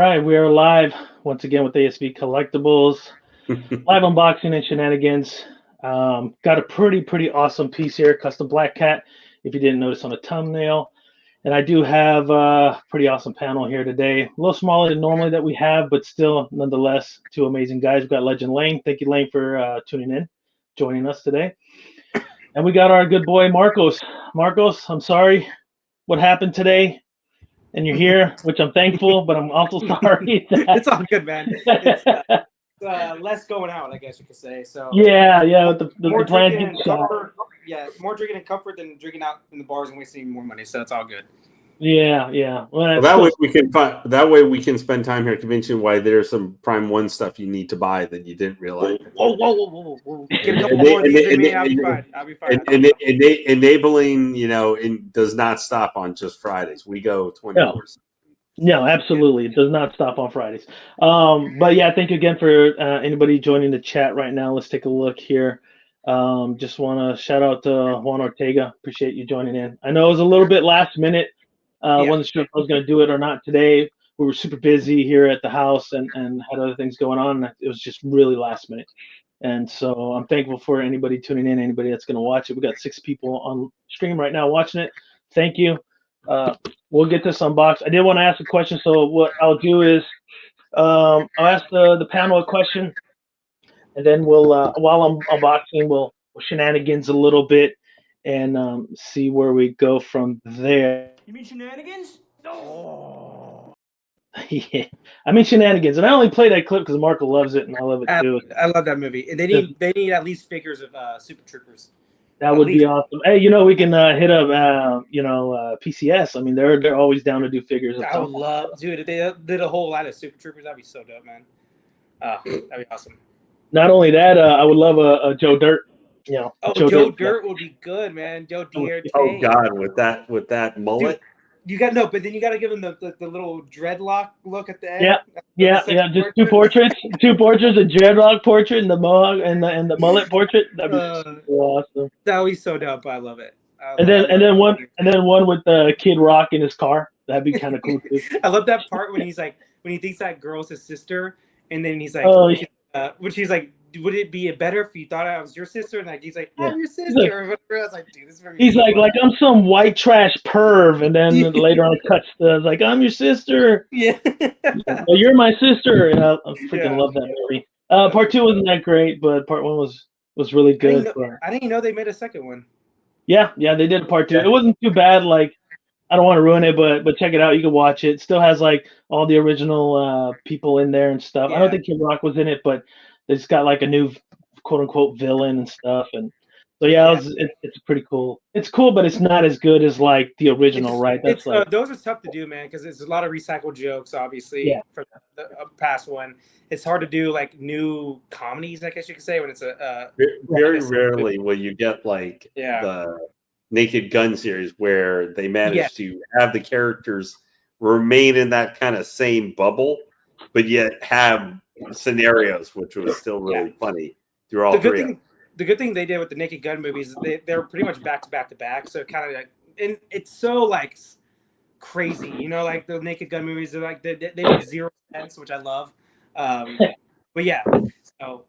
right, we are live once again with ASV Collectibles. Live unboxing and shenanigans. Got a pretty awesome piece here, custom black cat. If you didn't notice on the thumbnail, and I do have a pretty awesome panel here today. A little smaller than normally that we have, but still, nonetheless, two amazing guys. We've got Legend Lane. Thank you, Lane, for tuning in, joining us today. And we got our good boy Marcos. Marcos, I'm sorry what happened today. And you're here, which I'm thankful, but I'm also sorry. It's all good, man. It's less going out, I guess you could say. So yeah, with the more plan. drinking and comfort. Yeah, more drinking and comfort than drinking out in the bars and wasting more money. So it's all good. Yeah. Well, that way we can spend time here convincing why there's some Prime 1 stuff you need to buy that you didn't realize. Whoa. Get a couple more of these in me, I'll be fine. Enabling, does not stop on just Fridays. We go 24. No, absolutely. It does not stop on Fridays. But yeah, thank you again for anybody joining the chat right now. Let's take a look here. Just want to shout out to Juan Ortega. Appreciate you joining in. I know it was a little bit last minute. Wasn't sure if I was going to do it or not today. We were super busy here at the house and had other things going on. It was just really last minute. And so I'm thankful for anybody tuning in, anybody that's going to watch it. We got 6 people on stream right now watching it. Thank you. We'll get this unboxed. I did want to ask a question. So what I'll do is I'll ask the panel a question, and then we'll while I'm unboxing, we'll shenanigans a little bit and see where we go from there. You mean shenanigans? No. Yeah, I mean shenanigans, and I only play that clip because Marco loves it, and I love it too. I love that movie, and they need at least figures of Super Troopers. That would be awesome. Hey, we can hit up PCS. I mean, they're always down to do figures. I would love, dude. If they did a whole lot of Super Troopers, that'd be so dope, man. That'd be awesome. Not only that, I would love a Joe Dirt. Joe Dirt would be good, man. Joe Dirt. Oh God, with that mullet. Dude, you got but then you got to give him the little dreadlock look at the end. Yeah. Just two portraits, a dreadlock portrait and the mohawk and the mullet portrait. That'd be so awesome. That would be so dope. I love it. And then one with the Kid Rock in his car. That'd be kind of cool too. I love that part when he thinks that girl's his sister, and then he's like, when she's like, would it be better if you thought I was your sister? And he's like, I'm your sister. I was like, dude, this is very He's like I'm some white trash perv, and then later on it cuts to like, I'm your sister. Yeah. Well, you're my sister, and I freaking love that movie. Part 2 wasn't that great, but part 1 was really good. I didn't know they made a second one. Yeah, they did a part 2. It wasn't too bad. Like, I don't want to ruin it, but check it out. You can watch it. It still has like all the original people in there and stuff. Yeah. I don't think Kid Rock was in it, but they just got like a new quote unquote villain and stuff. And so it's pretty cool. It's cool, but it's not as good as like the original, right? That's those are tough to do, man, because there's a lot of recycled jokes, obviously, from the past one. It's hard to do like new comedies, I guess you could say, when it's very rarely will you get like the Naked Gun series where they manage to have the characters remain in that kind of same bubble, but yet have scenarios, which was still really funny through all three. The good thing they did with the Naked Gun movies, they're pretty much back to back. So kind of like, and it's so like crazy, like the Naked Gun movies are like they make 0 sense, which I love. But yeah, so.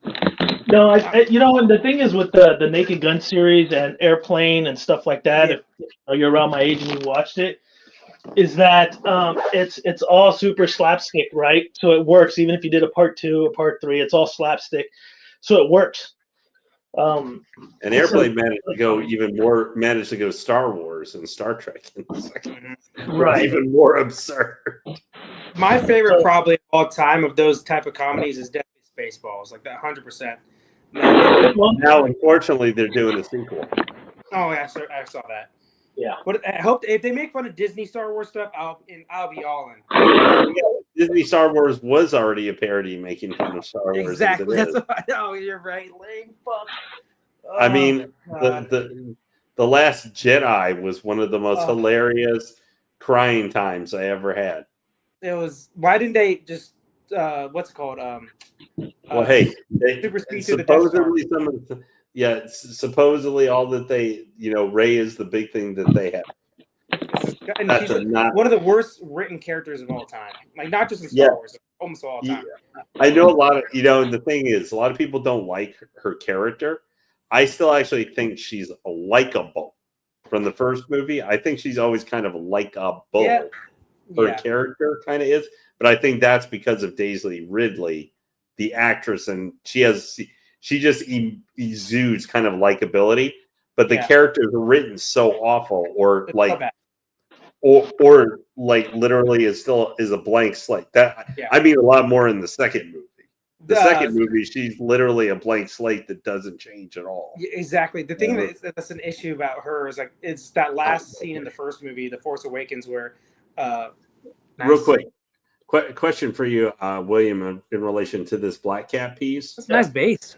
No, and the thing is with the Naked Gun series and Airplane and stuff like that, if you're around my age and you watched it, is that it's all super slapstick, right? So it works even if you did a part 2 or part 3. It's all slapstick, so it works. And Airplane managed to go Star Wars and Star Trek, right? Even more absurd. My favorite, probably of all time, of those type of comedies is definitely Spaceballs, like that 100%. Now, unfortunately, they're doing a sequel. Oh, yeah, I saw that. Yeah, but I hope if they make fun of Disney Star Wars stuff, I'll be all in. Disney Star Wars was already a parody making fun of Star Wars. Exactly. That's what I know. You're right. Lame fuck. I mean, the Last Jedi was one of the most hilarious crying times I ever had. It was. Why didn't they just what's it called? Well, hey, super speed to the Death Star. Supposedly all that they, Rey is the big thing that they have. And she's one of the worst written characters of all time. Like, not just in Star Wars, almost all time. Yeah. I know a lot of, and the thing is, a lot of people don't like her character. I still actually think she's likable. From the first movie, I think she's always kind of likable. Yeah. Her character kind of is, but I think that's because of Daisy Ridley, the actress, and she just exudes kind of likability. But the characters are written so awful, or like, or like literally is a blank slate. That I mean a lot more in the second movie. The second movie, she's literally a blank slate that doesn't change at all. Exactly. The thing that's an issue about her is like it's that last scene in the first movie, The Force Awakens, where real quick question for you, William, in relation to this Black Cat piece. That's a nice base.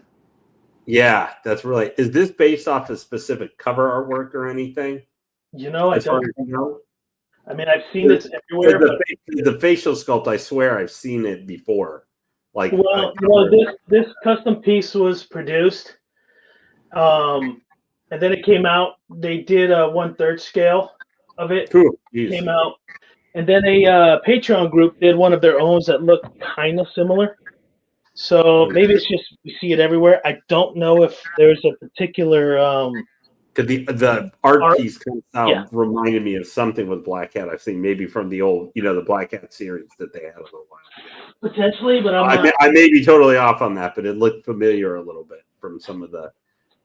Yeah, that's really. Is this based off a specific cover artwork or anything? I don't know. I mean, I've seen this everywhere. The facial sculpt, I swear, I've seen it before. Like, this custom piece was produced, and then it came out. They did a 1/3 scale of it. Cool. Came out, and then a Patreon group did one of their own that looked kind of similar. So maybe it's just we see it everywhere. I don't know if there's a particular. The art piece kind of reminded me of something with Black Cat I've seen, maybe from the old, the Black Cat series that they had a little while ago. Potentially, but I may be totally off on that, but it looked familiar a little bit from some of the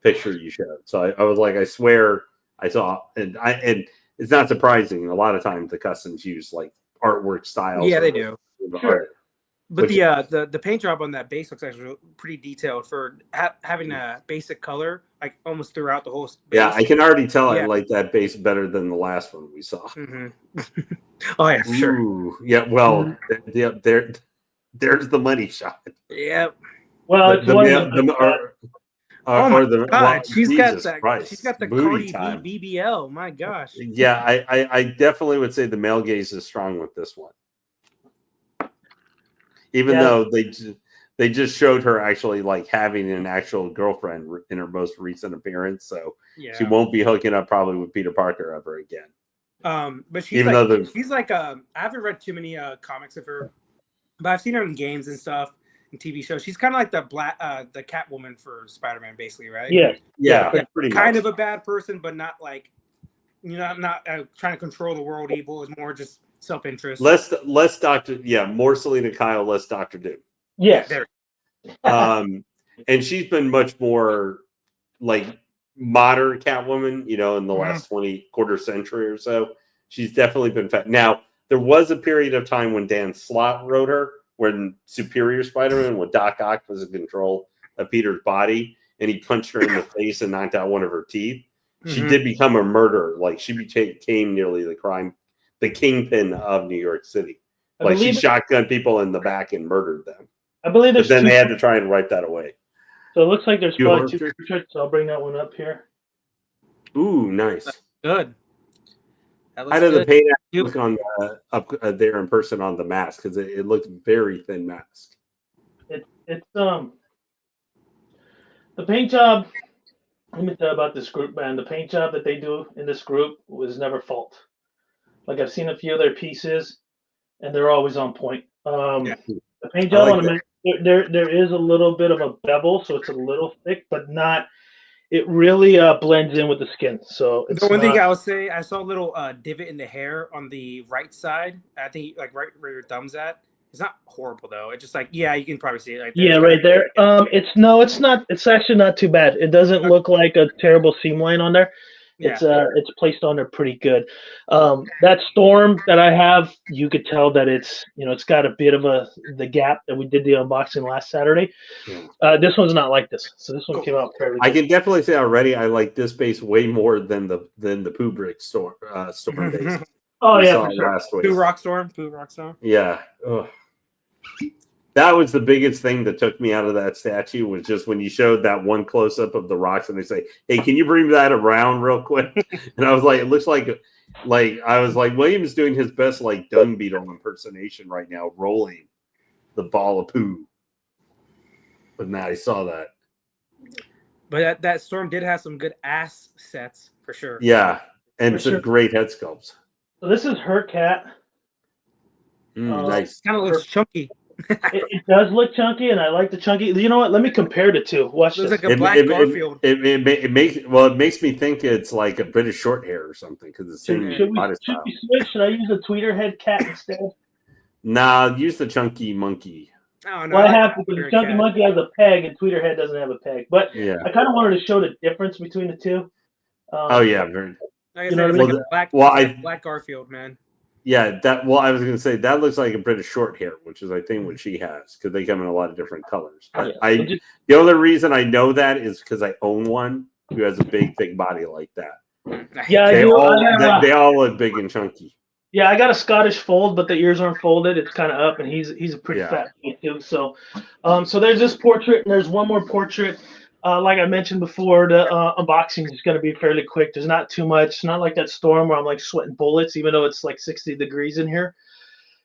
pictures you showed. So I was like, I swear I saw, and it's not surprising. A lot of times the customs use like artwork styles. Yeah, they do. Sure. But the paint job on that base looks actually pretty detailed for having a basic color, like almost throughout the whole base. Yeah, I can already tell I like that base better than the last one we saw. Mm-hmm. Oh yeah, for sure. Ooh, yeah, well, there's the money shot. Yep. Well, it's she's got the Cardi B BBL. My gosh. Yeah, I definitely would say the male gaze is strong with this one. Even though they just showed her actually like having an actual girlfriend in her most recent appearance, so she won't be hooking up probably with Peter Parker ever again. But she's like I haven't read too many comics of her, but I've seen her in games and stuff and TV shows. She's kind of like the Catwoman for Spider-Man, basically, right? Yeah, pretty kind much. of a bad person, but not like not trying to control the world. Evil is more just self-interest. Less Doctor, more Selena Kyle, less Doctor Doom. Yes. And she's been much more like modern Catwoman, in the last quarter century or so. She's definitely been fat. Now, there was a period of time when Dan Slott wrote her, when Superior Spider-Man, when Doc Ock was in control of Peter's body, and he punched her in the face and knocked out one of her teeth. She did become a murderer. Like, she became nearly the kingpin of New York City. Like, she shotgunned people in the back and murdered them. I believe there's. But then they had to try and wipe that away. So it looks like there's probably two portraits. I'll bring that one up here. Ooh, nice. That's good. How did the paint look on up there in person on the mask? Because it looked very thin mask. It's the paint job. Let me tell you about this group, man. The paint job that they do in this group was never fault. Like, I've seen a few of their pieces, and they're always on point. The paint job on the there is a little bit of a bevel, so it's a little thick, but not. It really blends in with the skin. So it's the one thing I would say, I saw a little divot in the hair on the right side. I think like right where your thumb's at. It's not horrible though. It's just like you can probably see it right there. Yeah, right there. It's not. It's actually not too bad. It doesn't look like a terrible seam line on there. It's placed on there pretty good. That Storm that I have, you could tell that it's got a bit of the gap that we did the unboxing last Saturday. This one's not like this, so this one came out fairly good. I can definitely say already I like this base way more than the Poobrick Storm base. Oh yeah, for sure. Pooh Rock Storm. Yeah. Ugh. That was the biggest thing that took me out of that statue, was just when you showed that one close up of the rocks and they say, "Hey, can you bring that around real quick?" And I was like, it looks like I was like, William's doing his best like dung beetle impersonation right now, rolling the ball of poo. But now I saw that. But that Storm did have some good ass sets for sure. Yeah, and some great head sculpts. So this is her cat. Nice. Kind of looks chunky. It does look chunky, and I like the chunky. You know what? Let me compare the two. Watch this. Looks like a black Garfield. It makes me think it's like a British short hair or something because it's the same body style. Should we switch? Should I use a tweeter head cat instead? Nah, use the chunky monkey. Oh, no, well, I have to, because the chunky monkey has a peg and tweeter head doesn't have a peg. But yeah, I kind of wanted to show the difference between the two. Oh yeah, very. Like I said, it's like a black Garfield, man. Yeah, I was going to say that looks like a British short hair, which is I think what she has because they come in a lot of different colors. The only reason I know that is because I own one who has a big, thick body like that. Yeah, they all look big and chunky. Yeah, I got a Scottish fold, but the ears aren't folded. It's kind of up, and he's a pretty fat boy too. So, so there's this portrait, and there's one more portrait. Like I mentioned before, the unboxing is going to be fairly quick. There's not too much. It's not like that storm where I'm like sweating bullets, even though it's like 60 degrees in here.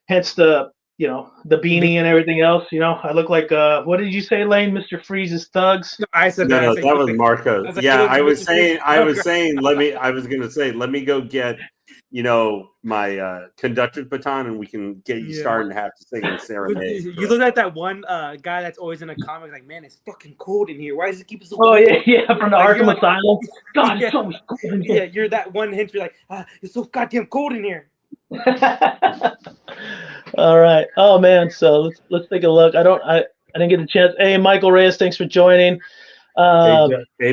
Hence the the beanie and everything else. I look like what did you say, Lane? Mr. Freeze's thugs. No, I said no, that was Marco. I was saying. Let me go get my conductor's baton, and we can get you started and have to sing a serenade. You look like that one guy that's always in a comic, like, man, it's fucking cold in here. Why does it keep us so cold? Oh, yeah, from the Arkham Asylum. God, it's so cold in here. Yeah, you're that one hint. You're like, it's so goddamn cold in here. All right. Oh, man, so let's take a look. I didn't get the chance. Hey, Michael Reyes, thanks for joining. A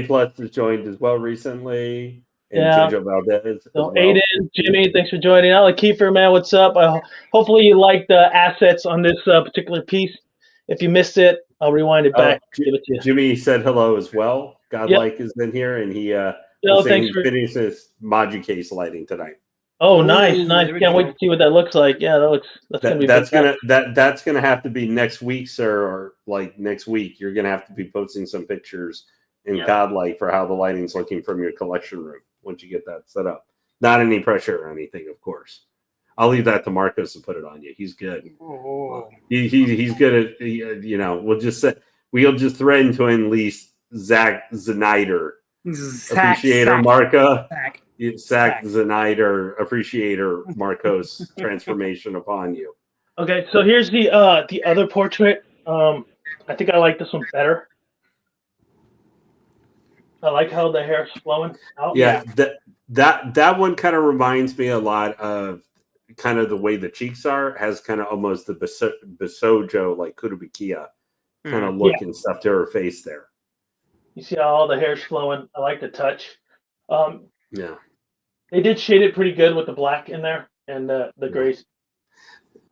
Plus has joined as well recently. And Jojo Valdez. So Aiden, Jimmy, thanks for joining. Alec Kiefer, man, what's up? Hopefully you like the assets on this particular piece. If you missed it, I'll rewind it back. Give it to you. Jimmy said hello as well. Godlike is in here, and he finished his Maju case lighting tonight. Oh, nice. Can't wait to see what that looks like. Yeah, that's gonna have to be next week, sir, or like next week. You're gonna have to be posting some pictures in Godlike for how the lighting's looking from your collection room once you get that set up. Not any pressure or anything, of course. I'll leave that to Marcos to put it on you. He's good. Oh. He's good at we'll just threaten to enlist Zack Snyder, appreciator Marco. Zack Snyder, appreciator Marcos transformation upon you. Okay, so here's the other portrait. I think I like this one better. I like how the hair's flowing out. Yeah, that one kind of reminds me a lot of kind of the way the cheeks are. Has kind of almost the Bisojo, like Kurubikia kind of look and stuff to her face there. You see how all the hair's flowing. I like the touch. Yeah. They did shade it pretty good with the black in there and the grays.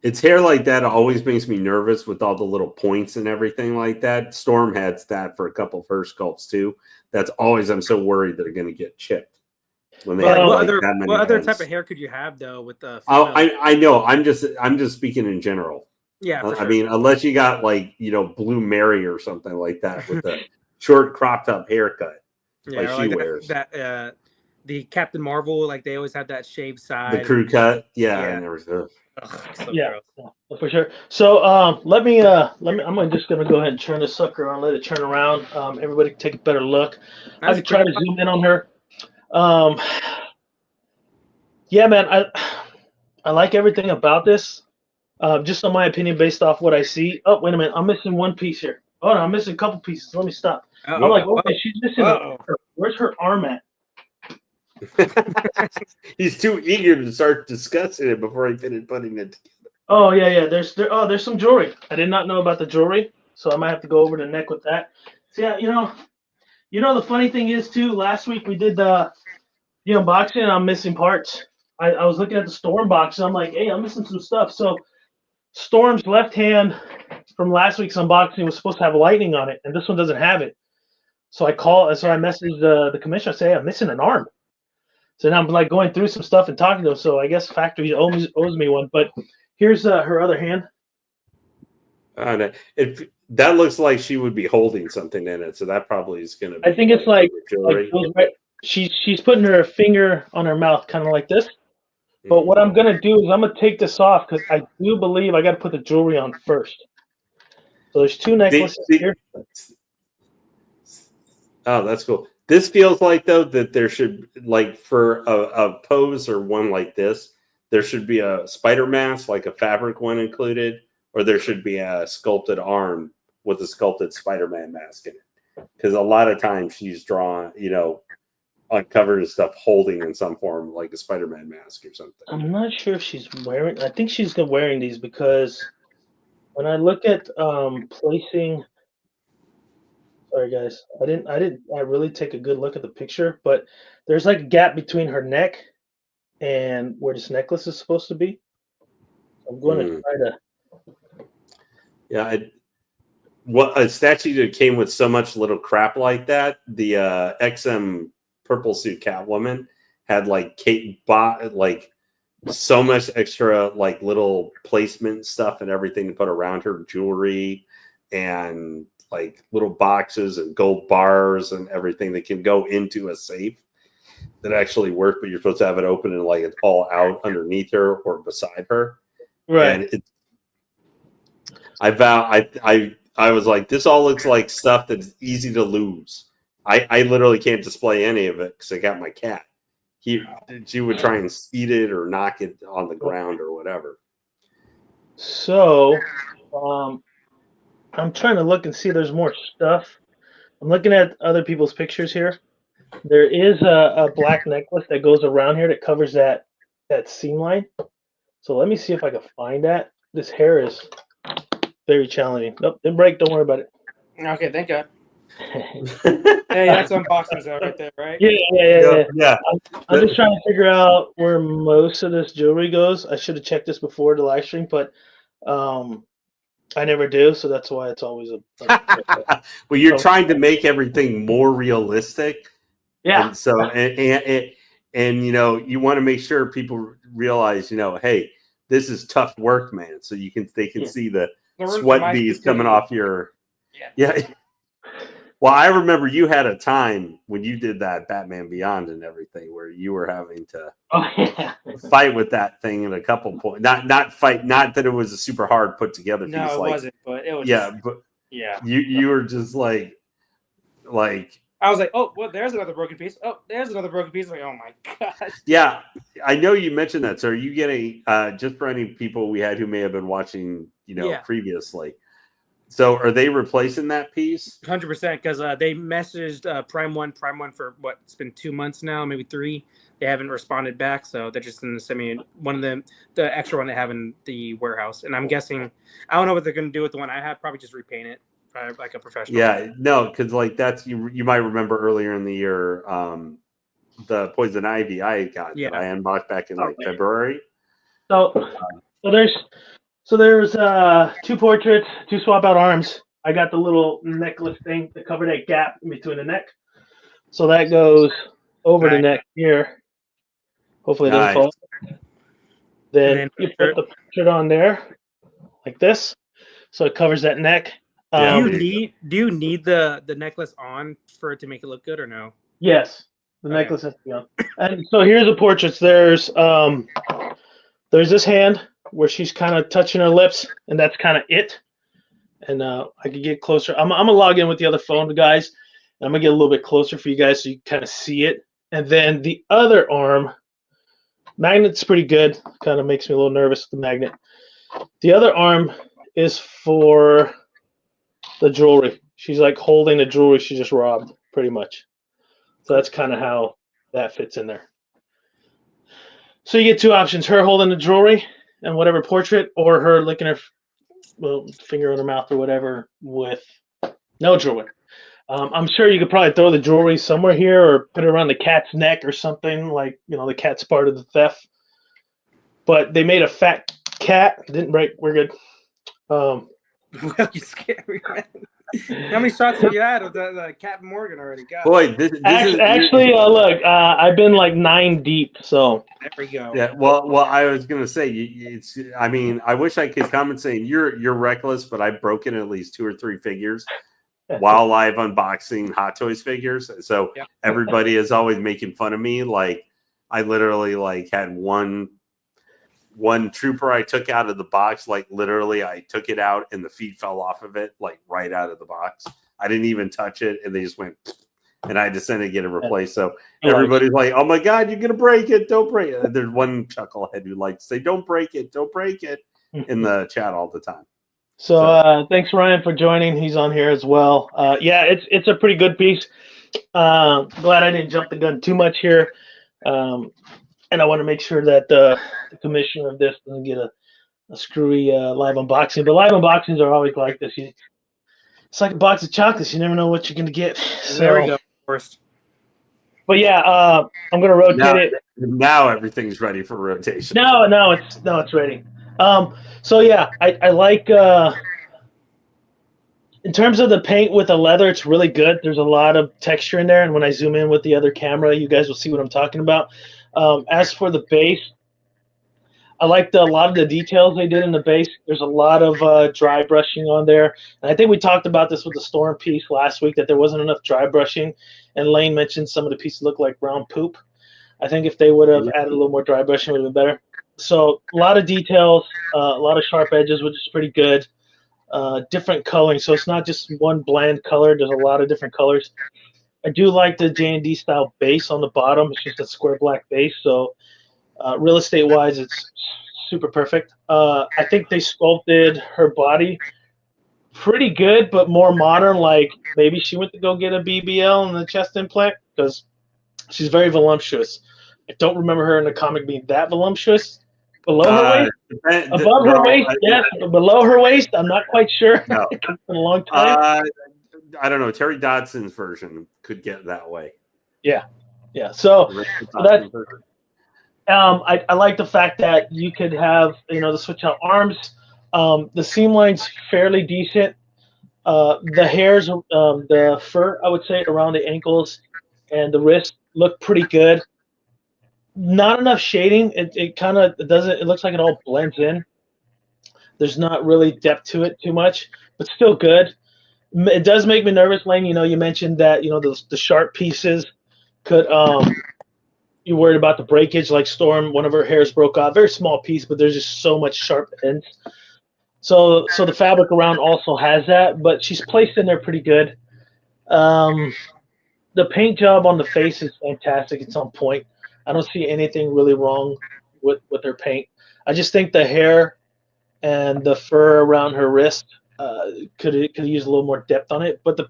It's hair like that always makes me nervous with all the little points and everything like that. Storm had that for a couple of her sculpts too. That's always, I'm so worried they're going to get chipped. When they what other type of hair could you have though with the? I know. I'm just speaking in general. Yeah, I mean, unless you got like Blue Mary or something like that with a short cropped up haircut, like she wears. The Captain Marvel, like they always have that shaved side. The crew cut, and everything. For sure. So let me I'm just gonna go ahead and turn this sucker on, let it turn around. Everybody take a better look. I can try to zoom in on her. Yeah, man, I like everything about this. Just on my opinion based off what I see. Oh, wait a minute, I'm missing one piece here. Oh no, I'm missing a couple pieces. Let me stop. I'm like, okay, she's missing where's her arm at? He's too eager to start discussing it before he finished putting it together. Oh yeah. There's some jewelry. I did not know about the jewelry, so I might have to go over the neck with that. So yeah, the funny thing is too. Last week we did the unboxing, and I'm missing parts. I was looking at the Storm box, and I'm like, hey, I'm missing some stuff. So Storm's left hand from last week's unboxing was supposed to have lightning on it, and this one doesn't have it. So I messaged the commissioner. I say, hey, I'm missing an arm. So now I'm like going through some stuff and talking to him. So I guess factory owes me one. But here's her other hand. That looks like she would be holding something in it. So that probably is going to be. I think it's like she's putting her finger on her mouth, kind of like this. But what I'm going to do is I'm going to take this off because I do believe I got to put the jewelry on first. So there's two necklaces here. Oh, that's cool. This feels like, though, that there should, like, for a pose or one like this, there should be a spider mask, like a fabric one included, or there should be a sculpted arm with a sculpted Spider-Man mask in it. Because a lot of times she's drawn, uncovered and stuff holding in some form like a Spider-Man mask or something. I'm not sure if she's wearing. I think she's wearing these because when I look at placing. Sorry guys, I really take a good look at the picture, but there's like a gap between her neck and where this necklace is supposed to be. I'm going to try to. Yeah, a statue that came with so much little crap like that. The XM purple suit Catwoman had like so much extra like little placement stuff and everything to put around her jewelry and like little boxes and gold bars and everything that can go into a safe that actually work, but you're supposed to have it open and like it's all out underneath her or beside her. Right. And I was like, this all looks like stuff that's easy to lose. I literally can't display any of it because I got my cat. She would try and eat it or knock it on the ground or whatever. So, I'm trying to look and see if there's more stuff. I'm looking at other people's pictures here. There is a black necklace that goes around here that covers that seam line. So let me see if I can find that. This hair is very challenging. Nope, didn't break. Don't worry about it. Okay, thank God. Hey, that's unboxing zone right there, right? Yeah. I'm just trying to figure out where most of this jewelry goes. I should have checked this before the live stream, but I never do, so that's why it's always well, you're trying to make everything more realistic. Yeah. And so and you want to make sure people realize, hey, this is tough work, man. So they can see the sweat beads coming off your yeah. Well, I remember you had a time when you did that Batman Beyond and everything where you were having to fight with that thing at a couple points. Not fight, not that it was a super hard put together piece. No, it wasn't, but it was you were just like I was like, oh, well, there's another broken piece. Oh, there's another broken piece. Like, oh my gosh. Yeah, I know you mentioned that. So are you getting just for any people we had who may have been watching, previously? So are they replacing that piece? 100%, because they messaged Prime One for what? It's been 2 months now, maybe 3. They haven't responded back, so they're just going to send me one of them, the extra one they have in the warehouse. And I'm guessing, I don't know what they're going to do with the one I have. Probably just repaint it like a professional. Yeah, no, because like that's you might remember earlier in the year, the Poison Ivy I got that I unboxed back in February. So there's 2 portraits, 2 swap out arms. I got the little necklace thing to cover that gap in between the neck. So that goes over the neck here. Hopefully it doesn't fall. Then you put the portrait on there like this. So it covers that neck. Do you need the necklace on for it to make it look good or no? Yes. The necklace has to be on. And so here's the portraits. There's this hand where she's kind of touching her lips, and that's kind of it. And I can get closer. I'm gonna log in with the other phone, guys, and I'm gonna get a little bit closer for you guys so you kind of see it. And then the other arm, magnet's pretty good. Kind of makes me a little nervous with the magnet. The other arm is for the jewelry. She's like holding the jewelry she just robbed, pretty much. So that's kind of how that fits in there. So you get 2 options: her holding the jewelry and whatever portrait, or her licking her finger in her mouth or whatever with no jewelry. I'm sure you could probably throw the jewelry somewhere here or put it around the cat's neck or something, like, the cat's part of the theft. But they made a fat cat. Didn't break. We're good. Well, you scared me, man. How many shots have you had of the Captain Morgan already? God. Boy, this actually, look, I've been like 9 deep, so. There we go. Yeah, well, I was gonna say, it's. I mean, I wish I could come and say you're reckless, but I've broken at least 2 or 3 figures while live unboxing Hot Toys figures. So everybody is always making fun of me. Like, I literally had one trooper I took out of the box. Like, literally, I took it out and the feet fell off of it, like right out of the box. I didn't even touch it, and they just went. and I had to send it to get it replaced. So everybody's like, "Oh my God, you're gonna break it! Don't break it!" There's one chucklehead who likes to say, "Don't break it! Don't break it!" in the chat all the time. So thanks Ryan for joining. He's on here as well. Yeah, it's a pretty good piece. Glad I didn't jump the gun too much here. And I want to make sure that the commissioner of this doesn't get a screwy live unboxing. But live unboxings are always like this. It's like a box of chocolates. You never know what you're going to get. So, there we go. First. But yeah, I'm going to rotate it. Now everything's ready for rotation. No, it's ready. So yeah, I like in terms of the paint with the leather, it's really good. There's a lot of texture in there, and when I zoom in with the other camera, you guys will see what I'm talking about. As for the base, I liked a lot of the details they did in the base. There's a lot of dry brushing on there, and I think we talked about this with the storm piece last week that there wasn't enough dry brushing, and Lane mentioned some of the pieces look like brown poop. I think if they would have added a little more dry brushing, it would have been better. So a lot of details, a lot of sharp edges, which is pretty good. Different coloring, so it's not just one bland color. There's a lot of different colors. I do like the J&D style base on the bottom. It's just a square black base, so real estate wise, it's super perfect. I think they sculpted her body pretty good, but more modern. Like maybe she went to go get a BBL and the chest implant because she's very voluptuous. I don't remember her in the comic being that voluptuous. Below her waist, above her waist, yes. Below her waist, I'm not quite sure. No. It's been a long time. I don't know. Terry Dodson's version could get that way. Yeah. So that's. I like the fact that you could have the switch out arms. The seam line's fairly decent. The hairs, the fur, I would say, around the ankles and the wrist look pretty good. Not enough shading. It kind of doesn't. It looks like it all blends in. There's not really depth to it too much, but still good. It does make me nervous, Lane. You mentioned that the sharp pieces could. You're worried about the breakage, like Storm. One of her hairs broke off. Very small piece, but there's just so much sharp ends. So the fabric around also has that, but she's placed in there pretty good. The paint job on the face is fantastic. It's on point. I don't see anything really wrong with her paint. I just think the hair and the fur around her wrist could use a little more depth on it. But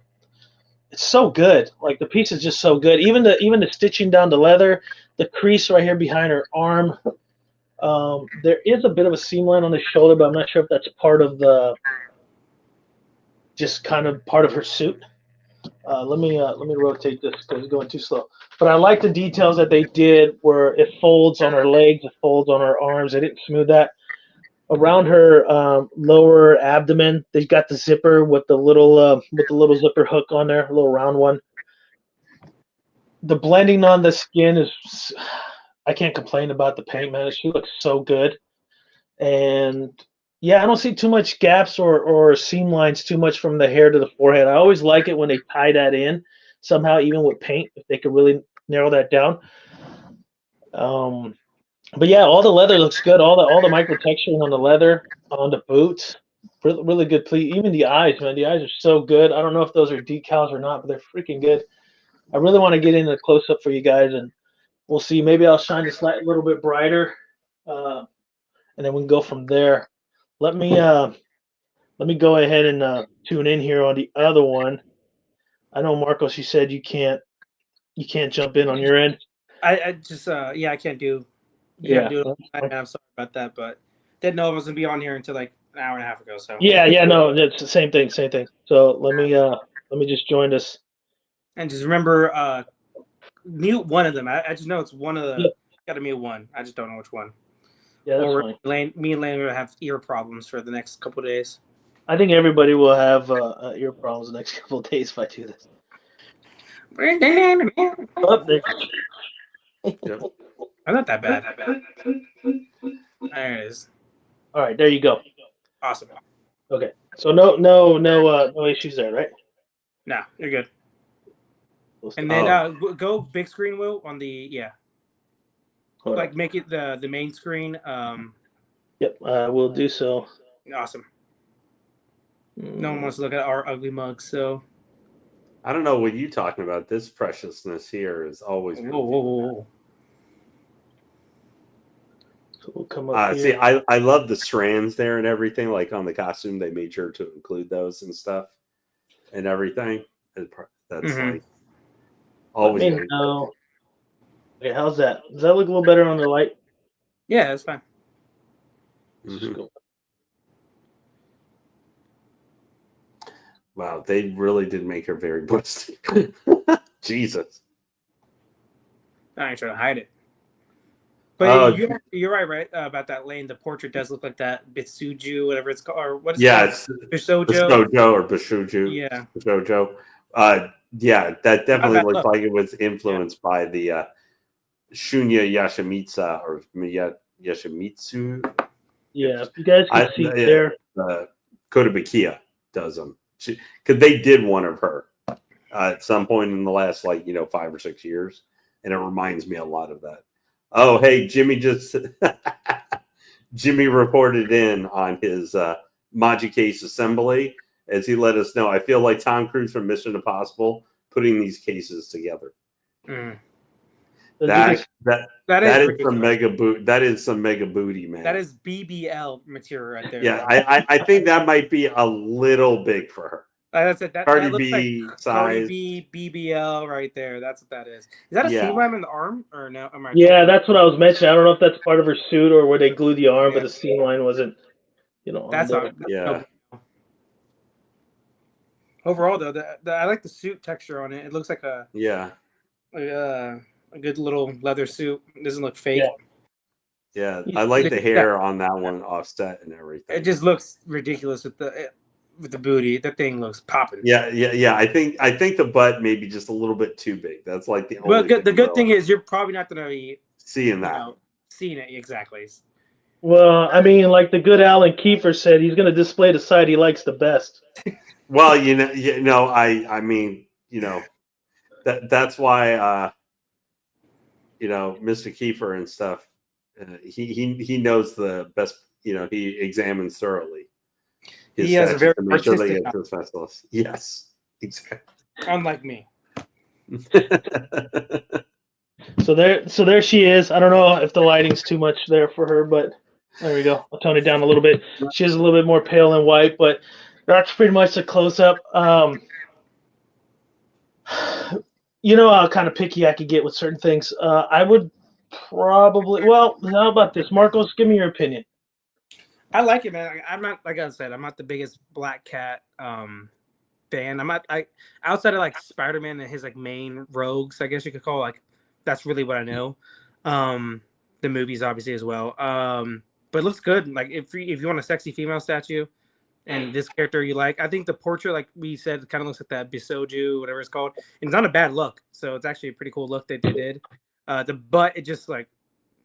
it's so good. Like the piece is just so good. Even the stitching down the leather, the crease right here behind her arm. There is a bit of a seam line on the shoulder, but I'm not sure if that's part of just kind of part of her suit. Let me rotate this because it's going too slow. But I like the details that they did where it folds on her legs, it folds on her arms. They didn't smooth that. Around her lower abdomen, they got the zipper with the little zipper hook on there, a little round one. The blending on the skin is, I can't complain about the paint, man. She looks so good. And yeah, I don't see too much gaps or seam lines too much from the hair to the forehead. I always like it when they tie that in somehow, even with paint, if they could really narrow that down. But yeah, all the leather looks good. All the micro texturing on the leather, on the boots, really good. Please, even the eyes, man. The eyes are so good. I don't know if those are decals or not, but they're freaking good. I really want to get in a close up for you guys, and we'll see. Maybe I'll shine this light a little bit brighter, and then we can go from there. Let me go ahead and tune in here on the other one. I know Marcos, you said you can't jump in on your end. I just I can't do. I'm sorry about that, but didn't know I was gonna be on here until like an hour and a half ago. So no, it's the same thing. So let me just join this. And just remember, mute one of them. I just know it's one of the. Yep. Got to mute one. I just don't know which one. Yeah, that's fine. Me and Lane will have ear problems for the next couple of days. I think everybody will have ear problems the next couple of days if I do this. I'm not that bad. There it is. All right, there you go. Awesome. Okay, so no issues there, right? No, you're good. And then go big screen, Will, on the make it the main screen. Yep, I will do so. Awesome. No one wants to look at our ugly mugs, so I don't know what you talking about. This preciousness here is always. Whoa. So we'll come up See, here. I love the strands there and everything. Like on the costume, they made sure to include those and stuff and everything. That's like always. Let me know. Okay, how's that? Does that look a little better on the light? Yeah, that's fine. Wow, they really did make her very busty. Jesus. I ain't trying to hide it. But you're right about that lane. The portrait does look like that Bitsuju, whatever it's called, or what is it? It's Bishojo or Bishuju. Yeah. Bishojo. Yeah, that definitely looks like it was influenced by the Shunya Yashimitsu or Yashimitsu. Yeah, you guys can see there. Kotobukiya does them. Because they did one of her at some point in the last 5 or 6 years, and it reminds me a lot of that. Oh, hey, Jimmy Jimmy reported in on his Maji case assembly as he let us know. I feel like Tom Cruise from Mission Impossible putting these cases together. That is some mega boot. That is some mega booty, man. That is BBL material right there. Yeah, I think that might be a little big for her. That's it. Cardi that looks B like size. Cardi B, BBL right there. That's what that is. Is that a seam line in the arm or no? Yeah, that's what I was mentioning. I don't know if that's part of her suit or where they glued the arm, but the seam line wasn't, That's on yeah. Overall, though, I like the suit texture on it. It looks like a good little leather suit. It doesn't look fake. Yeah, I like the hair on that one offset and everything. It just looks ridiculous with the booty. That thing looks popping. Yeah. I think the butt may be just a little bit too big. That's like the only. Well, the good thing is you're probably not going to be seeing that. Seeing it exactly. Well, I mean, like the good Alan Kiefer said, he's going to display the side he likes the best. Well, I mean, that's why Mr. Kiefer and stuff. He knows the best. He examines thoroughly. He has a very artistic specialist. Yes, exactly. Unlike me. So there she is. I don't know if the lighting's too much there for her, but there we go. I'll tone it down a little bit. She is a little bit more pale and white, but that's pretty much the close-up. How kind of picky I could get with certain things. I would probably. Well, how about this, Marcos? Give me your opinion. I like it, man. I'm not, like I said, I'm not the biggest Black Cat fan. Outside of like Spider-Man and his like main rogues, I guess you could call that's really what I know. The movies obviously as well. But it looks good. Like if you want a sexy female statue and this character you like, I think the portrait, like we said, kind of looks like that Bisoju, whatever it's called. And it's not a bad look. So it's actually a pretty cool look that they did. The butt, it just like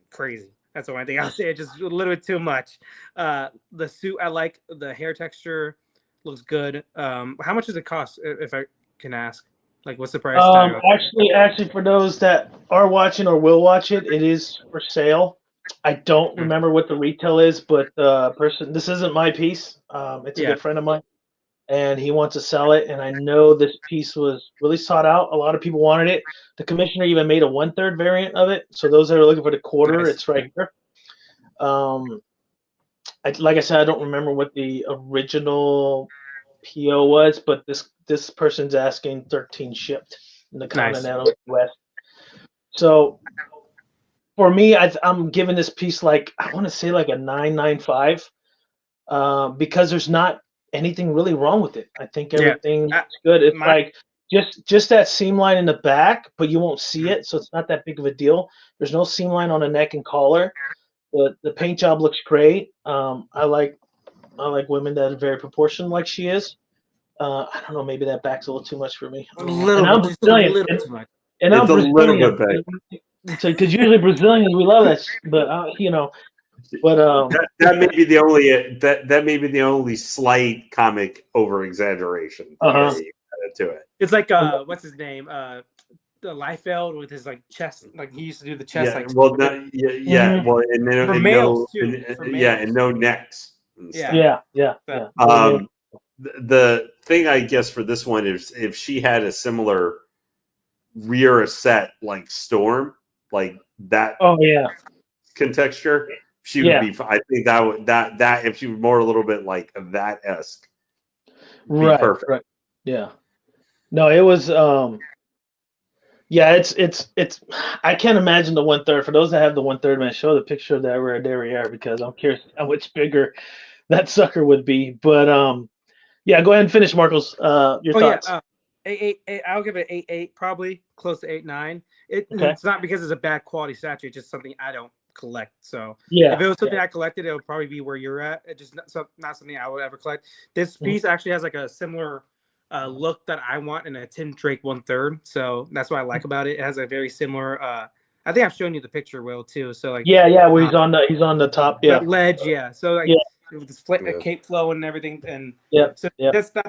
crazy. That's the one thing I'll say. It's just a little bit too much. The suit, I like. The hair texture looks good. How much does it cost, if I can ask? Like, what's the price tag? Actually, for those that are watching or will watch it, it is for sale. I don't remember what the retail is, but this isn't my piece. It's a good friend of mine, and he wants to sell it. And I know this piece was really sought out. A lot of people wanted it. The commissioner even made a 1/3 variant of it. So those that are looking for the quarter, it's right here. Like I said, I don't remember what the original PO was, but this person's asking 13 shipped in the continental US. So for me, I'm giving this piece I want to say like a 9.95 because there's not anything really wrong with it. I think everything's good. It's like just that seam line in the back, but you won't see it, so it's not that big of a deal. There's no seam line on the neck and collar. The paint job looks great. I like women that are very proportioned like she is. I don't know, maybe that back's a little too much for me. A little bit too much. And I'm Brazilian. Because usually Brazilians, we love that, but that may be the only that may be the only slight comic over exaggeration to it. It's like what's his name? The Liefeld with his like chest, like he used to do the chest. Well, and then for males too. And no necks. Yeah. the thing I guess for this one is if she had a similar rear set like Storm, like that. Oh yeah. Contexture, she would be. I think that if she was more a little bit like that esque, be perfect. Right. Yeah. No, it was. Yeah, it's. I can't imagine the 1/3. For those that have the 1/3, man, show the picture of that rare derriere because I'm curious how much bigger that sucker would be. But yeah, go ahead and finish, Marcos. Your thoughts. Yeah, 8. I'll give it 8. Probably close to 8-9. Okay. It's not because it's a bad quality statue. It's just something I don't collect. So yeah, if it was something I collected, it would probably be where you're at. It's just not something I would ever collect. This piece actually has like a similar look that I want in a Tim Drake 1/3. So that's what I like about it. It has a very similar. I think I've shown you the picture, Will, too. So like where he's on the top. Yeah, ledge. Yeah. So like with this cape flow and everything, and that's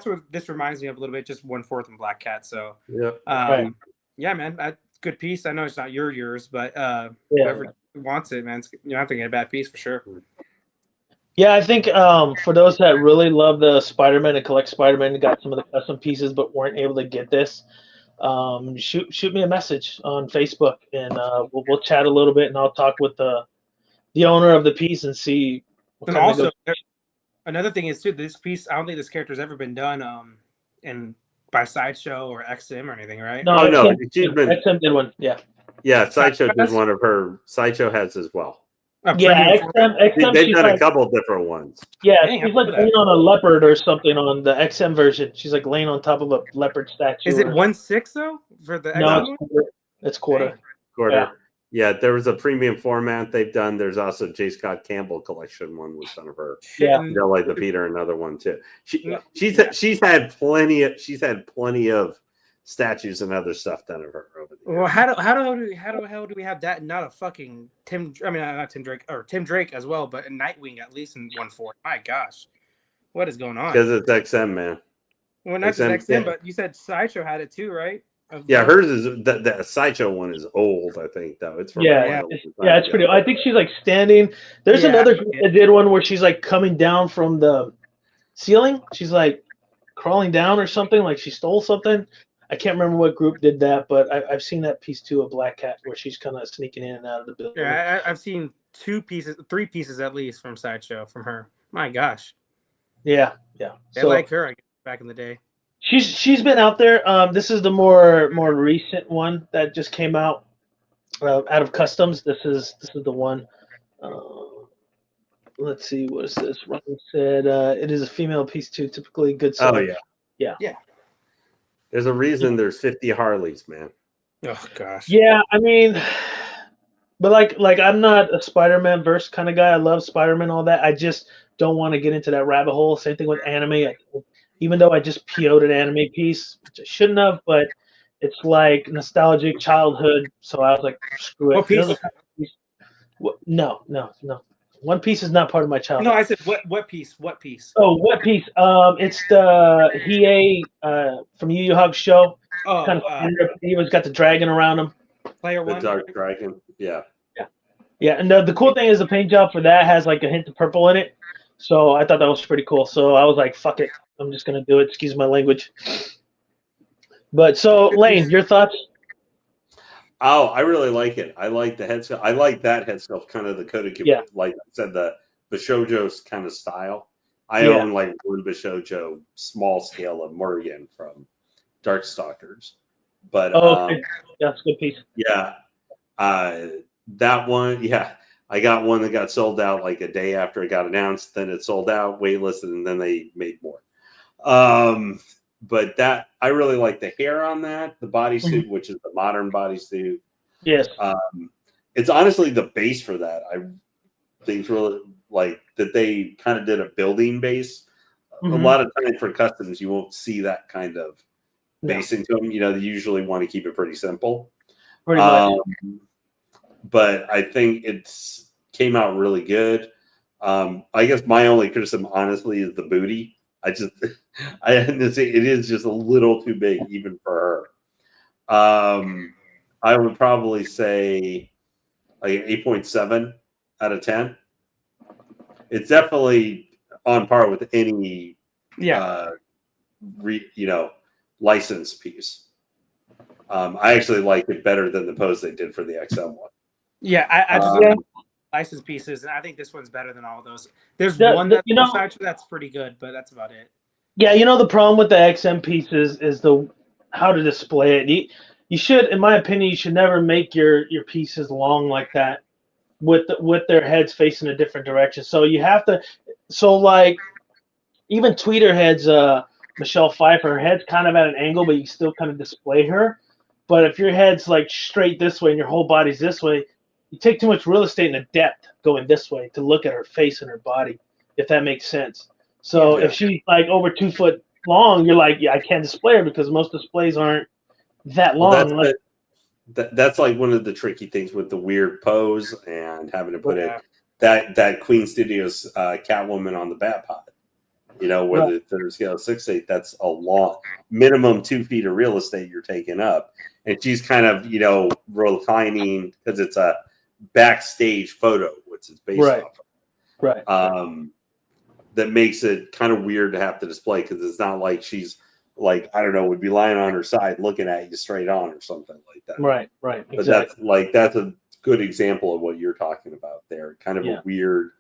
what this reminds me of a little bit. Just 1/4 and Black Cat. So yeah, man, good piece. I know it's not yours, but whoever wants it, man, you don't have to get a bad piece for sure. Yeah, I think for those that really love the Spider-Man and collect Spider-Man and got some of the custom pieces but weren't able to get this, shoot me a message on Facebook and we'll chat a little bit and I'll talk with the owner of the piece and see. And also, another thing is too, this piece, I don't think this character's ever been done by Sideshow or XM or anything, right? No, XM did one. Yeah, Sideshow did one of her. Sideshow has as well. Yeah, XM they've done a couple different ones. Yeah, she's like laying on a leopard or something on the XM version. She's like laying on top of a leopard statue. Is it 1/6 though for the XM? No, it's quarter. Yeah, there was a premium format they've done. There's also J. Scott Campbell collection one with some of her. Yeah, like the Peter, another one too. She's had plenty of statues and other stuff done of her over the years. Well, how the hell do we have that and not a fucking not Tim Drake or Tim Drake as well, but a Nightwing at least in 1/4? My gosh, what is going on? Because it's XM, man. Well, not just XM, but you said Sideshow had it too, right? Yeah, hers is the Sideshow one is old, I think, though. It's from it's pretty. I think she's like standing. There's another group that did one where she's like coming down from the ceiling. She's like crawling down or something, like she stole something. I can't remember what group did that, but I've seen that piece too, a Black Cat, where she's kind of sneaking in and out of the building. Yeah, I've seen 3 pieces at least from Sideshow from her. My gosh. Yeah. They like her, I guess, back in the day. She's been out there. This is the more recent one that just came out out of customs. This is the one. Let's see, what is this? Ryan said it is a female piece too. Typically good. Oh yeah. There's a reason there's 50 Harleys, man. Oh gosh. Yeah, I mean, but like I'm not a Spider-Man verse kind of guy. I love Spider-Man, all that. I just don't want to get into that rabbit hole. Same thing with anime. Even though I just PO'd an anime piece, which I shouldn't have, but it's like nostalgic childhood. So I was like, screw it. What piece? No. One Piece is not part of my childhood. No, I said what piece? What piece? Oh, what piece? It's the Hiei from Yu Yu Hakusho. Oh, kind of he was got the dragon around him. Player one. The dark dragon. Yeah. And the cool thing is the paint job for that has like a hint of purple in it. So I thought that was pretty cool. So I was like, fuck it. I'm just going to do it. Excuse my language. But so, Lane, your thoughts? Oh, I really like it. I like the head sculpt. I like that head sculpt, kind of the Kodak, like I said, the Bishoujo kind of style. I own like one Bishoujo small scale of Morgan from Darkstalkers. But that's a good piece. Yeah. That one, I got one that got sold out like a day after it got announced. Then it sold out, waitlisted, and then they made more. But that I really like the hair on that, the bodysuit, which is the modern bodysuit. Yes. It's honestly the base for that. I think it's really like that they kind of did a building base. A lot of times for customs, you won't see that kind of base into them. You know, they usually want to keep it pretty simple. Pretty much. But I think it's came out really good. I guess my only criticism, honestly, is the booty. I had to say it is just a little too big even for her. I would probably say like 8.7 out of 10. It's definitely on par with any license piece. I actually like it better than the pose they did for the XM one. Yeah, I just look at license pieces, and I think this one's better than all of those. There's one that's pretty good, but that's about it. Yeah, the problem with the XM pieces is how to display it. You should, in my opinion, you should never make your pieces long like that with their heads facing a different direction. So you have to, like even Tweeter heads, Michelle Pfeiffer, her head's kind of at an angle, but you still kind of display her. But if your head's like straight this way and your whole body's this way, you take too much real estate in the depth going this way to look at her face and her body, if that makes sense. So if she's like over 2 foot long, you're like, I can't display her because most displays aren't that long. Well, that's like one of the tricky things with the weird pose and having to put that Queen Studios Catwoman on the bat pod. Where there's 6'8", that's a long minimum 2 feet of real estate you're taking up, and she's kind of reclining because it's a backstage photo, which is based off of. Right. That makes it kind of weird to have to display because it's not like she's like, I don't know, would be lying on her side looking at you straight on or something like that. Right. But exactly. that's a good example of what you're talking about there. Kind of a weird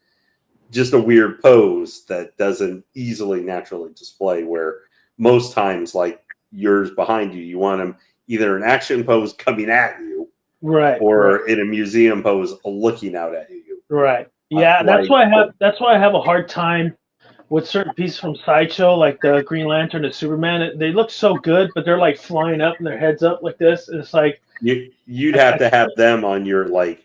pose that doesn't easily naturally display, where most times, like yours behind you, you want them either an action pose coming at you, or in a museum pose looking out at you. Right. Yeah, that's why I have a hard time with certain pieces from Sideshow, like the Green Lantern and Superman. They look so good, but they're like flying up and their heads up like this. And it's like you'd have to have them on your lower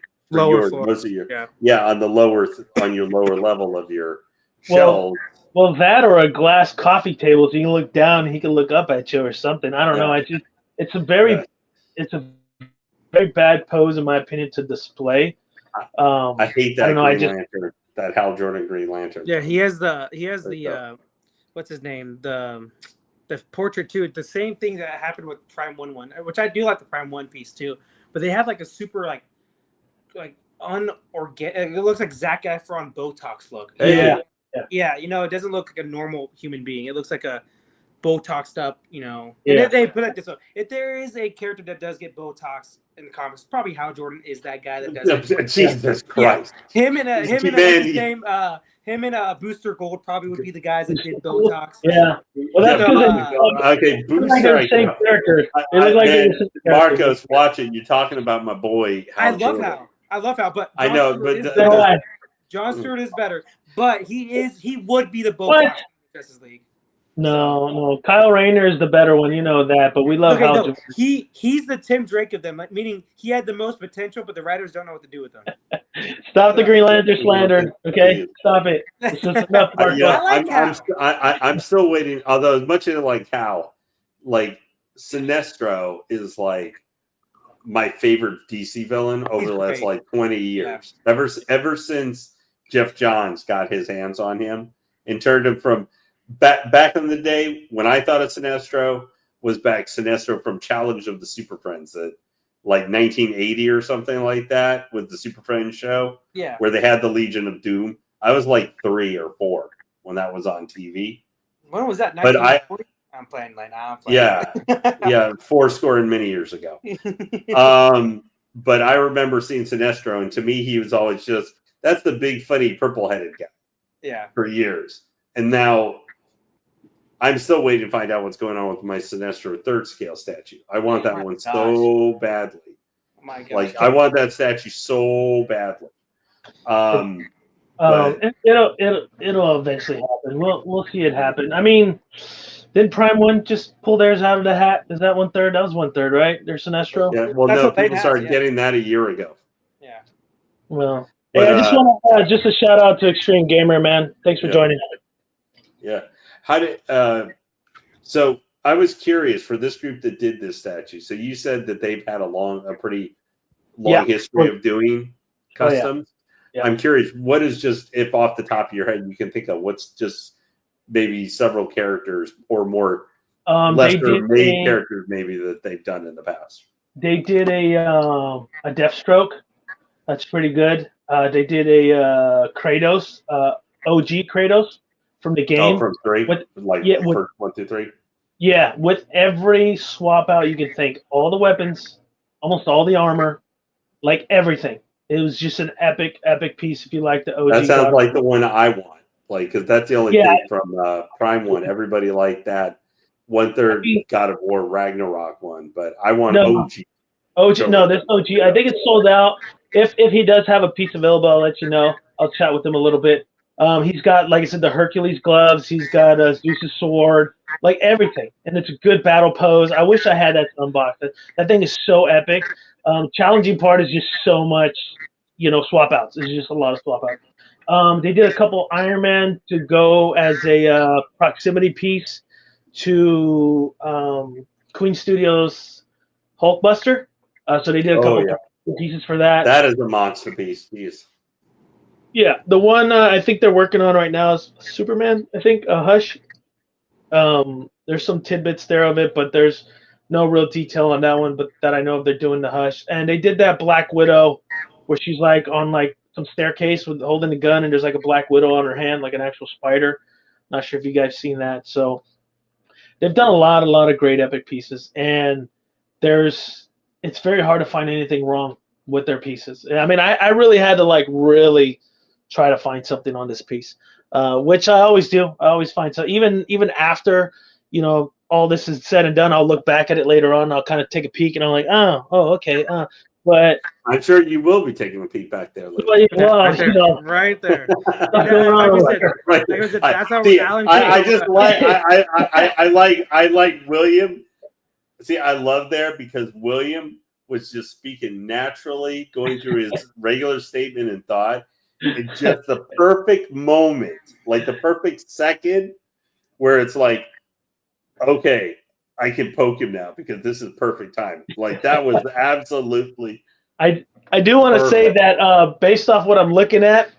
floor. Most of your on the on your lower level of your shelves. Well, that or a glass coffee table, so you can look down and he can look up at you or something. I don't know. It's a very bad pose in my opinion to display. I hate that Lantern, that Hal Jordan Green Lantern. Yeah, he has the what's his name? The portrait too. The same thing that happened with Prime 1, which I do like the Prime 1 piece too. But they have like a super like unorganic. It looks like Zac Efron Botox look. Yeah. It doesn't look like a normal human being. It looks like a Botoxed up, And they put it this way: if there is a character that does get Botox in the comics, probably Hal Jordan is that guy that does it. Jesus Christ! Him and Booster Gold probably would be the guys that did Botox. Yeah. Well, that's okay. Booster. Like same character. Marcos, watch it. You're talking about my boy. I love Hal, but I know, John Stewart is better. But he would be the Botox in Justice League. No. Kyle Rayner is the better one, that. But we love Hal Jordan. He's the Tim Drake of them, meaning he had the most potential, but the writers don't know what to do with him. Stop the Green Lantern slander, okay? Stop it. It's just enough. I'm still waiting. Although as much as like Hal, like Sinestro is like my favorite DC villain over the last 20 years. Yeah. Ever since Jeff Johns got his hands on him and turned him from back in the day when I thought of Sinestro was back Sinestro from Challenge of the Super Friends that like 1980 or something like that with the Super Friends show. Yeah. Where they had the Legion of Doom. I was like 3 or 4 when that was on TV. When was that? But I'm playing like now. Yeah, 4 score and many years ago. But I remember seeing Sinestro, and to me, he was always that's the big funny purple-headed guy. Yeah. For years, and now I'm still waiting to find out what's going on with my Sinestro 3rd scale statue. I want that one so badly. Oh my gosh. Like I want that statue so badly. It'll eventually happen. We'll see it happen. I mean, didn't Prime 1 just pull theirs out of the hat? Is that 1/3? That was 1/3, right? Their Sinestro. Yeah. Well, no, people started getting that a year ago. Yeah. Well, I just want to just a shout out to Extreme Gamer, man. Thanks for joining. Yeah. How did so I was curious for this group that did this statue. So you said that they've had a pretty long history of doing customs. Yeah. I'm curious, what is just, if off the top of your head you can think of, what's just maybe several characters or more lesser made characters maybe that they've done in the past? They did a Deathstroke. That's pretty good. They did a Kratos, OG Kratos from the game. From 3? With, like yeah, with, first 1, 2, 3? Yeah, with every swap out you can think, all the weapons, almost all the armor, like everything. It was just an epic, epic piece if you like the OG. That sounds like the one I want. Like, because that's the only thing from Prime 1. Everybody liked that 1/3 God of War Ragnarok one, but I want OG. OG, no, there's OG. I think it's sold out. If he does have a piece available, I'll let you know. I'll chat with him a little bit. He's got, like I said, the Hercules gloves. He's got Zeus's sword, like everything, and it's a good battle pose. I wish I had that to unbox. That thing is so epic. Challenging part is just so much, swap outs. It's just a lot of swap outs. They did a couple Iron Man to go as a proximity piece to Queen Studios Hulkbuster. So they did a couple pieces for that. That is a monster piece. Jeez. Yeah, the one I think they're working on right now is Superman. I think Hush. There's some tidbits there of it, but there's no real detail on that one. But that I know of, they're doing the Hush, and they did that Black Widow, where she's like on like some staircase with holding a gun, and there's like a Black Widow on her hand, like an actual spider. Not sure if you guys seen that. So they've done a lot of great epic pieces, and it's very hard to find anything wrong with their pieces. I mean, I really had to like really try to find something on this piece, which I always do. I always find so even after all this is said and done, I'll look back at it later on. I'll kind of take a peek, and I'm like, oh, okay. But I'm sure you will be taking a peek back there. Well, right there. That's how Alan. I like William. See, I love there because William was just speaking naturally, going through his regular statement and thought. It's just the perfect moment, like the perfect second where it's like, okay, I can poke him now because this is perfect time. Like that was absolutely. I do want to say that based off what I'm looking at,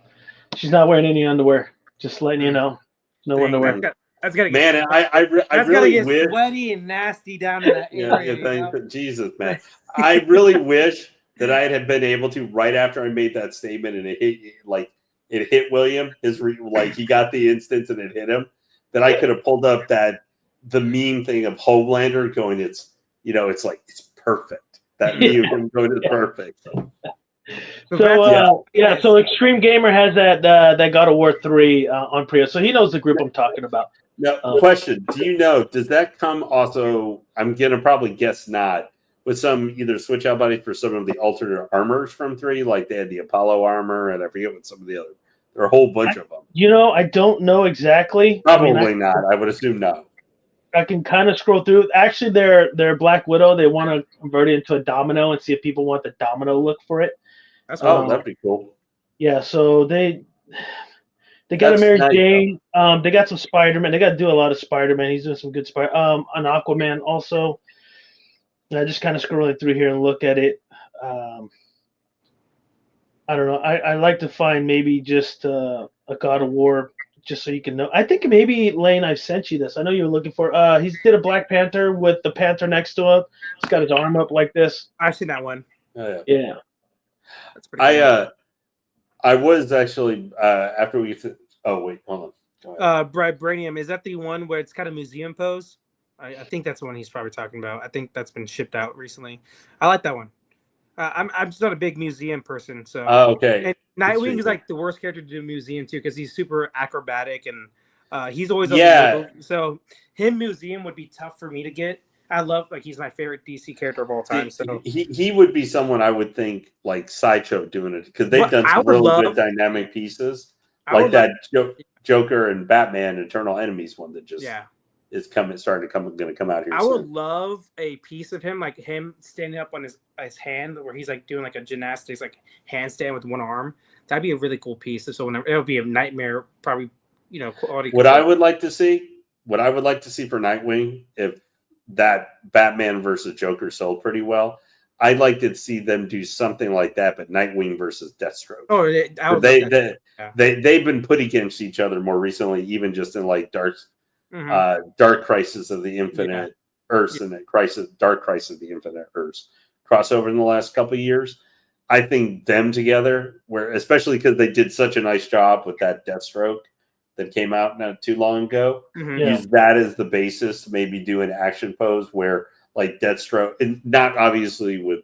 she's not wearing any underwear. Just letting you know, no underwear. That's gotta get, man, I really get wish sweaty and nasty down in that area. Jesus, man, I really wish that I had been able to right after I made that statement and it hit William. He got the instance and it hit him. That I could have pulled up the meme thing of Homelander going. It's it's perfect. That meme going is perfect. So Extreme Gamer has that God of War 3 on pre-order, so he knows the group I'm talking about. Now, question: do you know? Does that come also? I'm gonna probably guess not. With some either switch out bodies for some of the alternate armors from 3, like they had the Apollo armor, and I forget what some of the other. There are a whole bunch of them. I don't know exactly. Probably not. I would assume no. I can kind of scroll through. Actually, their Black Widow, they want to convert it into a domino and see if people want the domino look for it. That'd be cool. Yeah, so they got a Mary Jane. They got some Spider-Man. They got to do a lot of Spider-Man. He's doing some good an Aquaman also. And I just kind of scrolling through here and look at it. I don't know. I like to find maybe just a God of War, just so you can know. I think maybe Lane, I've sent you this. I know you were looking for. He did a Black Panther with the Panther next to him. He's got his arm up like this. I've seen that one. Oh, yeah. That's pretty cool. I was actually after we. Oh wait, hold on. Go ahead. Vibranium, is that the one where it's kind of museum pose? I think that's the one he's probably talking about. I think that's been shipped out recently. I like that one. I'm just not a big museum person, so. Oh, okay. And Nightwing is like the worst character to do museum too, because he's super acrobatic and he's always so him museum would be tough for me to get. I love he's my favorite DC character of all time. So he would be someone I would think like Sideshow doing it because they've done some really good dynamic pieces like that Joker and Batman Eternal Enemies one that just is going to come out here. I would love a piece of him, like him standing up on his hand, where he's like doing like a gymnastics like handstand with one arm. That'd be a really cool piece. So whenever it would be a nightmare, probably quality. What I would like to see for Nightwing, if that Batman versus Joker sold pretty well, I'd like to see them do something like that, but Nightwing versus Deathstroke. Oh, they've been put against each other more recently, even just in like Dark Crisis of the Infinite Earths and Dark Crisis of the Infinite Earths crossover in the last couple of years. I think them together, especially because they did such a nice job with that Deathstroke that came out not too long ago. Mm-hmm. Use that as the basis to maybe do an action pose where like Deathstroke, and not obviously with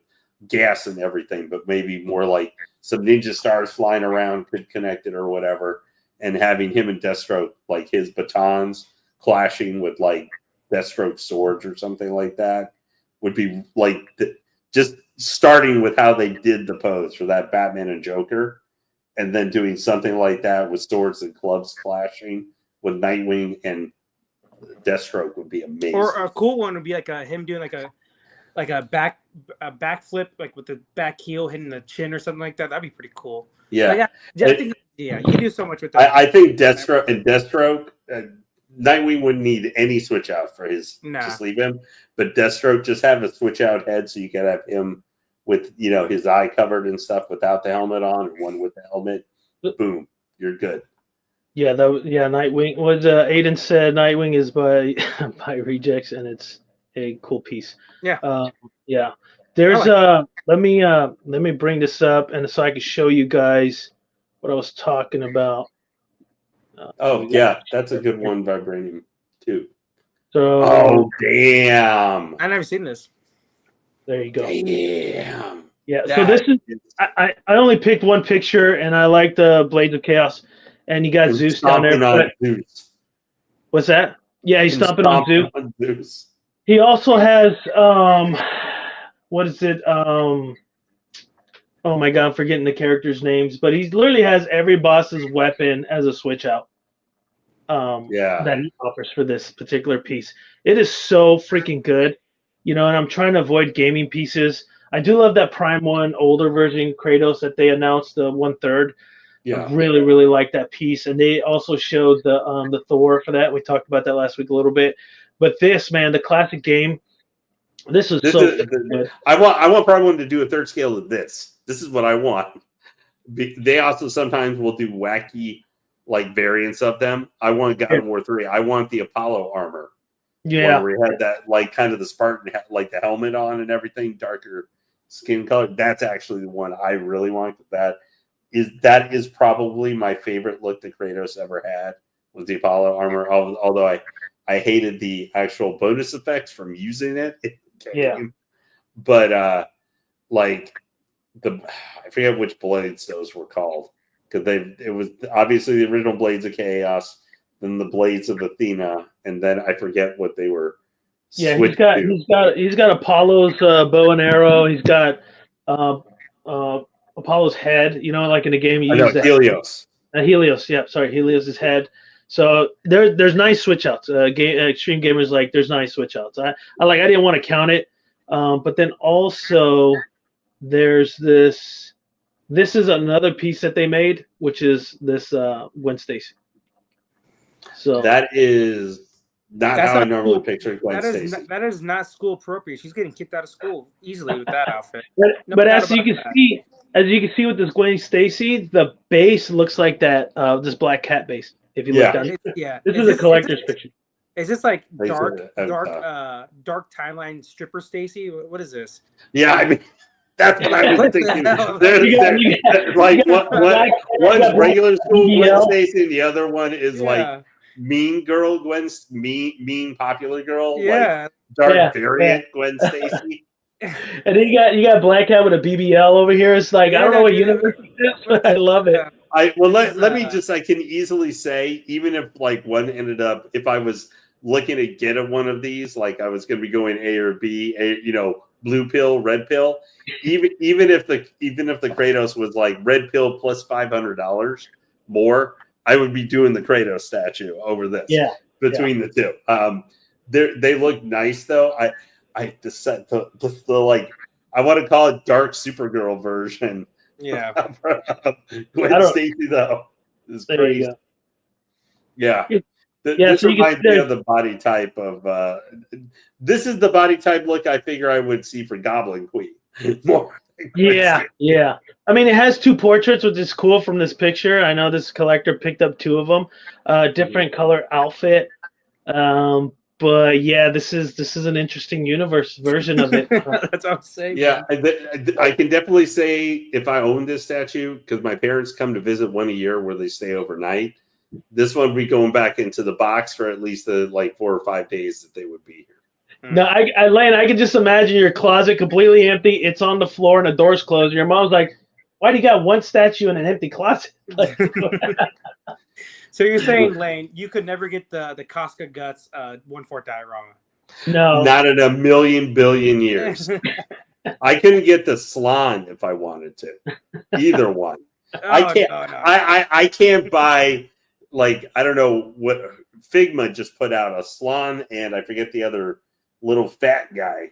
gas and everything, but maybe more like some ninja stars flying around connected or whatever, and having him and Deathstroke, like his batons clashing with like Deathstroke swords or something like that would be like just starting with how they did the pose for that Batman and Joker, and then doing something like that with swords and clubs clashing with Nightwing and Deathstroke would be amazing. Or a cool one would be like him doing like a backflip, like with the back heel hitting the chin or something like that. That'd be pretty cool. Yeah, I think you can do so much with that. I think Deathstroke, Nightwing wouldn't need any switch out for his just leave him, but Deathstroke just have a switch out head so you can have him with his eye covered and stuff without the helmet on, and one with the helmet. Boom, you're good. Yeah, Nightwing was Aiden said Nightwing is by by Rejects, and it's a cool piece. Yeah. Yeah. There's let me bring this up and so I can show you guys what I was talking about. That's a good one, Vibranium too. So damn. I've never seen this. There you go. Damn. Yeah, so this is I only picked one picture and I like the Blades of Chaos, and you got Zeus down there. Zeus. What's that? Yeah, he's stomping on Zeus. He also has what is it? Oh my god, I'm forgetting the characters' names, but he literally has every boss's weapon as a switch out. That he offers for this particular piece. It is so freaking good. And I'm trying to avoid gaming pieces. I do love that Prime 1 older version Kratos that they announced, the 1/3. Yeah. I really, really like that piece. And they also showed the Thor for that. We talked about that last week a little bit. But this, man, the classic game, this is so good. I want Prime 1 to do a third scale of this. This is what I want. They also sometimes will do wacky like variants of them. I want God of War 3. I want the Apollo armor. Yeah. Where we had that like kind of the Spartan like the helmet on and everything, darker skin color. That's actually the one I really want. That is probably my favorite look that Kratos ever had, was the Apollo armor. Although I hated the actual bonus effects from using it. But like I forget which blades those were called, because it was obviously the original Blades of Chaos, then the Blades of Athena, and then I forget what they were. Yeah, he's got Apollo's bow and arrow. He's got Apollo's head. Like in the game, you use that. Helios. Helios. Yeah, sorry, Helios' head. So there's nice switch outs. Extreme Gamers like there's nice switch outs. I didn't want to count it, but then also there's this. This is another piece that they made, which is this Gwen Stacy. So that is not how I normally picture Gwen Stacy. That is not school appropriate. She's getting kicked out of school easily with that outfit. But as you can see with this Gwen Stacy, the base looks like that this Black Cat base. If you look down, this is a collector's picture. Is this like dark timeline stripper Stacy? What is this? Yeah, I mean. That's what I was thinking. One's regular school Gwen Stacy, and the other one is like mean girl Gwen, mean popular girl, like dark variant Gwen Stacy. And then you got Black Cat with a BBL over here. It's like I don't know what universe it is, but I love it. Let me just, I can easily say, even if like one ended up, if I was looking to get one of these, like I was going to be going A or B, blue pill, red pill. Even if the Kratos was like red pill plus $500 more, I would be doing the Kratos statue over this. Yeah, between the two. They look nice though. I just said the like I want to call it dark Supergirl version. Yeah, Gwen Stacy though is crazy. Yeah. This reminds me of the body type of. This is the body type look I figure I would see for Goblin Queen. More. Yeah. I mean, it has two portraits, which is cool from this picture. I know this collector picked up two of them, different color outfit. But yeah, this is an interesting universe version of it. That's what I'm saying. Yeah, I can definitely say if I own this statue, because my parents come to visit one a year where they stay overnight. this one would be going back into the box for at least the like 4 or 5 days that they would be here. No, Lane, I can just imagine your closet completely empty. It's on the floor and the door's closed. Your mom's like, "Why do you got one statue in an empty closet?" Like, so you're saying, Lane, you could never get the Casca Guts 1/4 diorama? No, not in a million billion years. I couldn't get the Slan if I wanted to. Either one. I can't. No. I can't buy, like, I don't know what Figma just put out, a Slan, and I forget the other little fat guy,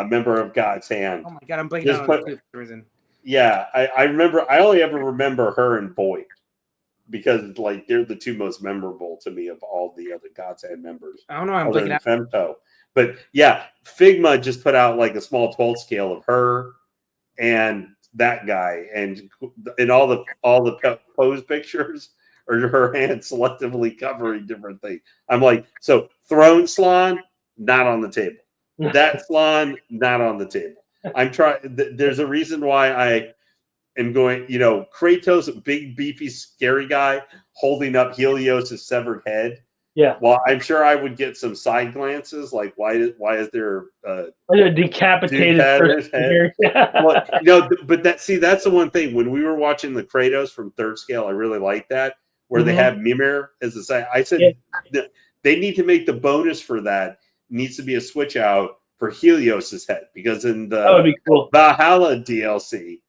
member of God's Hand. Oh my god, I'm blanking out on the reason. Yeah, I remember. I only ever remember her and Void because, like, they're the two most memorable to me of all the other God's Hand members. I don't know. I'm blanking out. Femto. But yeah, Figma just put out like a small 12 scale of her and that guy, and all the pose pictures are her hand selectively covering different things. I'm like, so Throne Slan, not on the table. That Slan, not on the table. I'm trying. There's a reason why I am going. Kratos, big beefy scary guy, holding up Helios' severed head. Yeah. Well, I'm sure I would get some side glances, like why is there a decapitated person here? Well, but that's the one thing. When we were watching the Kratos from third scale, I really liked that, where they have Mimir as the side. I said they need to make the bonus for that needs to be a switch out for Helios' head, because in the would be cool. Valhalla DLC,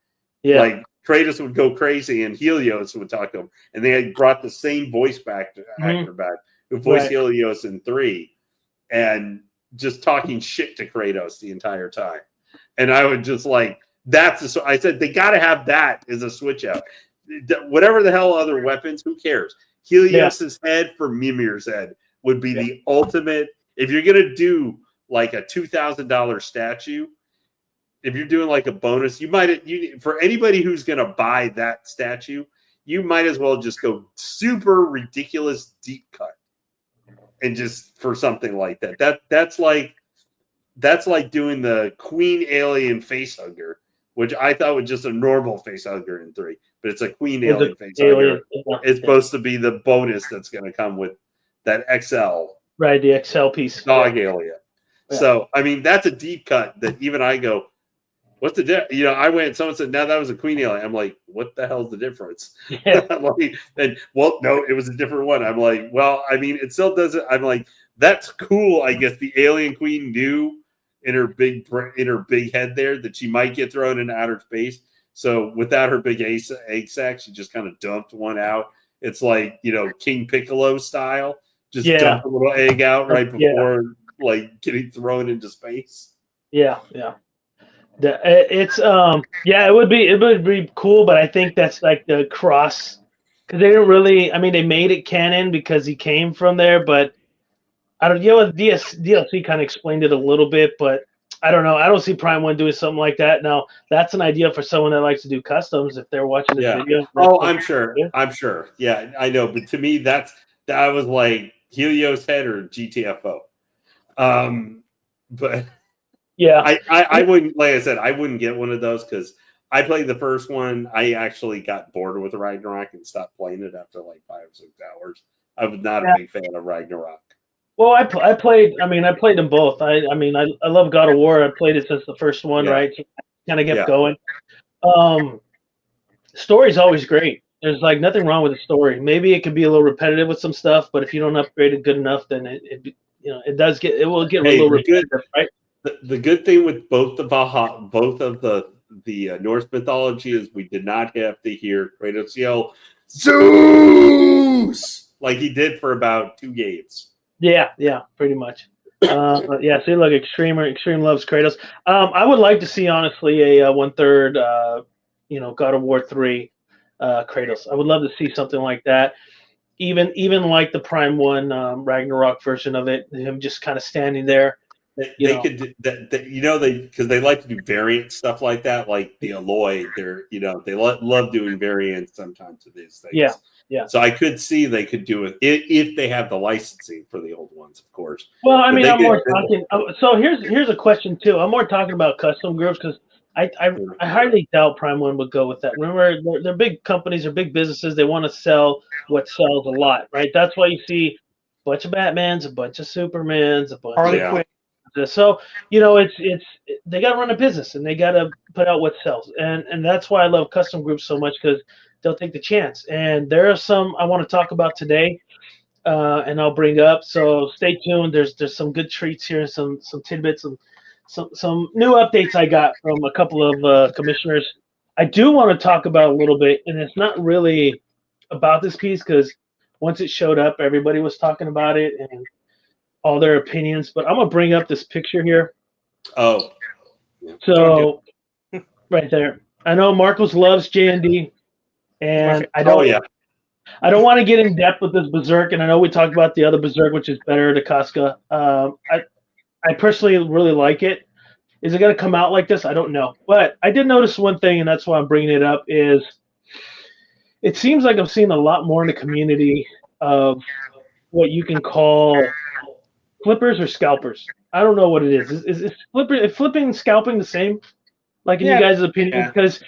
like Kratos would go crazy and Helios would talk to him, and they had brought the same voice actor back who voiced Helios in 3, and just talking shit to Kratos the entire time. And I would just like, I said, they got to have that as a switch out. Whatever the hell other weapons, who cares? Helios' head for Mimir's head would be the ultimate. If you're going to do like a $2,000 statue, if you're doing like a bonus, for anybody who's going to buy that statue, you might as well just go super ridiculous deep cut. And just for something like that, that's like doing the Queen Alien face hugger, which I thought was just a normal face hugger in 3, but it's a Queen Alien face hugger. It's supposed to be the bonus that's going to come with that XL, right? The XL piece, dog alien. Yeah. So I mean, that's a deep cut that even I go, what's the difference? I went, someone said, no, that was a Queen Alien. I'm like, what the hell's the difference? Yeah. No, it was a different one. I'm like, well, I mean, it still doesn't. I'm like, that's cool. I guess the Alien Queen knew in her big head there that she might get thrown into outer space. So without her big egg sac, she just kind of dumped one out. It's like, King Piccolo style. Just dump a little egg out right before like getting thrown into space. Yeah. It's it would be cool, but I think that's like the cross, because they didn't really. I mean, they made it canon because he came from there, but I don't. DLC kind of explained it a little bit, but I don't know. I don't see Prime One doing something like that. Now, that's an idea for someone that likes to do customs. If they're watching this video, I'm sure. Yeah, I know. But to me, that was like Helios head or GTFO. But. Yeah, I wouldn't, like I said, I wouldn't get one of those because I played the first one. I actually got bored with Ragnarok and stopped playing it after like 5 or 6 hours. I was not a big fan of Ragnarok. Well, I played them both. I love God of War. I played it since the first one, right? So kind of kept going. Story's always great. There's like nothing wrong with the story. Maybe it could be a little repetitive with some stuff, but if you don't upgrade it good enough, then it will get a little repetitive, right? The good thing with both of the Norse mythology is we did not have to hear Kratos yell Zeus like he did for about 2 games. Yeah, pretty much. See, look, Extreme loves Kratos. I would like to see, honestly, a 1/3, God of War 3 Kratos. I would love to see something like that. Even like the Prime 1 Ragnarok version of it, him just kind of standing there. They could, because they like to do variant stuff like that, like the Alloy. They love doing variants sometimes of these things. Yeah. So I could see they could do it if they have the licensing for the old ones, of course. Well, I mean, I'm more talking. So here's a question too. I'm more talking about custom groups because I highly doubt Prime One would go with that. Remember, they're big companies, they're big businesses. They want to sell what sells a lot, right? That's why you see a bunch of Batmans, a bunch of Supermans, a bunch Harley of Quinn. so it's they got to run a business and they got to put out what sells, and that's why I love custom groups so much because they'll take the chance. And there are some I want to talk about today, and I'll bring up. So stay tuned. There's some good treats here, some tidbits, some new updates I got from a couple of commissioners. I do want to talk about a little bit, and it's not really about this piece because once it showed up, everybody was talking about it and all their opinions. But I'm gonna bring up this picture here. Oh, so right there. I know Marcos loves J&D, and I don't. Oh yeah. I don't want to get in depth with this Berserk, and I know we talked about the other Berserk, which is better, the Casca. I personally really like it. Is it going to come out like this? I don't know. But I did notice one thing, and that's why I'm bringing it up, is it seems like I'm seeing a lot more in the community of what you can call flippers or scalpers. I don't know what it is. Is flipping and scalping the same? Like in you guys' opinion? Because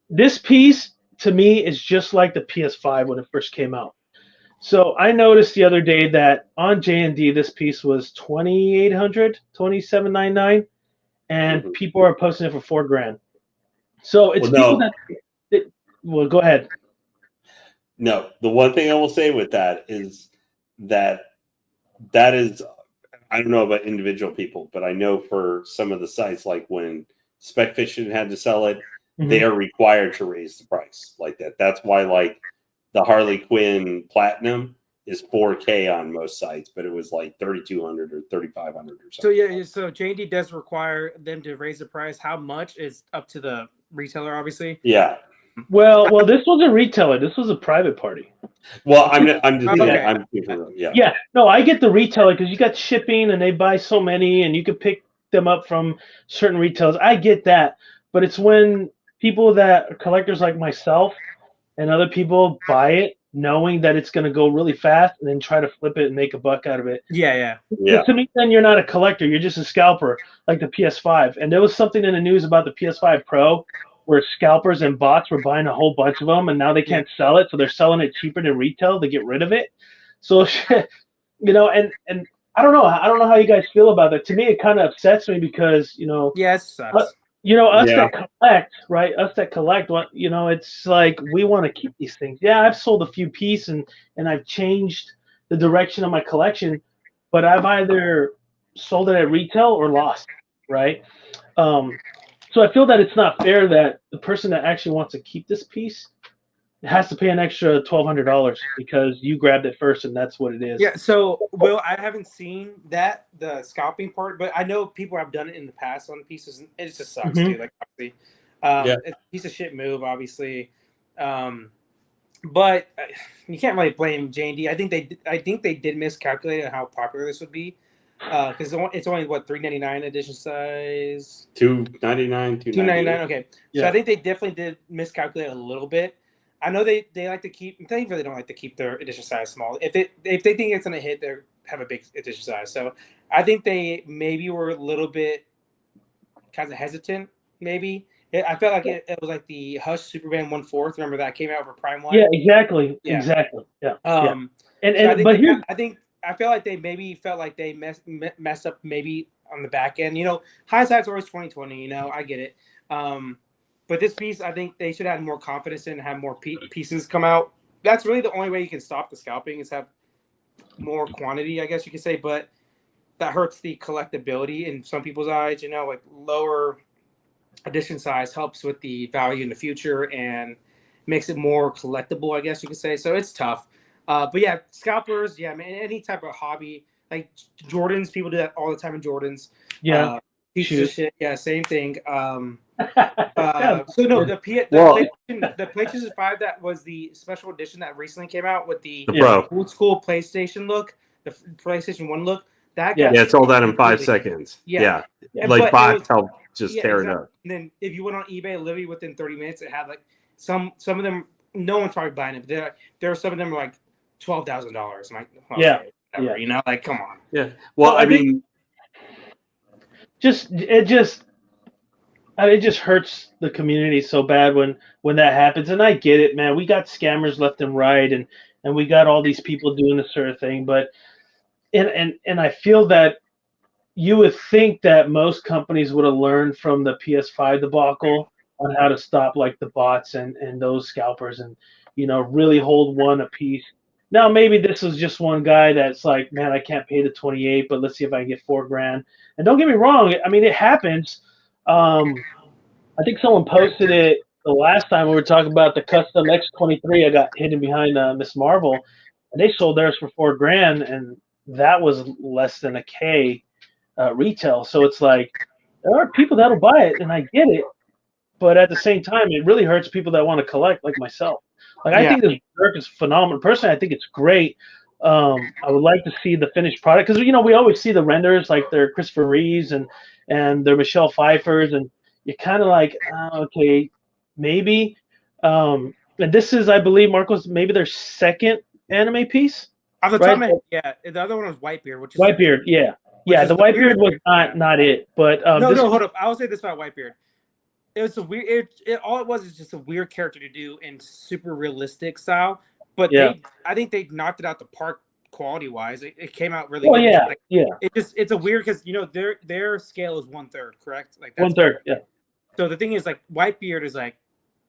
this piece, to me, is just like the PS5 when it first came out. So I noticed the other day that on J&D this piece was $2,800, $2,799, and people are posting it for $4,000. So it's well, go ahead. No, the one thing I will say with that is that is, I don't know about individual people, but I know for some of the sites, like when Spec Fiction had to sell it, they are required to raise the price like that. That's why, like, the Harley Quinn Platinum is 4K on most sites, but it was like 3,200 or 3,500 or something. So J&D does require them to raise the price. How much is up to the retailer, obviously? Yeah. Well, this wasn't retailer. This was a private party. Well, I'm just saying. Yeah. No, I get the retailer because you got shipping and they buy so many, and you could pick them up from certain retailers. I get that, but it's when people that are collectors like myself and other people buy it knowing that it's going to go really fast and then try to flip it and make a buck out of it. Yeah. To me, then you're not a collector. You're just a scalper, like the PS5. And there was something in the news about the PS5 Pro where scalpers and bots were buying a whole bunch of them, and now they can't sell it, so they're selling it cheaper than retail to get rid of it. So, and I don't know. I don't know how you guys feel about that. To me, it kind of upsets me because, it sucks. Us that collect, right? Us that collect, it's like we want to keep these things. Yeah, I've sold a few pieces and I've changed the direction of my collection, but I've either sold it at retail or lost, right? So I feel that it's not fair that the person that actually wants to keep this piece has to pay an extra $1,200 because you grabbed it first and that's what it is. Yeah. So, Will, I haven't seen the scalping part, but I know people have done it in the past on pieces. And it just sucks, dude. Like, obviously, it's a piece of shit move, obviously. But you can't really blame J&D. I think they did miscalculate on how popular this would be. Because it's only $399 edition size. $299. Okay. Yeah. So I think they definitely did miscalculate a little bit. I know they like to keep. They really don't like to keep their edition size small. If they think it's gonna hit, they have a big edition size. So I think they maybe were a little bit kind of hesitant. Maybe I felt like it was like the Hush Superman 1/4. Remember that came out for Prime One? Yeah, exactly. Yeah. Exactly. Yeah. I feel like they maybe felt like they messed up maybe on the back end. Hindsight's always 20/20. I get it. But this piece, I think they should have more confidence in and have more pieces come out. That's really the only way you can stop the scalping is have more quantity, I guess you could say. But that hurts the collectability in some people's eyes. Like lower edition size helps with the value in the future and makes it more collectible, I guess you could say. So it's tough. But yeah, scalpers, man, any type of hobby, like Jordans, people do that all the time in Jordans. Yeah. Pieces of shit. Yeah, same thing. So no, the PlayStation 5 that was the special edition that recently came out with the old school PlayStation look, the PlayStation 1 look. That it sold out in 5 seconds. Yeah. Like bots helped just tear it up. And then if you went on eBay, literally within 30 minutes, it had like some of them. No one's probably buying it. But there are some of them are like $12,000. I'm like, like come on. Yeah. Well, I mean, it just it just hurts the community so bad when that happens. And I get it, man. We got scammers left and right, and we got all these people doing this sort of thing. But and I feel that you would think that most companies would have learned from the PS5 debacle on how to stop like the bots and those scalpers, and really hold one a piece. Now maybe this is just one guy that's like, man, I can't pay the 28, but let's see if I can get $4,000. And don't get me wrong, I mean it happens. I think someone posted it the last time we were talking about the custom X23. I got hidden behind Miss Marvel, and they sold theirs for $4,000, and that was less than a K retail. So it's like there are people that'll buy it, and I get it, but at the same time, it really hurts people that want to collect, like myself. Like I think this work is phenomenal. Personally, I think it's great. I would like to see the finished product because we always see the renders, like they're Christopher Reeves and they're Michelle Pfeiffer's, and you're kind of like, okay, maybe. And this is, I believe, Marcos, maybe their second anime piece. Off the top of yeah, the other one was Whitebeard, which is Whitebeard, yeah. Yeah, the Whitebeard was not it, but no, hold up. I will say this about Whitebeard. It was a weird. All it was is just a weird character to do in super realistic style. But I think they knocked it out the park quality wise. It came out really good. Yeah, like, yeah. It's a weird because their scale is 1/3, correct? Like that's 1/3, yeah. So the thing is, like Whitebeard is like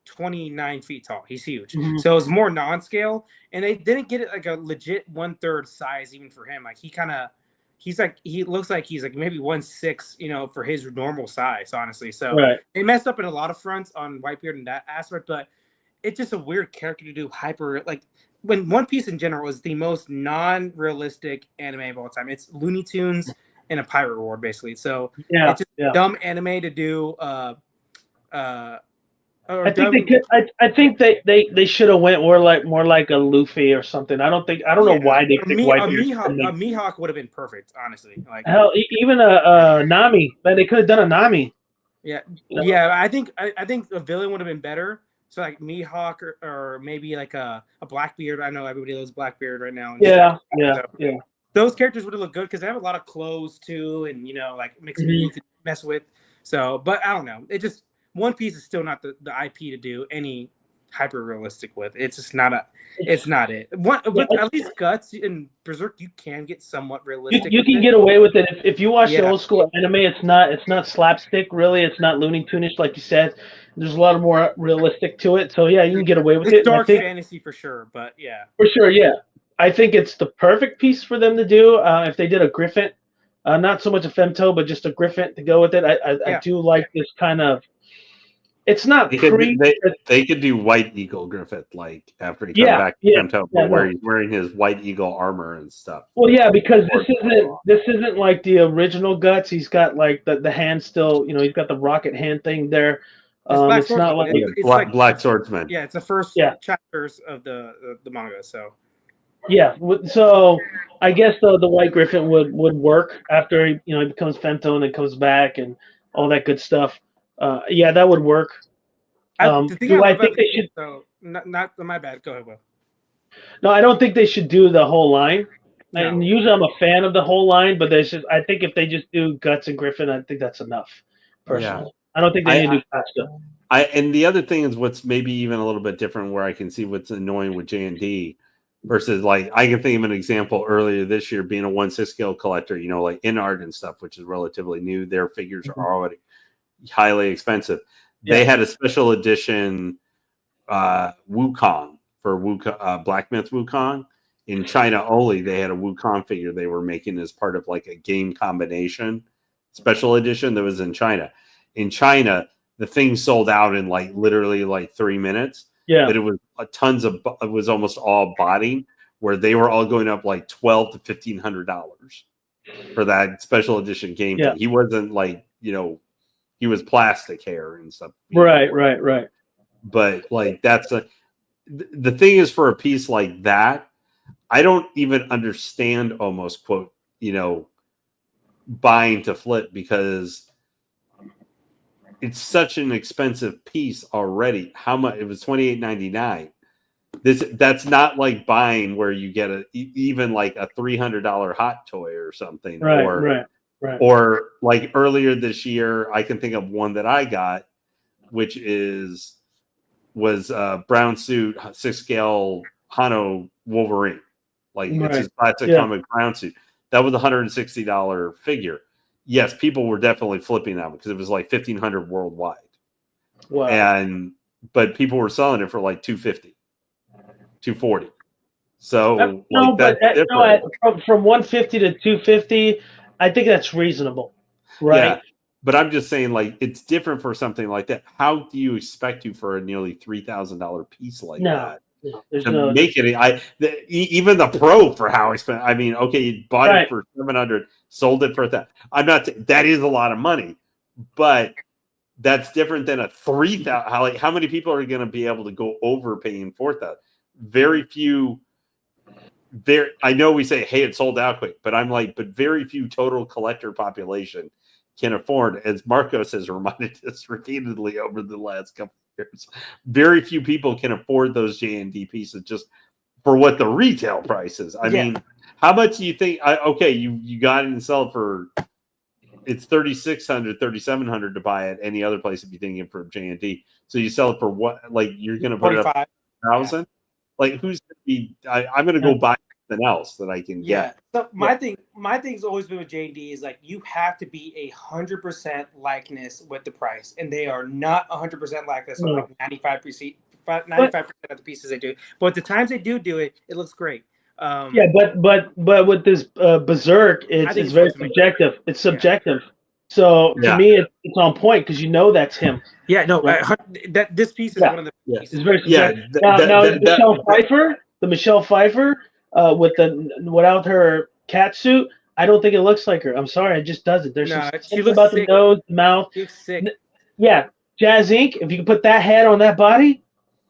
29 feet tall. He's huge. Mm-hmm. So it's more non-scale, and they didn't get it like a legit 1/3 size even for him. Like he looks like he's like maybe 1/6, for his normal size, honestly. So they messed up in a lot of fronts on Whitebeard in that aspect, but it's just a weird character to do hyper, like when One Piece in general is the most non-realistic anime of all time. It's Looney Tunes and a pirate war, basically. So it's just dumb anime to do. I think they should have went more like a Luffy or something. I don't know why they picked Whitebeard. A Mihawk would have been perfect, honestly. Like hell, even a Nami. They could have done a Nami. Yeah, yeah. I think a villain would have been better. So like Mihawk or maybe like a Blackbeard. I know everybody loves Blackbeard right now. Yeah. Those characters would have looked good because they have a lot of clothes too, and like mixed meat you could mess with. So, but I don't know. It just One Piece is still not the IP to do any hyper realistic with. It's just not it's not it. At least Guts and Berserk, you can get somewhat realistic. You can get away with it if you watch the old school anime. It's not slapstick really. It's not Looney Tune-ish like you said. There's a lot more realistic to it. So yeah, you can get away with it. It's dark fantasy for sure, but yeah. For sure, yeah. I think it's the perfect piece for them to do. If they did a Griffin, not so much a femto, but just a Griffin to go with it. I do like this kind of. It's not they could do White Eagle Griffith like after he comes back to femto, where he's wearing his White Eagle armor and stuff. Well, yeah, because this isn't like the original Guts. He's got like the hand still. He's got the rocket hand thing there. It's not like it's Black Swordsman. Yeah, it's the first chapters of the manga. So yeah, so I guess the White Griffin would work after he becomes femto and then comes back and all that good stuff. Yeah, that would work. I think they should? So not my bad. Go ahead, Will. No, I don't think they should do the whole line. No. And usually I'm a fan of the whole line, but I think if they just do Guts and Griffin, I think that's enough. Personally, I don't think they need to do faster. And the other thing is what's maybe even a little bit different, where I can see what's annoying with J&D versus like I can think of an example earlier this year being a 1/6 scale collector. Like in art and stuff, which is relatively new. Their figures are already highly expensive. They had a special edition Wukong for Black Myth Wukong in China only. They had a Wukong figure they were making as part of like a game combination special edition that was in China. In China, the thing sold out in like literally like 3 minutes. Yeah, but it was it was almost all body, where they were all going up like $1,200 to $1,500 for that special edition game. Yeah. He wasn't like he was plastic hair and stuff. Right. But like the thing is, for a piece like that, I don't even understand almost quote, buying to flip, because it's such an expensive piece already. How much? It was $28.99. That's not like buying where you get even like a $300 hot toy or something, right. Right. Or like earlier this year, I can think of one that I got, which was brown suit 6-scale Hano Wolverine, like it's his classic comic brown suit. That was a $160 figure. Yes, people were definitely flipping that because it was like $1,500 worldwide. Wow. But people were selling it for like $250, $240. So that's different. From 150 to 250, I think that's reasonable, right? Yeah, but I'm just saying, like, it's different for something like that. How do you expect for a nearly $3,000 piece like that to make it? Even the pro for how I spent. I mean, okay, you bought it for $700, sold it for that. I'm not. That is a lot of money, but that's different than a $3,000. How many people are going to be able to go over paying $4,000? Very few. I know we say, hey, it sold out quick, but I'm like, but very few total collector population can afford, as Marcos has reminded us repeatedly over the last couple of years, very few people can afford those J&D pieces just for what the retail price is. I mean, how much do you think? Okay, you got it and sell it for, it's $3,600, $3,700 to buy it any other place if you're thinking for J&D. So you sell it for what? Like you're going to put it up $1,000? Like who's going to be? I'm going to go buy something else that I can get. So my thing's always been with J&D is like you have to be 100% likeness with the price, and they are not 100% likeness with like 95% of the pieces they do. But the times they do it, it looks great. But with this Berserk, it's very subjective. It's subjective. So to me, it's on point because that's him. Yeah, no, that this piece is one of the pieces. It's very subjective. Now the Michelle Pfeiffer without her catsuit, I don't think it looks like her. I'm sorry, it just doesn't. There's something about the nose, the mouth. She looks sick. Yeah, Jazz Inc. If you can put that head on that body,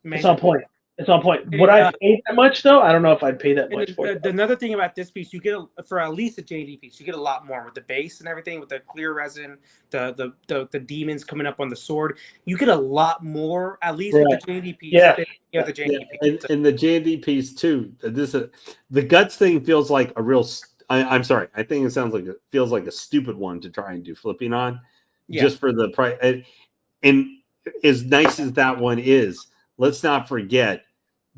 it's on point. It's on point. Would I pay that much though? I don't know if I'd pay that much for it. Another thing about this piece, you get for at least a J&D piece, you get a lot more with the base and everything, with the clear resin, the demons coming up on the sword. You get a lot more, at least with the J&D piece. The J&D piece. And the J&D piece too. The guts thing feels like a real. I'm sorry. I think it feels like a stupid one to try and do flipping on, just for the price. And as nice as that one is, let's not forget.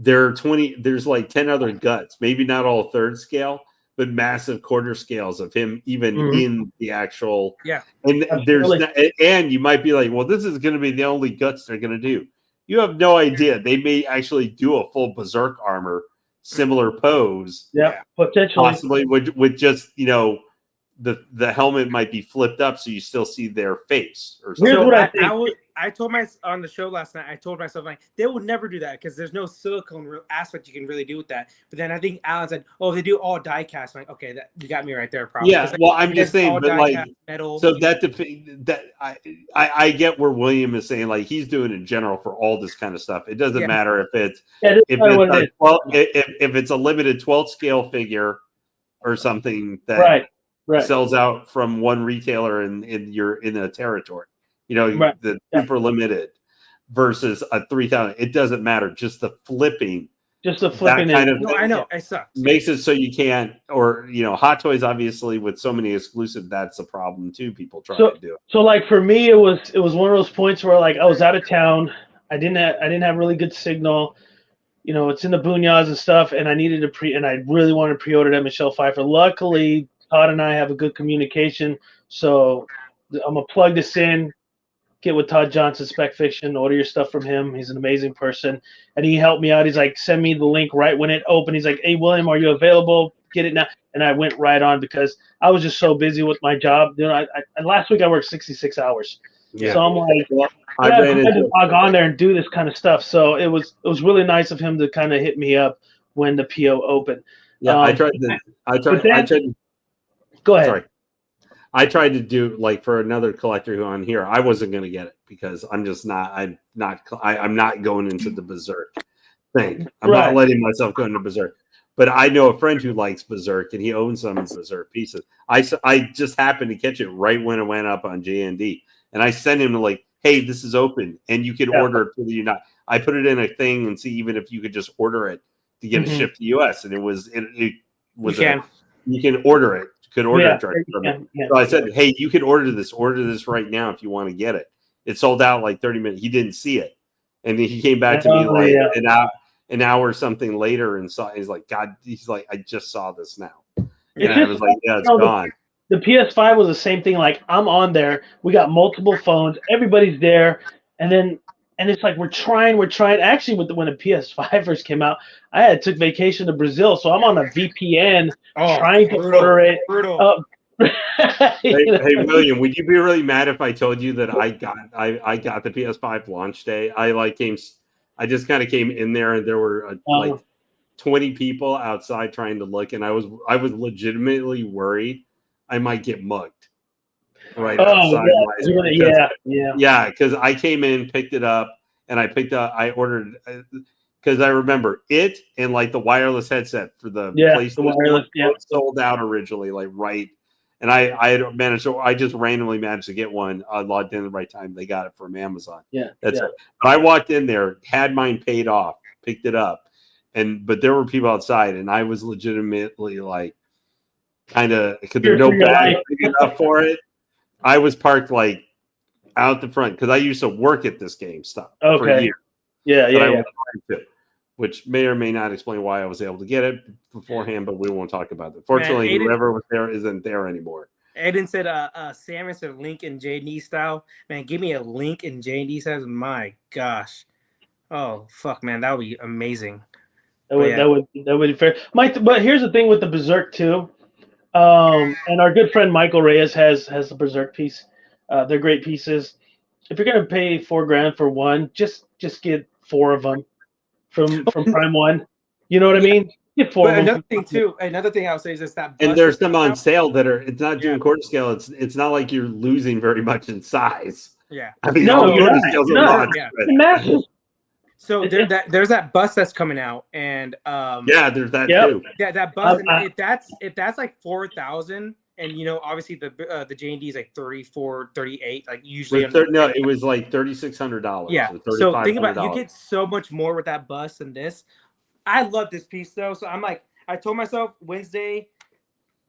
There's like 10 other guts, maybe not all third scale, but massive quarter scales of him, even in the actual. Yeah. And and you might be like, well, this is going to be the only guts they're going to do. You have no idea. They may actually do a full Berserk armor, similar pose. Yeah, potentially. Possibly with just, the helmet might be flipped up so you still see their face or something. Here's what I think. I told on the show last night, I told myself, like, they will never do that because there's no silicone aspect you can really do with that. But then I think Alan said, oh, they do all die cast. I'm like, okay, you got me right there, probably. Yeah, well, I'm just saying, but like, metal, so that I get where William is saying, like, he's doing in general for all this kind of stuff. It doesn't matter if it's if it's a limited 12 scale figure or something that sells out from one retailer and you're in a territory. The super limited versus a 3,000. It doesn't matter. Just the flipping. I know. It sucks. Makes it so you can't, or Hot Toys obviously with so many exclusive. That's a problem too. People try to do it. So like for me, it was one of those points where like I was out of town. I didn't have really good signal. It's in the Bunyas and stuff, and I needed and I really wanted to pre-order that Michelle Pfeiffer. Luckily, Todd and I have a good communication, so I'm gonna plug this in. Get with Todd Johnson, Spec Fiction, order your stuff from him. He's an amazing person. And he helped me out. He's like, send me the link right when it opened. He's like, hey, William, are you available? Get it now. And I went right on because I was just so busy with my job. And last week I worked 66 hours. Yeah. So I'm like, I had to log on there and do this kind of stuff. So it was really nice of him to kind of hit me up when the PO opened. Yeah, I tried to go ahead. Sorry. I tried to do like for another collector who on here, I wasn't going to get it because I'm not going into the Berserk thing. I'm not letting myself go into Berserk. But I know a friend who likes Berserk and he owns some Berserk pieces. I just happened to catch it right when it went up on J&D, and I sent him like, hey, this is open and you can order it for the United. I put it in a thing and see even if you could just order it to get it shipped to the US, and it was you can order it could order it direct from me. So I said, hey, you can order this right now if you want to get it. It sold out like 30 minutes. He didn't see it. And then he came back to me like an hour or something later and saw. He's like, God, I just saw this now. And I was like, yeah, it's gone. The PS5 was the same thing. Like, I'm on there. We got multiple phones. Everybody's there. And it's like we're trying. Actually, when the PS5 first came out, I took vacation to Brazil, so I'm on a VPN trying to order it. Brutal. Hey, William, would you be really mad if I told you that I got the PS5 launch day? I just kind of came in there and there were like 20 people outside trying to look, and I was legitimately worried I might get mugged right outside. Yeah, because I came in, picked it up, and I ordered because I remember it and like the wireless headset for the PlayStation sold out originally, like right. And I just randomly managed to get one. I logged in at the right time. They got it from Amazon. It. But I walked in there, had mine paid off, picked it up, but there were people outside, and I was legitimately like, kind of, because there's no bag big enough for it. I was parked like out the front because I used to work at this GameStop for a year. Which may or may not explain why I was able to get it beforehand, but we won't talk about it. Fortunately, whoever was there isn't there anymore. Aiden said, Salmon said Link in J&D style. Man, give me a Link in J&D style. My gosh. Oh, fuck, man. That would be amazing. That would be fair. But here's the thing with the Berserk, too. And our good friend Michael Reyes has the Berserk piece. They're great pieces. If you're going to pay $4,000 for one, just get 4 of them. From Prime 1, you know what I mean? Another thing I'll say is that, and there's some on sale that are. It's not doing quarter scale. It's not like you're losing very much in size. Yeah, I mean, quarter scales are massive. So there's that bus that's coming out, and there's that too. Yeah, that bus. And if that's like 4,000, and obviously the J&D is like 34, 38, like usually. It was like $3,600. Yeah. So think about it, you get so much more with that bus than this. I love this piece though, so I'm like, I told myself Wednesday,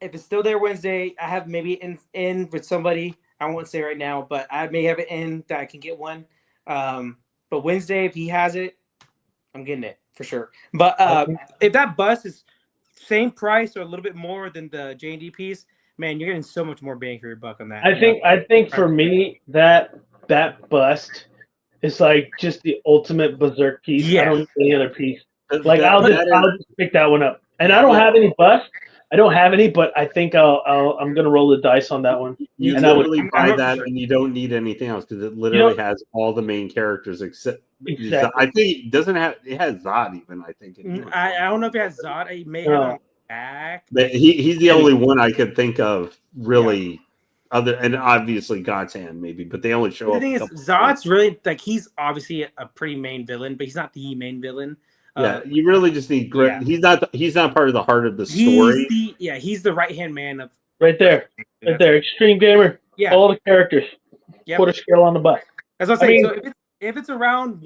if it's still there Wednesday, I have maybe in with somebody. I won't say right now, but I may have it in that I can get one. But Wednesday, if he has it, I'm getting it for sure. But if that bus is same price or a little bit more than the J&D piece, man, you're getting so much more bang for your buck on that. I think for me that bust is like just the ultimate Berserk piece. Yeah. I don't need any other piece. Like I'll just pick that one up. And I don't have any bust. I don't have any, but I think I'm gonna roll the dice on that one. You literally buy that and you don't need anything else because it literally has all the main characters except I think it has Zod even. I think I don't know if it has Zod. It may have back. But he's the only one I could think of really. Other and obviously God's Hand maybe, but they only show up. The thing is, Zod's really like he's obviously a pretty main villain, but he's not the main villain. Yeah, you really just need grit. Yeah. He's not part of the heart of the story. He's the right hand man of right there. Extreme Gamer. Yeah, all the characters. Yep. Quarter scale on the butt. As I was saying, so if it's around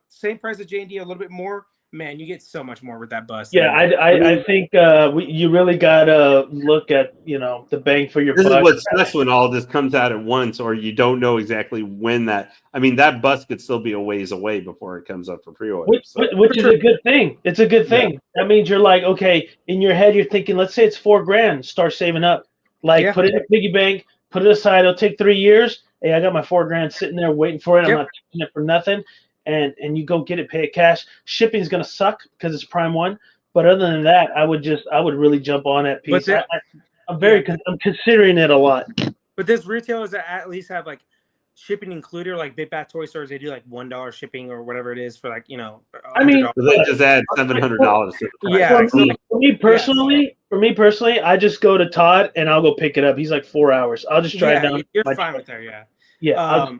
same price as J&D, a little bit more, man, you get so much more with that bus. Yeah, I think you really gotta look at the bang for your buck. This is what's sucks when all this comes out at once, or you don't know exactly when that. I mean, that bus could still be a ways away before it comes up for pre-order. Which is a good thing. It's a good thing. Yeah. That means you're like, okay, in your head you're thinking, let's say it's $4,000. Start saving up. Like put it in a piggy bank, put it aside. It'll take 3 years. Hey, I got my $4,000 sitting there waiting for it. I'm not taking it for nothing. And you go get it, pay it cash. Shipping is gonna suck because it's Prime 1. But other than that, I would really jump on that piece. I'm considering it a lot. But there's retailers that at least have like shipping included, like Big Bad Toy Stores. They do like $1 shipping or whatever it is for like I mean, they just add $700. Yeah. For me personally, I just go to Todd and I'll go pick it up. He's like 4 hours. I'll just drive down. You're fine with that, yeah. Yeah.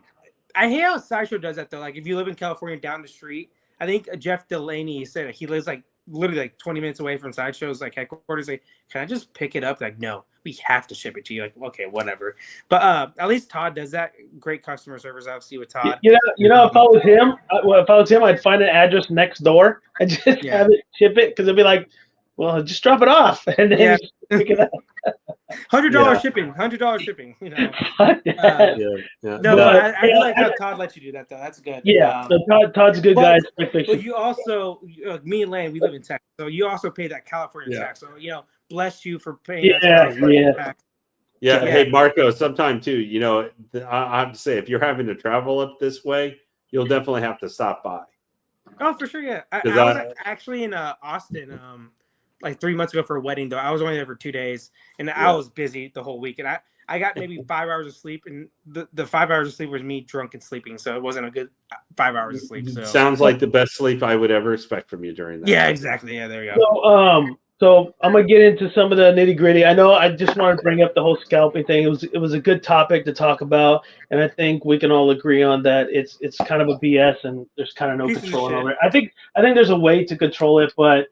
I hate how Sideshow does that though. Like if you live in California down the street, I think Jeff Delaney said he lives like literally like 20 minutes away from Sideshow's like headquarters. Like, can I just pick it up? Like, no, we have to ship it to you. Like, okay, whatever. But at least Todd does that. Great customer service, obviously, with Todd. If I was him, I'd find an address next door and just have it ship it because it'd be like, well, just drop it off and then just pick it up. $100 shipping. $100 shipping. You know. No, but, I do like how Todd lets you do that though. That's good. Yeah, so Todd's a good guy. But you also, me and Lane, we live in Texas, so you also pay that California tax. So bless you for paying that California tax. Yeah. Hey, Marco, sometime too, I have to say, if you're having to travel up this way, you'll definitely have to stop by. Oh, for sure, yeah. I was actually in Austin like 3 months ago for a wedding, though. I was only there for 2 days, and I was busy the whole week. And I got maybe 5 hours of sleep, and the 5 hours of sleep was me drunk and sleeping, so it wasn't a good 5 hours of sleep. So sounds like the best sleep I would ever expect from you during that. Yeah, exactly. Yeah, there you go. So I'm gonna get into some of the nitty gritty. I know I just wanted to bring up the whole scalping thing. It was a good topic to talk about, and I think we can all agree on that. It's kind of a BS, and there's kind of no control over it. I think there's a way to control it, but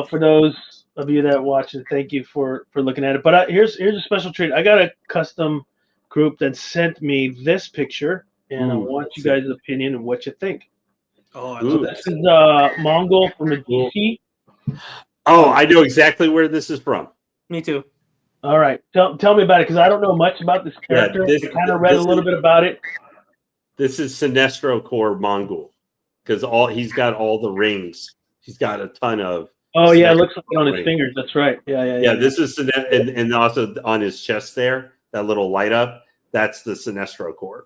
for those of you that watch it, thank you for looking at it. But here's a special treat. I got a custom group that sent me this picture, and I want you guys' opinion and what you think. Oh, I love this is Mongol from the DC. Oh, I know exactly where this is from. Me too. All right. Tell me about it, because I don't know much about this character. I kind of read a little bit about it. This is Sinestro Core Mongol, because he's got all the rings. He's got a ton of. Oh yeah, it looks like it on his fingers. That's right. Yeah. This is and also on his chest there, that little light up. That's the Sinestro Core,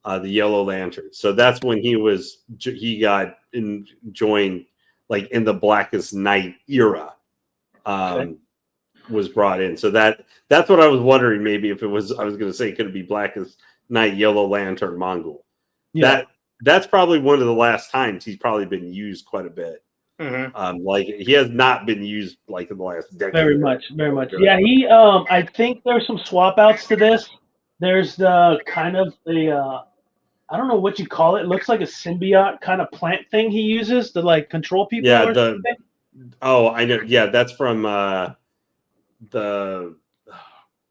the Yellow Lantern. So that's when he got joined. Like in the Blackest Night era, was brought in. So that's what I was wondering. Maybe if it was, I was going to say, could it be Blackest Night, Yellow Lantern, Mongol? Yeah. That's probably one of the last times he's probably been used quite a bit. Mm-hmm. Like he has not been used like in the last decade. Very much. Yeah, he. I think there's some swap outs to this. There's the kind of the. I don't know what you call it. It looks like a symbiote kind of plant thing he uses to like control people. Yeah, I know. Yeah, that's from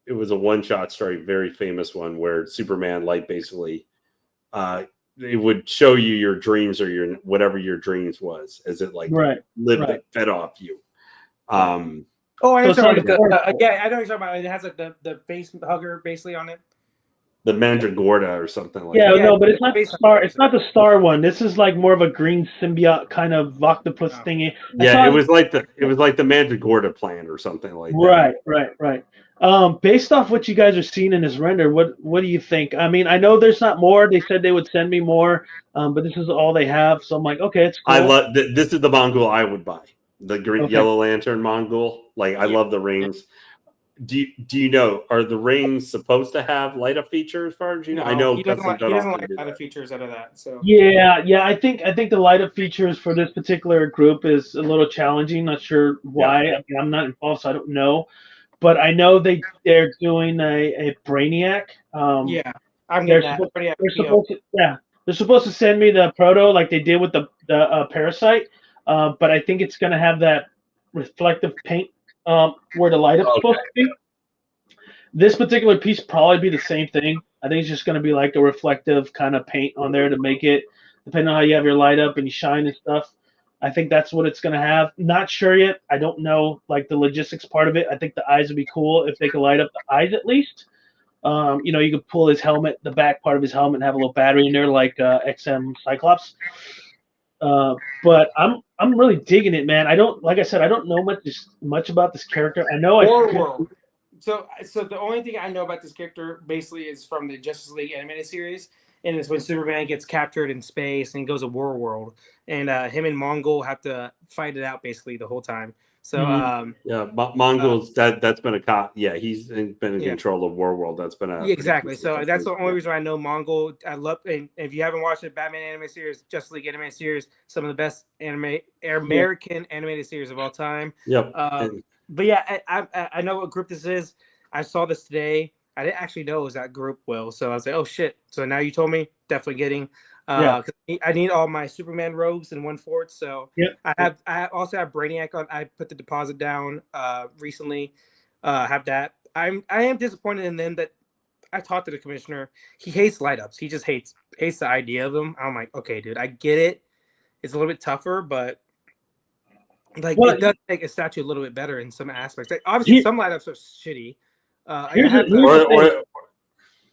it was a one-shot story, very famous one where Superman basically it would show you your dreams or your whatever your dreams was as it fed off you. I know you're talking about. I know you're talking about. It has like the face hugger basically on it. The Mandragora or something like that. Yeah, no, but it's not the star. It's not the star one. This is like more of a green symbiote kind of octopus thingy. Yeah, it was like the Mandragora plant or something like that. Right. Based off what you guys are seeing in this render, what do you think? I mean, I know there's not more. They said they would send me more, but this is all they have. So I'm like, okay, it's cool. I love this is the Mongol I would buy. The green Yellow Lantern Mongol. I love the rings. Do you know, are the rings supposed to have light up features as far as you know? No, I know he doesn't like light up features out of that. So yeah, I think the light up features for this particular group is a little challenging. Not sure why. I mean, I'm not involved, so I don't know. But I know they're doing a Brainiac. I'm getting that. They're supposed to send me the proto like they did with the Parasite, but I think it's going to have that reflective paint. Where the light up's supposed to be. This particular piece probably be the same thing. I think it's just going to be like a reflective kind of paint on there to make it, depending on how you have your light up and you shine and stuff. I think that's what it's going to have. Not sure yet. I don't know like the logistics part of it. I think the eyes would be cool if they could light up the eyes at least. You could pull his helmet, the back part of his helmet, and have a little battery in there like XM Cyclops. But I'm really digging it, man. I don't know much about this character. I know World. So the only thing I know about this character basically is from the Justice League animated series, and it's when Superman gets captured in space and he goes to World, and him and Mongol have to fight it out basically the whole time. So Mongols that's been a cop. Yeah, he's been in control of World. That's been exactly. So that's the only reason I know Mongol. I love, and if you haven't watched the Batman animated series, Justice League animated series, some of the best American animated series of all time. Yep. But yeah, I know what group this is. I saw this today. I didn't actually know it was that group, Will. So I was like, oh shit. So now you told me, definitely getting. I need all my Superman rogues in one fort. So I also have Brainiac on. I put the deposit down recently. Have that. I am disappointed in them that I talked to the commissioner. He hates light ups. He just hates the idea of them. I'm like, okay, dude, I get it. It's a little bit tougher, but Like it does make a statue a little bit better in some aspects. Like, obviously, some lineups are shitty.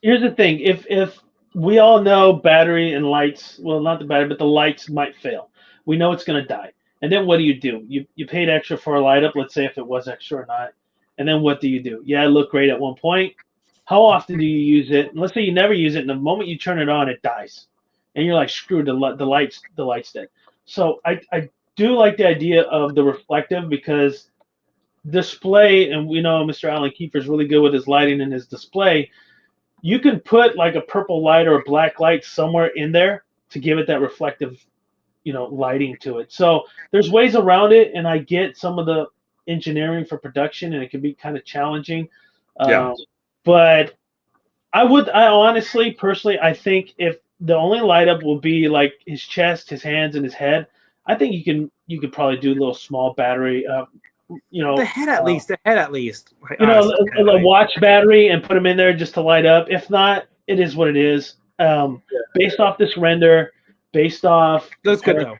Here's the thing. If we all know battery and lights, well, not the battery, but the lights might fail. We know it's going to die. And then what do? You paid extra for a light up, let's say if it was extra or not. And then what do? Yeah, it looked great at one point. How often do you use it? And let's say you never use it, and the moment you turn it on, it dies. And you're like, screw the lights dead. So I do like the idea of the reflective because display, and we know Mr. Alan Kiefer's really good with his lighting and his display. You can put like a purple light or a black light somewhere in there to give it that reflective, lighting to it. So there's ways around it, and I get some of the engineering for production, and it can be kind of challenging. But I honestly, personally, I think if the only light up will be like his chest, his hands, and his head, I think you could probably do a little small battery. The head at least. Like, a watch battery and put them in there just to light up. If not, it is what it is. Based off this render, based off that's good though.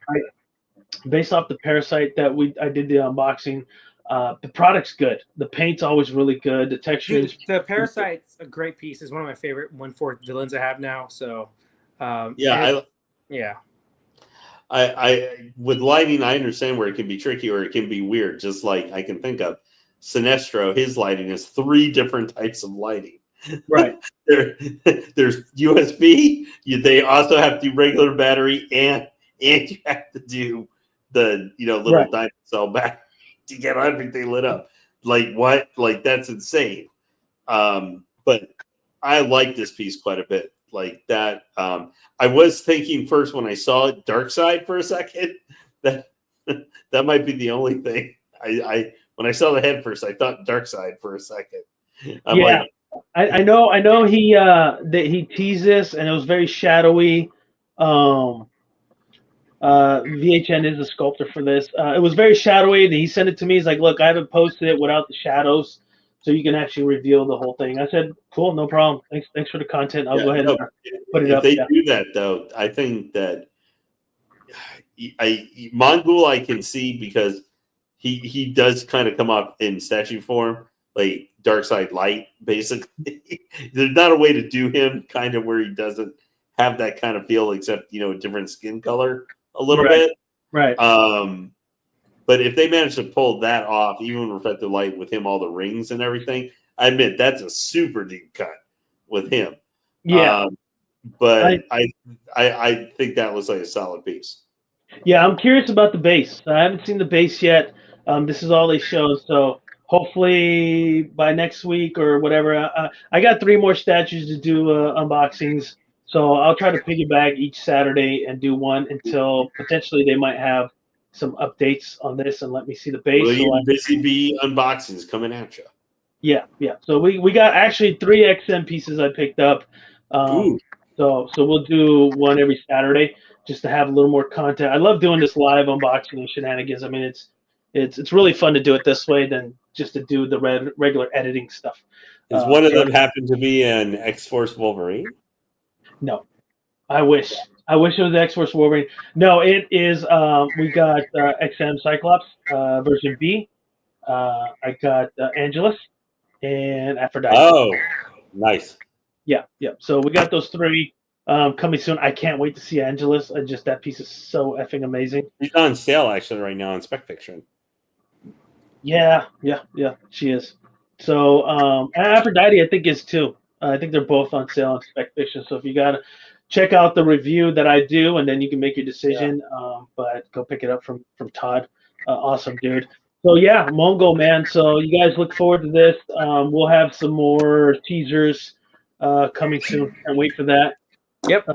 Based off the Parasite that I did the unboxing, the product's good. The paint's always really good. The texture is. The Parasite's a great piece. It's one of my favorite 1/4 villains I have now. So, I with lighting, I understand where it can be tricky or it can be weird. Just like I can think of Sinestro, his lighting is 3 different types of lighting. Right. There's USB. They also have to do regular battery, and you have to do the little diamond cell battery to get everything lit up. Like what? Like that's insane. But I like this piece quite a bit. Like that. I was thinking first when I saw it, Dark Side for a second. That might be the only thing. When I saw the head first, I thought Dark Side for a second. I know he teased this, and it was very shadowy. VHN is a sculptor for this. It was very shadowy, and he sent it to me. He's like, "Look, I haven't posted it without the shadows, so you can actually reveal the whole thing." I said, "Cool, no problem. Thanks for the content. I'll go ahead and put it up." If they do that, though, I think that Mongol I can see because he does kind of come up in statue form, like Dark Side Light, basically. There's not a way to do him kind of where he doesn't have that kind of feel, except a different skin color a little bit. Right. But if they manage to pull that off, even reflective light with him, all the rings and everything, I admit that's a super deep cut with him. Yeah. But I think that looks like a solid piece. Yeah, I'm curious about the base. I haven't seen the base yet. This is all they show, so hopefully by next week or whatever. I got 3 more statues to do unboxings, so I'll try to piggyback each Saturday and do one until potentially they might have some updates on this and let me see the base. William Busy Bee unboxings coming at you. Yeah. So we got actually 3 XM pieces I picked up. So we'll do one every Saturday just to have a little more content. I love doing this live unboxing and shenanigans. I mean, it's really fun to do it this way than just to do the regular editing stuff. Does one of them happen to be an X-Force Wolverine? No, I wish it was X-Force Wolverine. No, it is. We got XM Cyclops version B. I got Angelus and Aphrodite. Oh, nice. Yeah. So we got those 3 coming soon. I can't wait to see Angelus. That piece is so effing amazing. She's on sale actually right now on Spec Fiction. Yeah, she is. So Aphrodite, I think, is too. I think they're both on sale on Spec Fiction. So if you gotta check out the review that I do, and then you can make your decision. But go pick it up from Todd. Awesome dude. So yeah, Mongol man. So you guys look forward to this. We'll have some more teasers coming soon. Can't wait for that. Yep.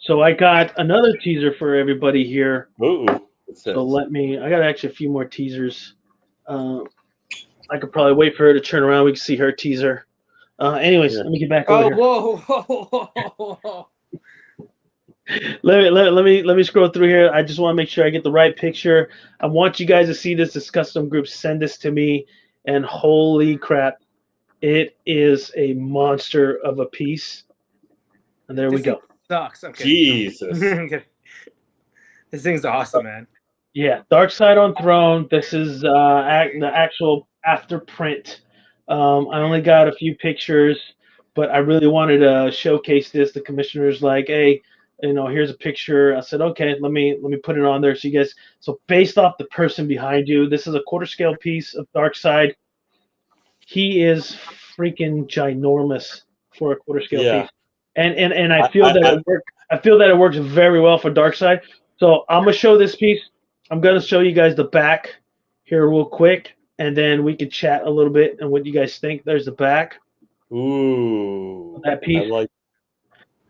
So I got another teaser for everybody here. Ooh. So I got actually a few more teasers. I could probably wait for her to turn around. We can see her teaser. Anyways, let me get back over here. Whoa. Let me scroll through here. I just want to make sure I get the right picture. I want you guys to see this. This custom group send this to me, and holy crap, it is a monster of a piece. And there we go. Sucks. Okay. Jesus. This thing's awesome, man. Yeah, Dark Side on Throne. This is the actual after print. I only got a few pictures, but I really wanted to showcase this. The commissioner's like, "Hey, here's a picture." I said, "Okay, let me put it on there so you guys." So based off the person behind you, this is a quarter scale piece of Dark Side. He is freaking ginormous for a quarter scale piece, and I feel that it works. I feel that it works very well for Dark Side. So I'm gonna show this piece. I'm gonna show you guys the back here real quick, and then we can chat a little bit and what you guys think. There's the back. Ooh, that piece. I like.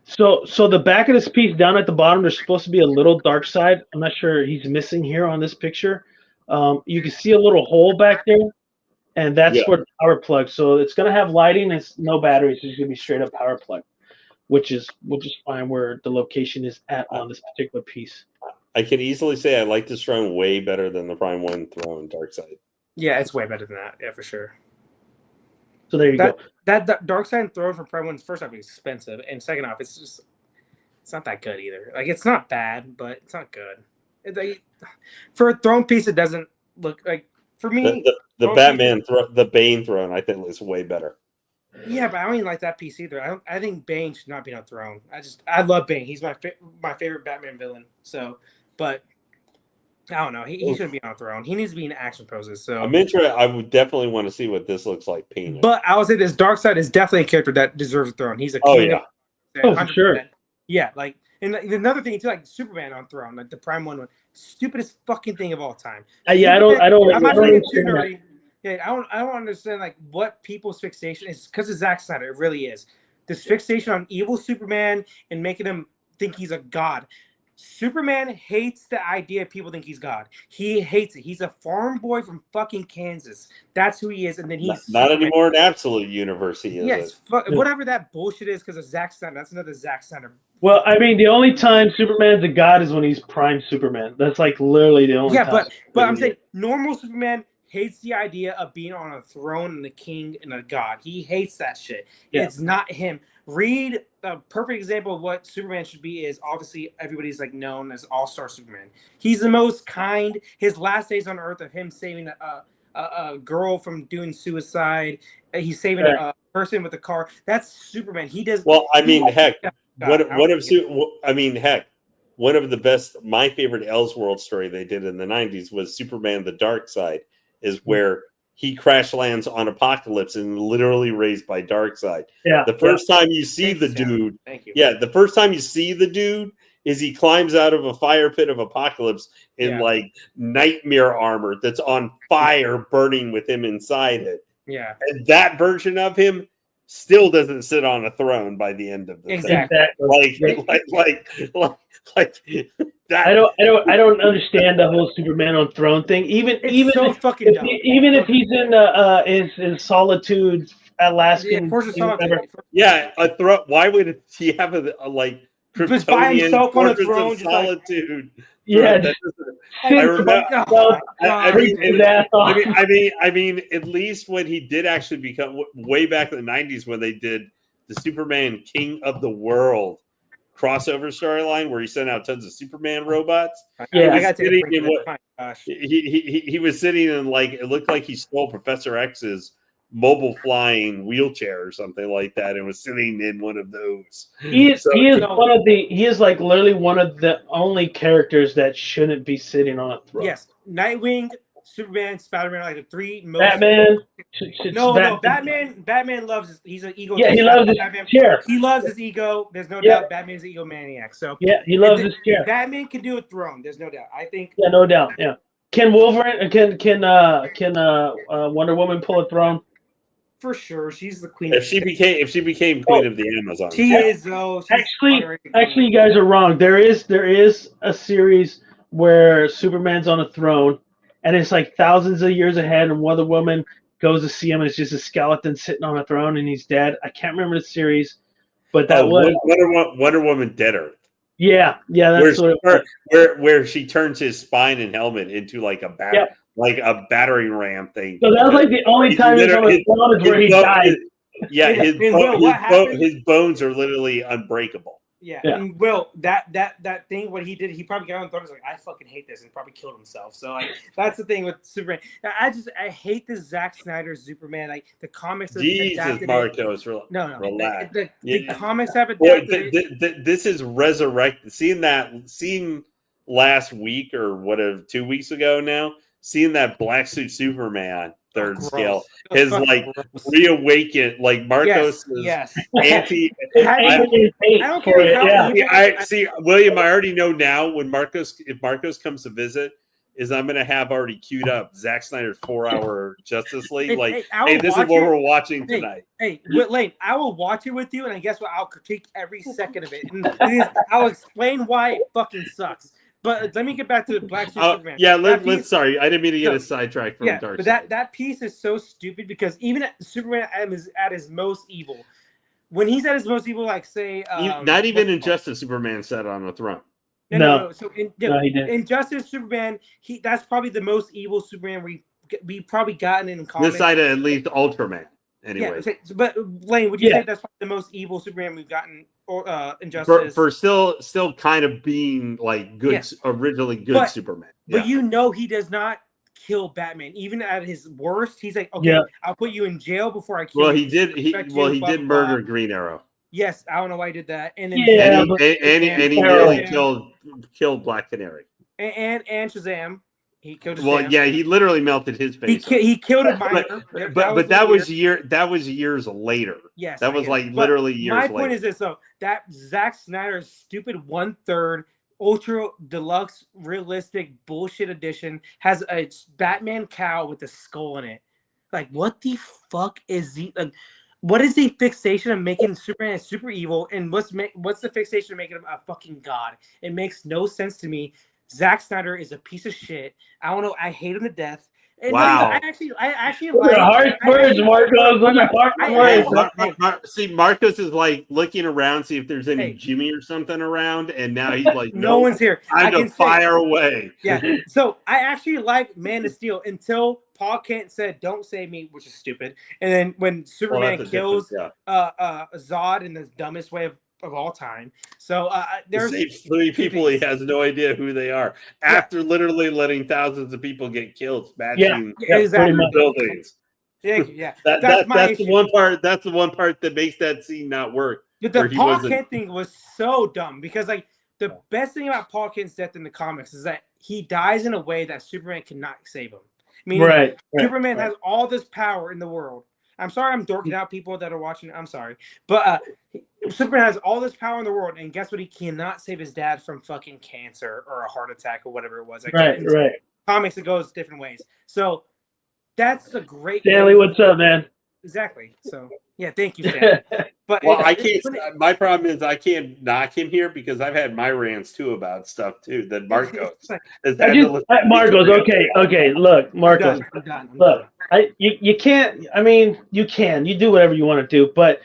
So the back of this piece down at the bottom, there's supposed to be a little Dark Side. I'm not sure he's missing here on this picture. You can see a little hole back there. And that's for the power plug. So it's going to have lighting. It's no batteries. It's going to be straight up power plug, which is fine where the location is at on this particular piece. I can easily say I like this throne way better than the Prime 1 throne Dark Side. Yeah, it's way better than that. Yeah, for sure. So there you go. That Dark Side throne from Prime 1's first off is expensive, and second off, it's not that good either. Like, it's not bad, but it's not good. For a throne piece, it doesn't look like. For me, the Batman the Bane throne, I think, is way better. Yeah, but I don't even like that piece either. I think Bane should not be on a throne. I love Bane. He's my favorite Batman villain. So, but I don't know. He shouldn't be on a throne. He needs to be in action poses. So I'm interested. I would definitely want to see what this looks like painted. But I would say this Dark Side is definitely a character that deserves a throne. He's a king. For sure. Yeah, like, and another thing too, like Superman on throne, like the Prime 1, stupidest fucking thing of all time. Yeah, I don't. I'm not going to get too nerdy. Yeah, I don't understand like what people's fixation is because of Zack Snyder. It really is this fixation on evil Superman and making him think he's a god. Superman hates the idea people think he's God. He hates it. He's a farm boy from fucking Kansas. That's who he is. And then he's not anymore in Absolute Universe. He is. Yes, whatever that bullshit is because of Zack Snyder. That's another Zack Snyder. Well, I mean, the only time Superman's a god is when he's Prime Superman. That's like literally the only time. Yeah, but I'm saying normal Superman hates the idea of being on a throne and a king and a god. He hates that shit. Yeah. It's not him. Read a perfect example of what Superman should be is obviously everybody's like known as All-Star Superman. He's the most kind. His last days on Earth of him saving a girl from doing suicide. He's saving a person with a car. That's Superman. He does. Well, I mean, heck, one of the best, my favorite Elseworld story they did in the 90s was Superman: The Dark Side, is where he crash lands on Apocalypse and literally raised by Darkseid. Yeah. The first time you see the dude, the first time you see the dude is he climbs out of a fire pit of Apocalypse in like nightmare armor that's on fire, burning with him inside it. Yeah. And that version of him still doesn't sit on a throne by the end of the thing. Like that. I don't understand the whole Superman on throne thing. Even if he's in solitude, Alaskan. A throne. Why would he have a just by himself on a throne, solitude? I mean, at least when he did actually become way back in the 90s when they did the Superman King of the World crossover storyline where he sent out tons of Superman robots. Yeah, he was sitting in it looked like he stole Professor X's mobile flying wheelchair or something like that and was sitting in one of those. He is like literally one of the only characters that shouldn't be sitting on a throne. Yes, Nightwing, Superman, Spider-Man are like the three most. Batman. Batman loves he's an ego. Yeah, he loves his chair. He loves his ego. There's no doubt. Batman's an egomaniac. So he loves his chair. Batman can do a throne. There's no doubt. I think. Yeah, no doubt. Yeah. Can Wolverine? Can Wonder Woman pull a throne? For sure, she's the queen. If she became queen of the Amazon, she is though. Actually, you guys are wrong. There is a series where Superman's on a throne, and it's like thousands of years ahead, and Wonder Woman goes to see him, and it's just a skeleton sitting on a throne, and he's dead. I can't remember the series, but that was Wonder Woman Dead Earth. Yeah, that's where she turns his spine and helmet into like a battering ram thing. So that was like the only time he's on the throne is where he died. His bones are literally unbreakable. Yeah. And Will, that thing, what he did, he probably got on the throne. Was like, I fucking hate this, and probably killed himself. So like, that's the thing with Superman. I hate the Zack Snyder Superman. Like the comics. Jesus, Marcos, relax. The comics have adapted. This is resurrected. Seeing last week or whatever, 2 weeks ago now, seeing that Black Suit Superman third scale has like reawakened. Like Marcos is anti. I don't care. I see, William. I already know now if Marcos comes to visit, is I'm going to have already queued up Zack Snyder's 4-hour Justice League. Hey, this is what we're watching tonight. Hey, Lane, I will watch it with you, and guess what? I'll critique every second of it, and I'll explain why it fucking sucks. But let me get back to the Black Suit Superman. Yeah, sorry, I didn't mean to get a sidetrack from Dark But Side. that piece is so stupid because even Superman at his most evil, when he's at his most evil, like say, not even in Justice, Superman sat on the throne. No. So in Justice Superman, that's probably the most evil Superman we probably gotten in comics. This side of at least Ultraman. Anyway, but Lane, would you say that's probably the most evil Superman we've gotten in Justice? For still kind of being like good, originally good Superman. But he does not kill Batman. Even at his worst, he's like, okay, I'll put you in jail before I kill you. Well, he did murder Green Arrow. Yes, I don't know why he did that. And then he nearly killed Black Canary. And Shazam. He killed Shazam. Well, yeah, he literally melted his face. He killed a minor. But that was years later. Yes, that was literally years later. My point is this: though, that Zack Snyder's stupid 1/3 ultra deluxe realistic bullshit edition has a Batman cow with a skull in it. Like, what the fuck is what is the fixation of making Superman super evil, and what's the fixation of making him a fucking god? It makes no sense to me. Zack Snyder is a piece of shit. I don't know. I hate him to death. And wow. I actually like harsh words, Marcos. Those are harsh words. See, Marcos is like looking around, see if there's any Jimmy or something around, and now he's like, no one's here. I can fire away. Yeah. So I actually like Man of Steel until Paul Kent said, "Don't save me," which is stupid. And then when Superman kills Zod in the dumbest way of all time. So there's 3 people he has no idea who they are after literally letting thousands of people get killed, smashing buildings. Yeah. That's the one part. That's the one part that makes that scene not work. But the Paul Kent thing was so dumb because the best thing about Paul Kent's death in the comics is that he dies in a way that Superman cannot save him. I mean, Superman has all this power in the world. I'm sorry I'm dorking out people that are watching. I'm sorry. But Superman has all this power in the world, and guess what? He cannot save his dad from fucking cancer or a heart attack or whatever it was. Right. Comics, it goes different ways. So that's the great Stanley, what's up, man? Exactly. So, yeah, thank you, Stanley. But I can't. My problem is I can't knock him here because I've had my rants too about stuff too. That Marcos. Marcos, okay. Look, Marcos. I'm done. Look, you can't. I mean, you can. You do whatever you want to do, but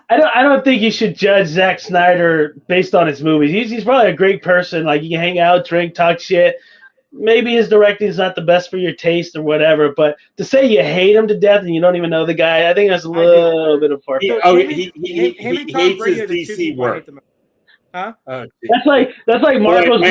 I don't think you should judge Zack Snyder based on his movies. He's probably a great person. Like, you can hang out, drink, talk shit. Maybe his directing is not the best for your taste or whatever, but to say you hate him to death and you don't even know the guy, I think that's a little bit of far. He hates his DC work. Huh? That's like Marcos.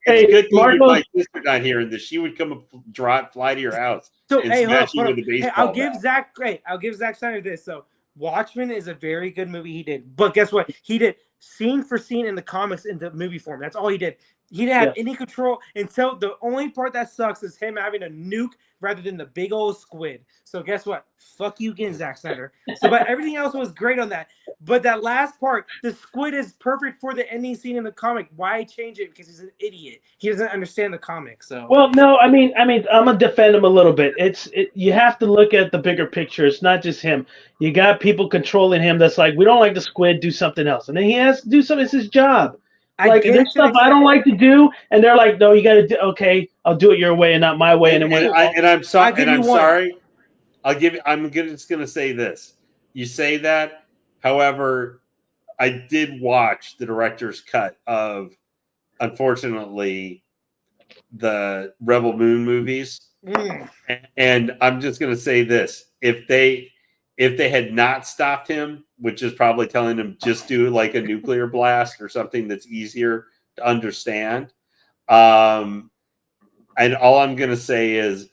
It's good thing my sister not here, and she would come fly to your house and smash you with a baseball. I'll give Zack Snyder this. So Watchmen is a very good movie he did, but guess what? He did scene for scene in the comics into movie form. That's all he did. He didn't have any control until the only part that sucks is him having a nuke rather than the big old squid. So guess what? Fuck you again, Zack Snyder. So, but everything else was great on that. But that last part, the squid is perfect for the ending scene in the comic. Why change it? Because he's an idiot. He doesn't understand the comic. So no, I mean, I'm gonna defend him a little bit. You have to look at the bigger picture. It's not just him. You got people controlling him. That's like, we don't like the squid. Do something else, and then he has to do something. It's his job. Like, there's stuff I don't like to do, and they're like, "No, you got to do. Okay, I'll do it your way and not my way." And I'm sorry. I'm just gonna say this. You say that, however, I did watch the director's cut of, unfortunately, the Rebel Moon movies, and I'm just gonna say this: if if they had not stopped him, which is probably telling him just do like a nuclear blast or something that's easier to understand. And all I'm going to say is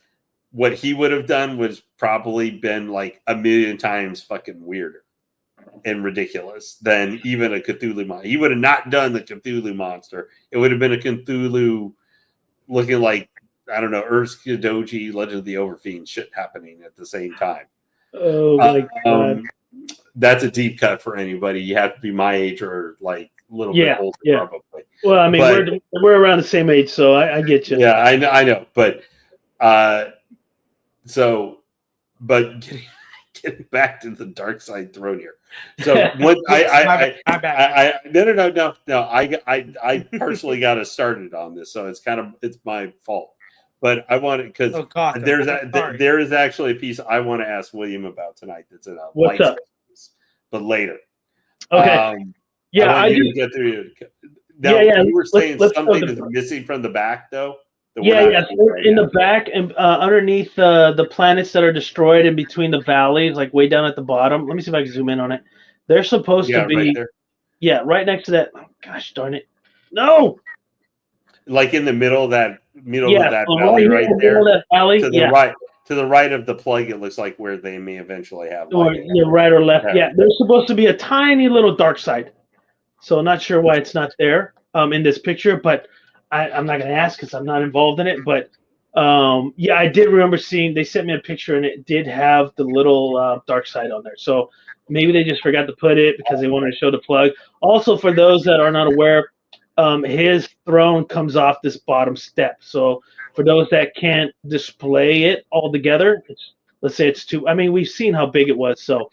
what he would have done was probably been like a million times fucking weirder and ridiculous than even a Cthulhu monster. He would have not done the Cthulhu monster. It would have been a Cthulhu looking like, I don't know, Ursk-Doji, Legend of the Overfiend shit happening at the same time. Oh my God. That's a deep cut for anybody. You have to be my age or like a little bit older, probably. Well, I mean, we're around the same age, so I get you. Yeah, I know. But getting back to the dark side throne here. So what I personally got us started on this, so it's my fault. But I want it because there is actually a piece I want to ask William about tonight. That's in a What's up? Piece, but later. Okay. I do get through. Now, you were saying something is missing from the back, though. So in the back and underneath the planets that are destroyed in between the valleys, like way down at the bottom. Let me see if I can zoom in on it. They're supposed to be right there. Yeah, right next to that. Oh, gosh darn it! No. Like in the middle of that valley right there. That valley, to the right of the plug, it looks like where they may eventually have. Right or left. Yeah, there's supposed to be a tiny little dark side. So I'm not sure why it's not there in this picture, but I'm not going to ask because I'm not involved in it. But I did remember seeing, they sent me a picture and it did have the little dark side on there. So maybe they just forgot to put it because they wanted to show the plug. Also, for those that are not aware, his throne comes off this bottom step. So for those that can't display it all together, let's say it's two. I mean, we've seen how big it was. So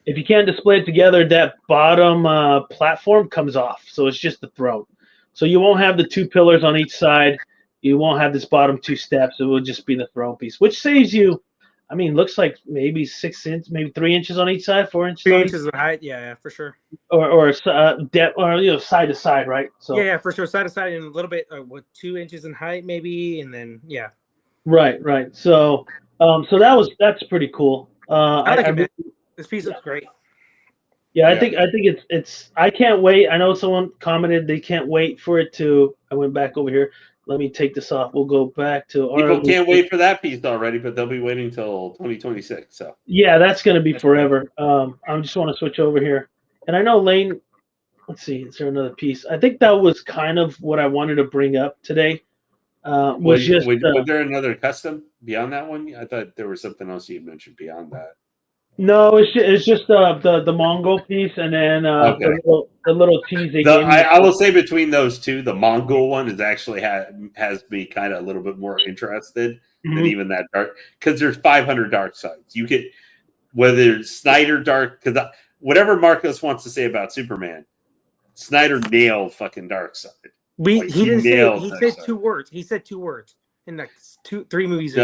if you can't display it together, that bottom platform comes off. So it's just the throne. So you won't have the two pillars on each side. You won't have this bottom two steps. It will just be the throne piece, which saves you. I mean, looks like maybe 6 inches, maybe 3 inches on each side, 4 inches. 3 inches of height, yeah, for sure. Or depth, or side to side, right? So yeah, for sure, side to side, and a little bit, 2 inches in height, maybe, and then yeah. Right. So, that's pretty cool. I like it. This piece looks great. Yeah, I think it's. I can't wait. I know someone commented they can't wait for it to. I went back over here. Let me take this off. We'll go back to. People can't wait for that piece already, but they'll be waiting till 2026. So yeah, that's going to be forever. I just want to switch over here, and I know Lane. Let's see. Is there another piece? I think that was kind of what I wanted to bring up today. Was there another custom beyond that one? I thought there was something else you mentioned beyond that. No, it's just the Mongol piece, and then the little tease they gave me. I will say between those two, the Mongol one is actually has me kind of a little bit more interested than even that dark, because there's 500 dark sides. You get whether Snyder dark, because whatever Marcos wants to say about Superman, Snyder nailed fucking dark side. He didn't say. He said 2 words. He said 2 words in like 3 movies.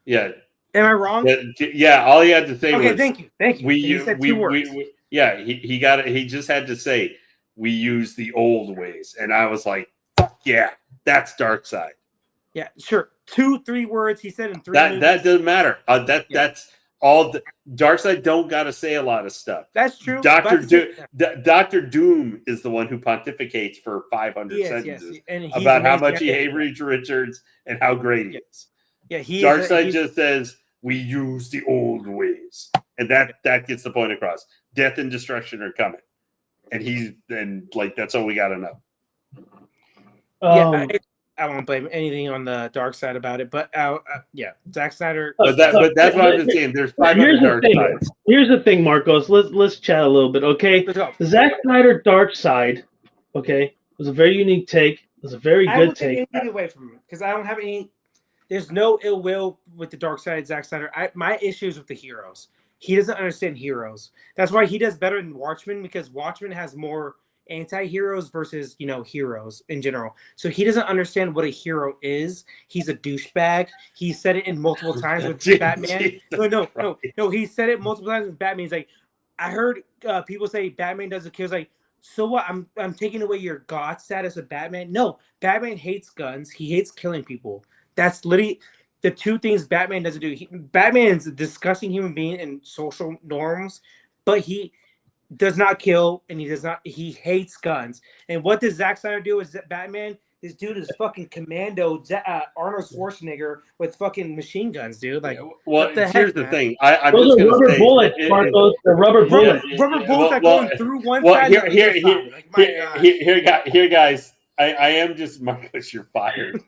Yeah. Am I wrong? Yeah, all he had to say was, thank you. He said 2 words. He got it. He just had to say, we use the old ways. And I was like, fuck yeah, that's dark side. Yeah, sure. 2-3 words he said in 3 movies. That doesn't matter. That's all. Dark side don't got to say a lot of stuff. That's true. Dr. Doom is the one who pontificates for 500 sentences about how much he hates Reed Richards and how great he is. Yeah, Darkseid just says we use the old ways, and that gets the point across. Death and destruction are coming, and that's all we got to know. I won't blame anything on the dark side about it, but Zack Snyder. But that's what I've been saying. There's 500 dark sides. Here's the thing, Marcos. Let's chat a little bit, okay? The Zack Snyder dark side, okay, was a very unique take. It was a very good take. I won't take anything away from it because I don't have any. There's no ill will with the dark side of Zack Snyder. My issue is with the heroes. He doesn't understand heroes. That's why he does better than Watchmen, because Watchmen has more anti-heroes versus, heroes in general. So he doesn't understand what a hero is. He's a douchebag. He said it in multiple times with Batman. No. He said it multiple times with Batman. He's like, I heard people say Batman doesn't kill. It's like, so what? I'm taking away your god status of Batman. No, Batman hates guns. He hates killing people. That's literally the two things Batman doesn't do. Batman is a disgusting human being in social norms, but he does not kill, and he hates guns. And what does Zack Snyder do as Batman? This dude is fucking commando Arnold Schwarzenegger with fucking machine guns, dude. Like, well, here's the thing. I'm those just are rubber say, bullets, Marcos. They're rubber bullets. Rubber bullets are going through one side. Here, guys. I am just Marcos. You're fired.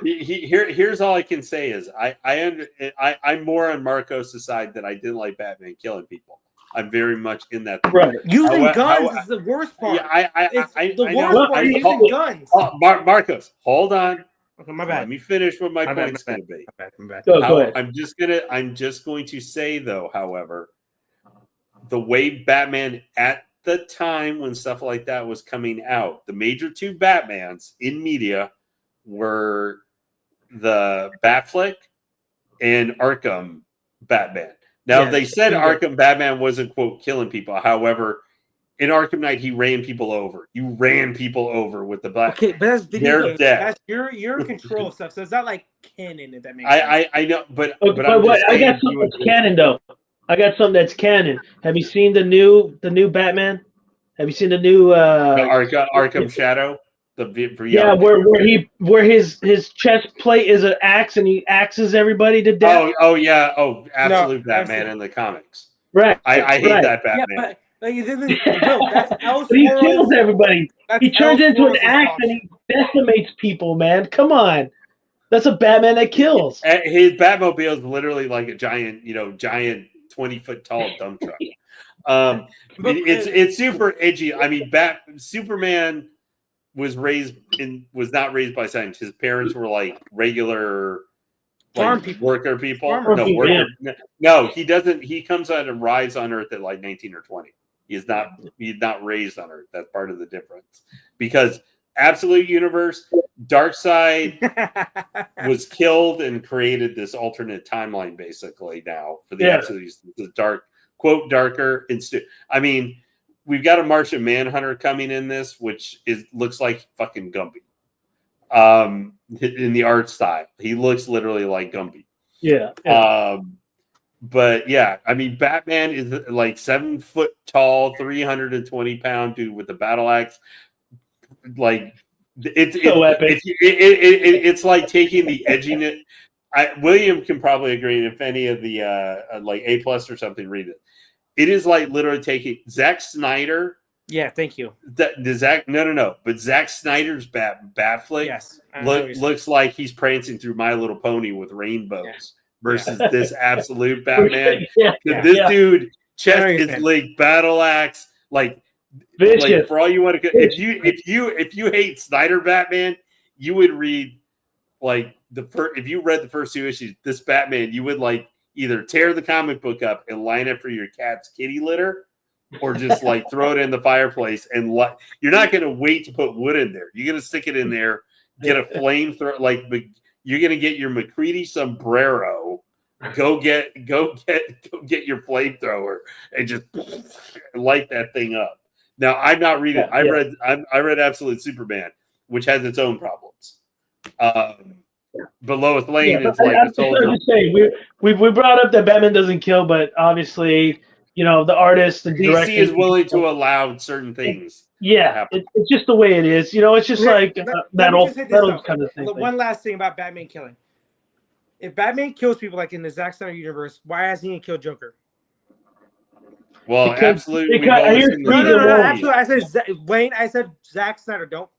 Here's all I can say is I'm more on Marcos' side that I didn't like Batman killing people. I'm very much in that. Right. Using guns is the worst part. Yeah, the worst part is using guns. Marcos, hold on. Okay, my bad. Let me finish what my point's going to be. My bad. Go ahead. I'm just going to say though, however, the way Batman at the time when stuff like that was coming out, the major two Batmans in media were the Batflick and Arkham Batman. Now, they said Arkham Batman wasn't, quote, killing people. However, in Arkham Knight, he ran people over. You ran people over with the Bat. Okay, but that's video games. That's your control stuff. So it's not like canon, if that makes sense. I know, but I got something that's canon, though. I got something that's canon. Have you seen the new Batman? Have you seen the new Arkham Shadow? Where his chest plate is an axe and he axes everybody to death. Absolute Batman in the comics. Right. I hate that Batman. Yeah, that's but he kills everybody. He turns into an axe and he decimates people, man. Come on. That's a Batman that kills. His Batmobile is literally like a giant 20-foot tall dump truck. It's super edgy. I mean, Superman was not raised by science. His parents were like regular farm people. Worker people. No, he doesn't. He comes out and arrives on Earth at like 19 or 20. He's not raised on Earth. That's part of the difference. Because Absolute Universe, Darkseid was killed and created this alternate timeline basically now for the Absolute. The dark, quote, darker. I mean, we've got a Martian Manhunter coming in this, which looks like fucking Gumby. In the art style, he looks literally like Gumby. Yeah. But yeah, I mean, Batman is like 7 foot tall, 320-pound dude with a battle axe. Like it's so epic. It's like taking the edginess. William can probably agree. If any of the like A+ or something read it. It is like literally taking Zack Snyder. Yeah, thank you. No. But Zack Snyder's Batflick looks like he's prancing through My Little Pony with rainbows versus this absolute Batman. This dude, chest is like battle axe, like for all you want to. If you hate Snyder Batman, you would read like if you read the first 2 issues, this Batman, you would like either tear the comic book up and line it for your cat's kitty litter, or just like throw it in the fireplace and you're not going to wait to put wood in there. You're going to stick it in there, get a flamethrower, like you're going to get your McCready sombrero, go get your flamethrower and just light that thing up. Now I'm not reading. I read Absolute Superman, which has its own problems. But Lois Lane is like I'm just saying, we brought up that Batman doesn't kill, but obviously, the artist, the director DC is willing to allow certain things. Yeah, it's just the way it is. It's just like that old kind of thing. One last thing about Batman killing. If Batman kills people like in the Zack Snyder universe, why hasn't he killed Joker? Well, absolutely. No. Absolutely. I said Wayne. I said Zack Snyder. Don't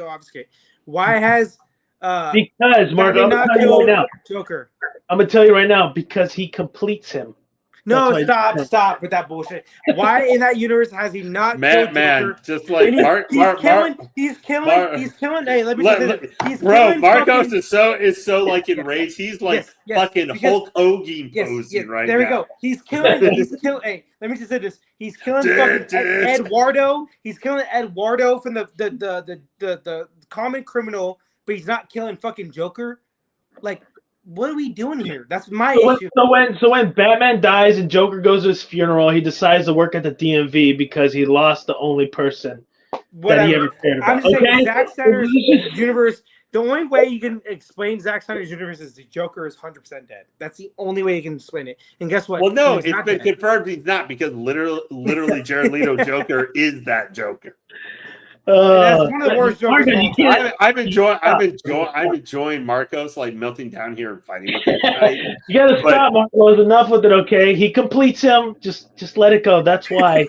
obfuscate. Why has because Mark, I'm gonna tell you right now, Joker. I'm gonna tell you right now because he completes him. No, stop with that bullshit. Why in that universe has he not killed Joker? Just like he's killing. Hey, let me say this. Marcos is so like enraged. He's like fucking Hulk Hogan posing right now. There we go. He's killing. Hey, let me just say this. He's killing fucking Eduardo. He's killing Eduardo from the common criminal, but he's not killing fucking Joker. Like, what are we doing here? That's my issue. So when Batman dies and Joker goes to his funeral, he decides to work at the DMV because he lost the only person that he ever cared about. I'm just saying, Zack Snyder's universe The only way you can explain Zack Snyder's universe is the Joker is 100% dead. That's the only way you can explain it. And guess what? Well, no, it's been confirmed he's not because literally Jared Leto Joker is that Joker. That's one of the worst Jokers. I'm enjoying Marcos like melting down here and fighting with him tonight. You gotta stop, Marcos. Enough with it, okay? He completes him. Just let it go. That's why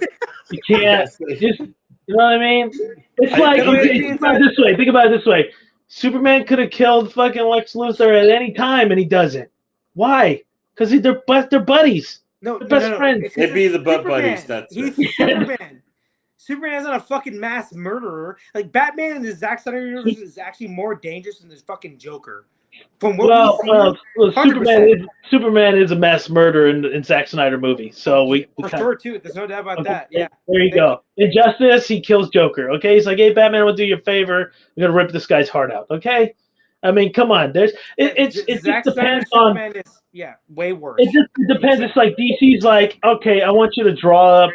you can't. Just, you know what I mean? It's like think about it this way. Think about it this way. Superman could have killed fucking Lex Luthor at any time, and he doesn't. Why? Because they're buddies. No, they're best friends. They'd be the butt buddies. He's Superman. Superman isn't a fucking mass murderer. Like Batman in the Zack Snyder universe is actually more dangerous than this fucking Joker. From what Superman is a mass murderer in Zack Snyder movie. So for sure too. There's no doubt about that. Yeah. There you go. Injustice, he kills Joker. Okay, he's like, hey Batman, we'll do you a favor. We're gonna rip this guy's heart out. Okay. I mean, come on. It just depends on. Way worse. It depends. It's like DC's like, okay, I want you to draw up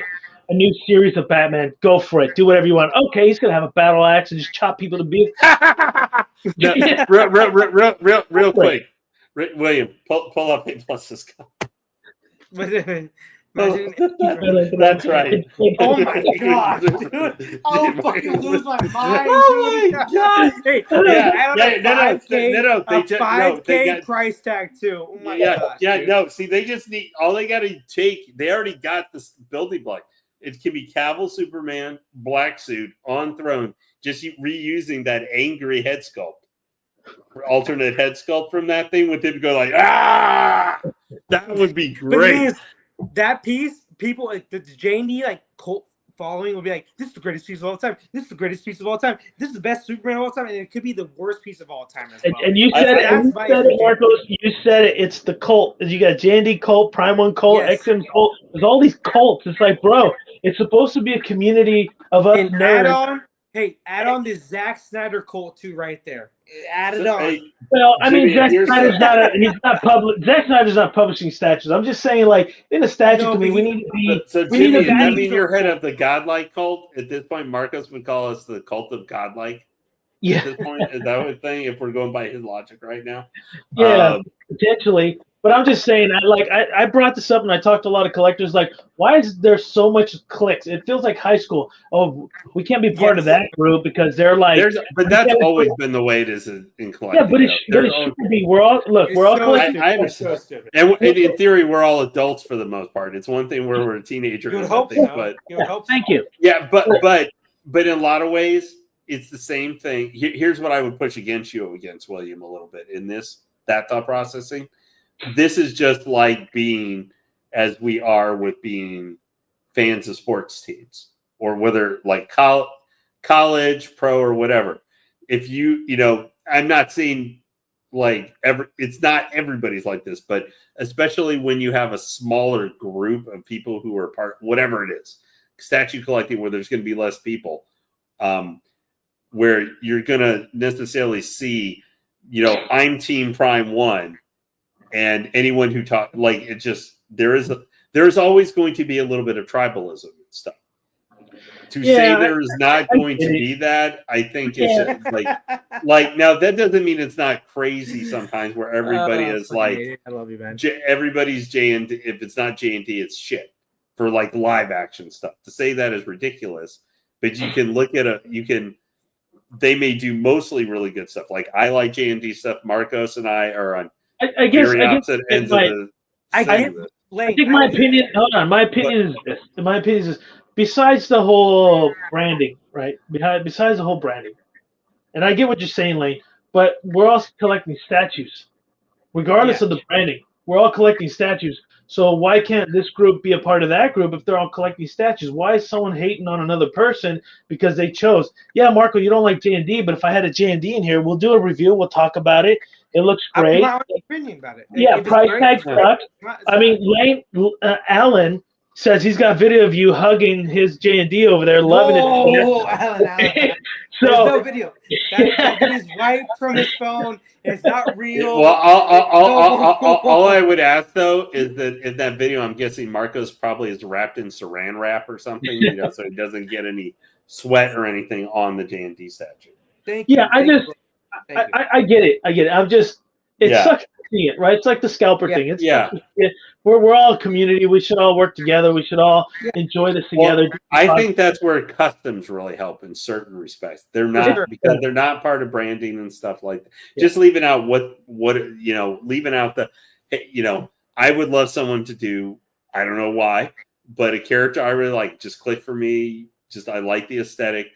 a new series of Batman. Go for it. Do whatever you want. Okay, he's gonna have a battle axe and just chop people to bits. Real quick, William, pull up A+'s. That's right. Oh my god, dude! I'll fucking lose my mind. Oh my god! Hey, no, they 5K price tag too. Oh my god. Yeah, dude. no. See, they just need all they got to take. They already got this building block. It can be Cavill Superman, black suit on throne, just reusing that angry head sculpt, alternate head sculpt from that thing with him go like that would be great. That piece, people like the J&D like cult following will be like, this is the greatest piece of all time. This is the greatest piece of all time. This is the best Superman of all time, and it could be the worst piece of all time as well. And you said it, Marcos. You said it. It's the cult. You got J&D cult, Prime One cult, XM cult. There's all these cults. It's like, bro, it's supposed to be a community of us nerds. Add on the Zack Snyder cult too, right there. Add it on. Well, I mean, Zack Snyder's Zack Snyder's not publishing statues. I'm just saying, like, in a statue to me, we need to be. So, Jimmy, does that mean you're head of the godlike cult? At this point, Marcos would call us the cult of godlike. Yeah. At this point, is that what thing? If we're going by his logic right now. Yeah, potentially. But I'm just saying, I brought this up and I talked to a lot of collectors. Like, why is there so much clicks? It feels like high school. Oh, we can't be part of that group because they're like. But that's always been the way it is in collecting. Yeah, but it should be. We're all collecting. I understand. And in theory, we're all adults for the most part. It's one thing where we're a teenager. You would hope so. But thank you. Yeah, but in a lot of ways, it's the same thing. Here's what I would push against William a little bit in that thought processing. This is just like being, as we are with being fans of sports teams, or whether like college, pro, or whatever. If I'm not saying like it's not everybody's like this, but especially when you have a smaller group of people who are part, whatever it is, statue collecting, where there's going to be less people, where you're going to necessarily see, I'm Team Prime One. And anyone who talk like it, just there's always going to be a little bit of tribalism and stuff. To say there is not going to be that, I think it's like now that doesn't mean it's not crazy sometimes where everybody is like, I love you, man. Everybody's J&D. If it's not J&D, it's shit for like live action stuff. To say that is ridiculous, but you can look at they may do mostly really good stuff. Like I like J&D stuff. Marcos and I are on. I think my opinion. Hold on, my opinion is this. My opinion is this. Besides the whole branding, right? Besides the whole branding, and I get what you're saying, Lane. But we're all collecting statues, regardless of the branding. We're all collecting statues. So why can't this group be a part of that group if they're all collecting statues? Why is someone hating on another person because they chose? Yeah, Marco, you don't like J&D, but if I had a J&D in here, we'll do a review. We'll talk about it. It looks great. I have my opinion about it. Yeah, price tag sucks. I mean, Lane, Alan says he's got video of you hugging his J&D over there, loving it. Oh, Alan. There's no video. That is right from his phone. It's not real. Well, all I would ask though is that in that video, I'm guessing Marcos probably is wrapped in Saran wrap or something, so he doesn't get any sweat or anything on the J&D statue. Thank you. Yeah, I get it. I get it. I'm just, it sucks to see it, right? It's like the scalper thing. It's we're all a community. We should all work together. We should all enjoy this together. Well, I think that's where customs really help in certain respects. They're not because they're not part of branding and stuff like that. Just leaving out leaving out I would love someone to do, I don't know why, but a character I really like, just click for me. Just I like the aesthetic.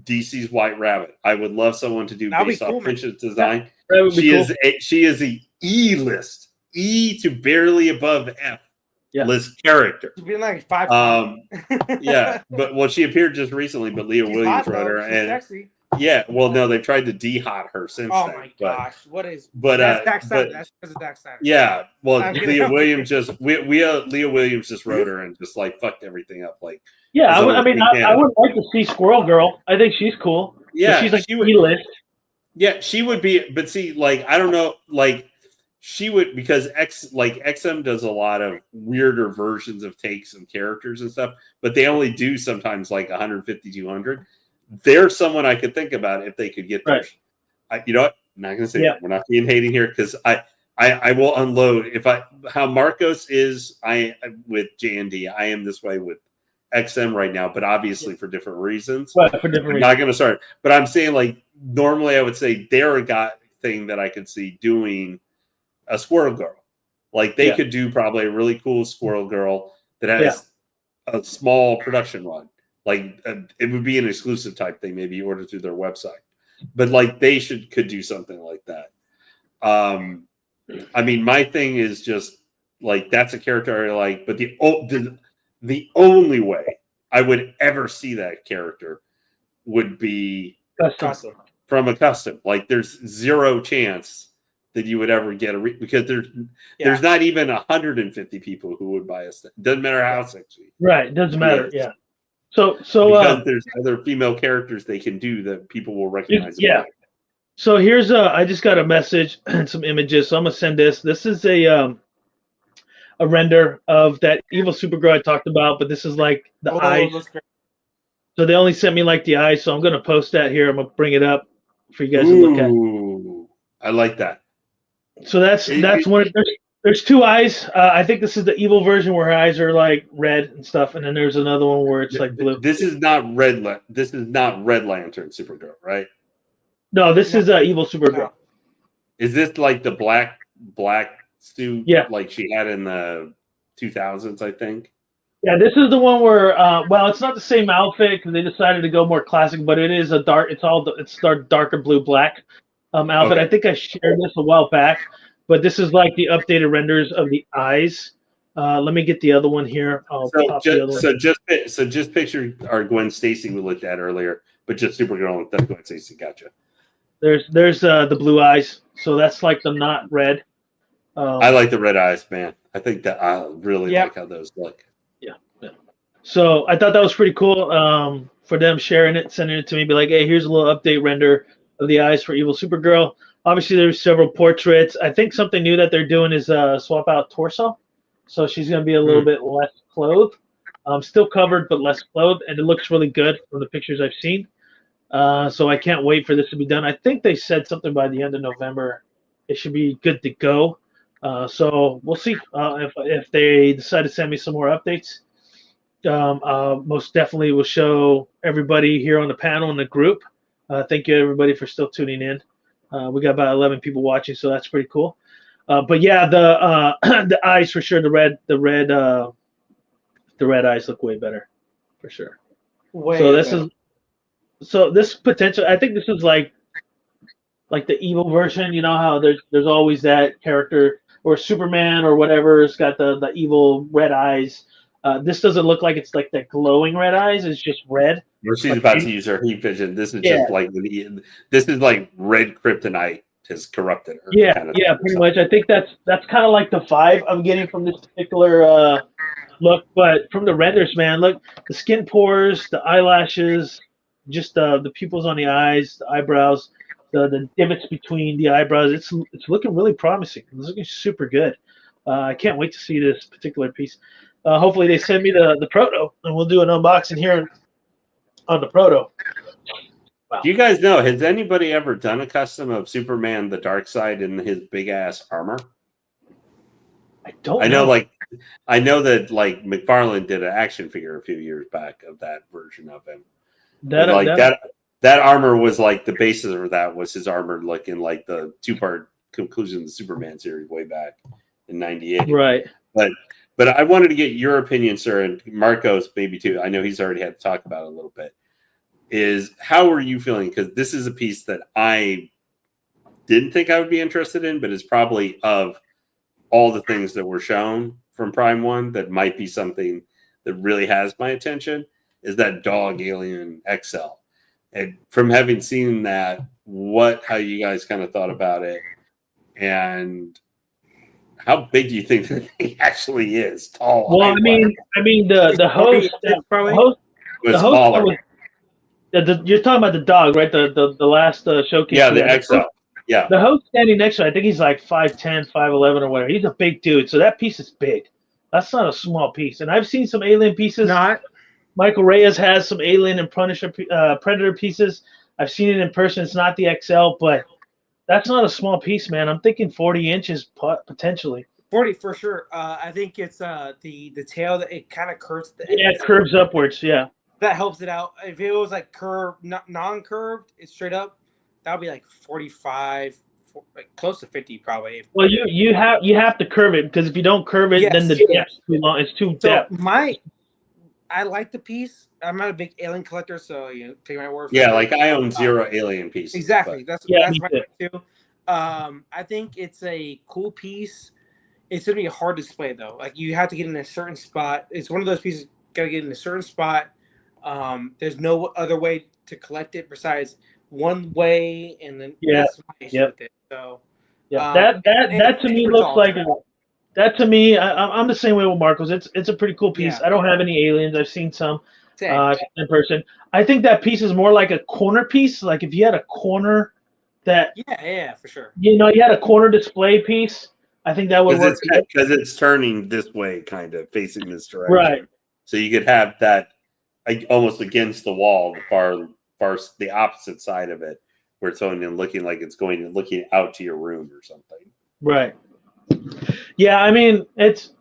DC's White Rabbit. I would love someone to do based off Princess design. She is the E-list, E to barely above F list character. She's been like 5. But she appeared just recently, but Leah Williams wrote her, and sexy. Yeah, well, no, they've tried to de-hot her since. Oh then, my gosh, what is? That's because of Zack Snyder. Yeah, well, Leah Williams Leah Williams just wrote her and just like fucked everything up. Like, I would like to see Squirrel Girl. I think she's cool. Yeah, she's like E-list. Yeah, she would be, but see, like, I don't know, like, she would, because XM does a lot of weirder versions of takes and characters and stuff, but they only do sometimes like 150, 200. There's someone I could think about if they could get there. You know what? I'm not going to say that. We're not being hating here because I will unload how Marcos is. With JND, I am this way with XM right now, but obviously for different reasons. Right, for different reasons. Not going to start, but I'm saying like normally I would say they're a guy thing that I could see doing a Squirrel Girl. Like they could do probably a really cool Squirrel Girl that has a small production run. Like it would be an exclusive type thing, maybe you order through their website, but like they could do something like that. I mean, my thing is just like that's a character I like, but the only way I would ever see that character would be custom. From a custom. Like there's zero chance that you would ever get because there's not even 150 people who would buy a set. Doesn't matter how sexy. Right, doesn't matter. Yeah. So because there's other female characters they can do that people will recognize. Yeah. So here's I just got a message and some images. So I'm gonna send this. This is a render of that evil Supergirl I talked about, but this is like the eyes. So they only sent me like the eyes, so I'm gonna post that here. I'm gonna bring it up for you guys to look at. I like that. So that's one. There's two eyes. I think this is the evil version where her eyes are like red and stuff, and then there's another one where it's like blue. This is not Red Lantern Supergirl, right? No, this is evil Supergirl. Is this like the black suit? Yeah, like she had in the 2000s, I think. Yeah, this is the one where it's not the same outfit because they decided to go more classic, but it is a dark. It's darker blue black outfit. Okay. I think I shared this a while back. But this is like the updated renders of the eyes. Let me get the other one here. Just picture our Gwen Stacy we looked at earlier, but just Supergirl with that Gwen Stacy. Gotcha. There's the blue eyes. So that's like the not red. I like the red eyes, man. I think that I really like how those look. Yeah. So I thought that was pretty cool for them sharing it, sending it to me, be like, hey, here's a little update render of the eyes for evil Supergirl. Obviously, there's several portraits. I think something new that they're doing is swap out torso. So she's going to be a little bit less clothed. Still covered, but less clothed. And it looks really good from the pictures I've seen. So I can't wait for this to be done. I think they said something by the end of November. It should be good to go. So we'll see if they decide to send me some more updates. Most definitely will show everybody here on the panel in the group. Thank you, everybody, for still tuning in. We got about 11 people watching, so that's pretty cool. But yeah, the eyes for sure. The red eyes look way better, for sure. This potential. I think this is like the evil version. You know how there's always that character or Superman or whatever has got the evil red eyes. This doesn't look like it's like that glowing red eyes. It's just red. She's about to use her heat vision. This is just like red kryptonite has corrupted her. Yeah, pretty much. I think that's kind of like the vibe I'm getting from this particular look. But from the renders, man, look, the skin pores, the eyelashes, just the pupils on the eyes, the eyebrows, the divots between the eyebrows. It's looking really promising. It's looking super good. I can't wait to see this particular piece. Hopefully they send me the proto, and we'll do an unboxing here on the proto. Wow. Do you guys know, has anybody ever done a custom of Superman the Dark Side in his big ass armor? I don't I know. know that like McFarlane did an action figure a few years back of that version of him. That armor was like the basis of that was his armor, like in like the 2-part conclusion of the Superman series way back in '98. Right. But I wanted to get your opinion, sir, and Marcos maybe too. I know he's already had to talk about it a little bit. Is how are you feeling? Because this is a piece that I didn't think I would be interested in, but it's probably of all the things that were shown from Prime 1 that might be something that really has my attention, is that Dog Alien XL. And from having seen that, how you guys kind of thought about it, and how big do you think the thing actually is? Tall. Well, I mean, the host was smaller. You're talking about the dog, right? The last showcase. Yeah, the XL. Yeah. The host standing next to it, I think he's like 5'10", 5'11", or whatever. He's a big dude, so that piece is big. That's not a small piece. And I've seen some Alien pieces. Michael Reyes has some Alien and Predator pieces. I've seen it in person. It's not the XL, but that's not a small piece, man. I'm thinking 40 inches potentially. 40 for sure. I think it's the tail that it kind of curves. It curves upwards. Yeah. That helps it out. If it was like curved, non-curved, it's straight up, that would be like 45, like close to 50 probably. Well, you have to curve it, because if you don't curve it, then the depth's too long. It's too depth. I like the piece. I'm not a big Alien collector, so take my word for it. Yeah, like I own 0 Alien pieces. Exactly. That's my thing too. I think it's a cool piece. It's gonna be a hard display though. Like you have to get in a certain spot. It's one of those pieces gotta get in a certain spot. There's no other way to collect it besides one way, and then that's my issue with it. So that to me looks like that to me. I'm the same way with Marcos. It's a pretty cool piece. I don't have any Aliens. I've seen some in person. I think that piece is more like a corner piece. Like if you had a corner that for sure. You had a corner display piece. I think that would work because it's turning this way, kind of facing this direction. Right. So you could have that almost against the wall, the opposite side of it, where it's only looking like it's looking out to your room or something. Right. Yeah, I mean it's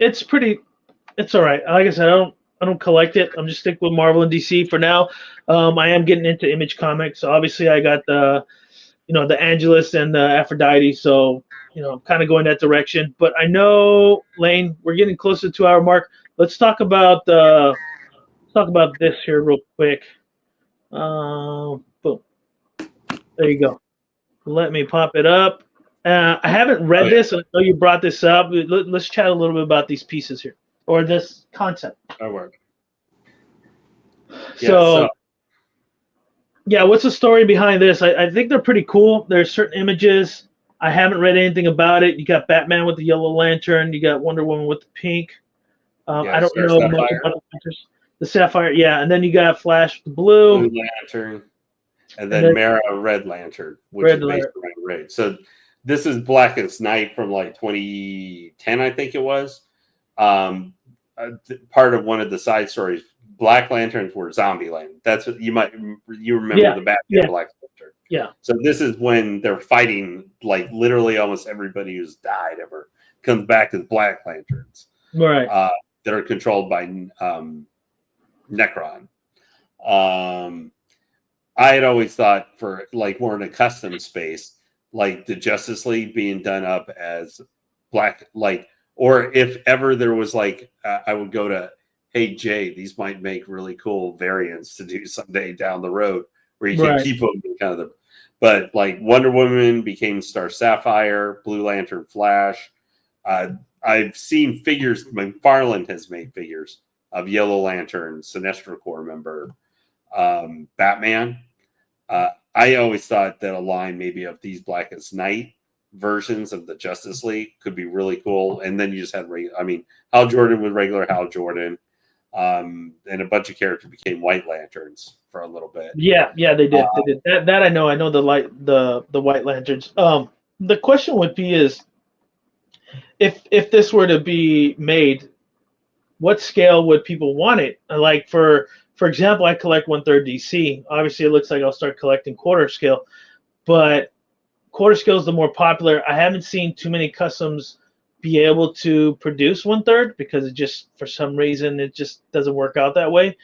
all right. Like I said, I don't collect it. I'm just sticking with Marvel and DC for now. I am getting into Image Comics. So obviously I got the Angelus and the Aphrodite. So I'm kind of going that direction. But I know, Lane, we're getting close to the 2-hour mark. Let's talk about this here real quick. Boom. There you go. Let me pop it up. I haven't read this, and I know you brought this up. Let's chat a little bit about these pieces here, or this concept. That work. So, what's the story behind this? I think they're pretty cool. There's certain images. I haven't read anything about it. You got Batman with the yellow lantern. You got Wonder Woman with the pink. I don't know much about the Sapphire. Yeah, and then you got Flash with the blue lantern, and then Mara Red Lantern, which is based around Red. So this is Blackest Night from like 2010, I think it was. Part of one of the side stories. Black Lanterns were Zombieland. That's what you remember the Batman Black Lantern. Yeah. So this is when they're fighting, like literally almost everybody who's died ever comes back as Black Lanterns. Right. That are controlled by Necron. I had always thought for like more in a custom space, like the Justice League being done up as black, like, or if ever there was like, I would go to, hey Jay, these might make really cool variants to do someday down the road where you can keep them kind of but like Wonder Woman became Star Sapphire, Blue Lantern Flash. I've seen figures, McFarlane has made figures of Yellow Lantern, Sinestro Corps member, Batman. I always thought that a line maybe of these Blackest Night versions of the Justice League could be really cool. And then you just had, Hal Jordan was regular Hal Jordan. And a bunch of characters became White Lanterns for a little bit. Yeah, they did. They did. That I know. I know the White Lanterns. The question would be is if this were to be made, what scale would people want it? Like for for example, I collect 1/3 DC. Obviously, it looks like I'll start collecting quarter scale, but quarter scale is the more popular. I haven't seen too many customs be able to produce 1/3 because it just, for some reason, it just doesn't work out that way.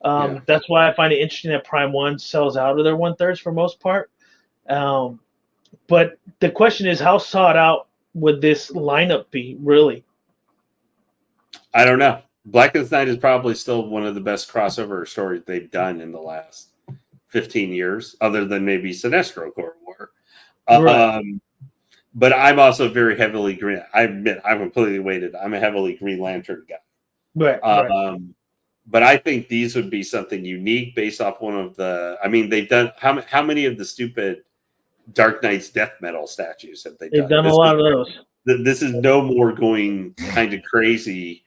That's why I find it interesting that Prime 1 sells out of their 1/3 for most part. But the question is, how sought out would this lineup be, really? I don't know. Blackest Night is probably still one of the best crossover stories they've done in the last 15 years, other than maybe Sinestro Court War. Right. But I'm also very heavily green. I admit I'm completely weighted. I'm a heavily Green Lantern guy. Right. But I think these would be something unique based off one of the. I mean, they've done how many of the stupid Dark Knight's death metal statues have they done? They've done a lot of those. This is no more going kind of crazy,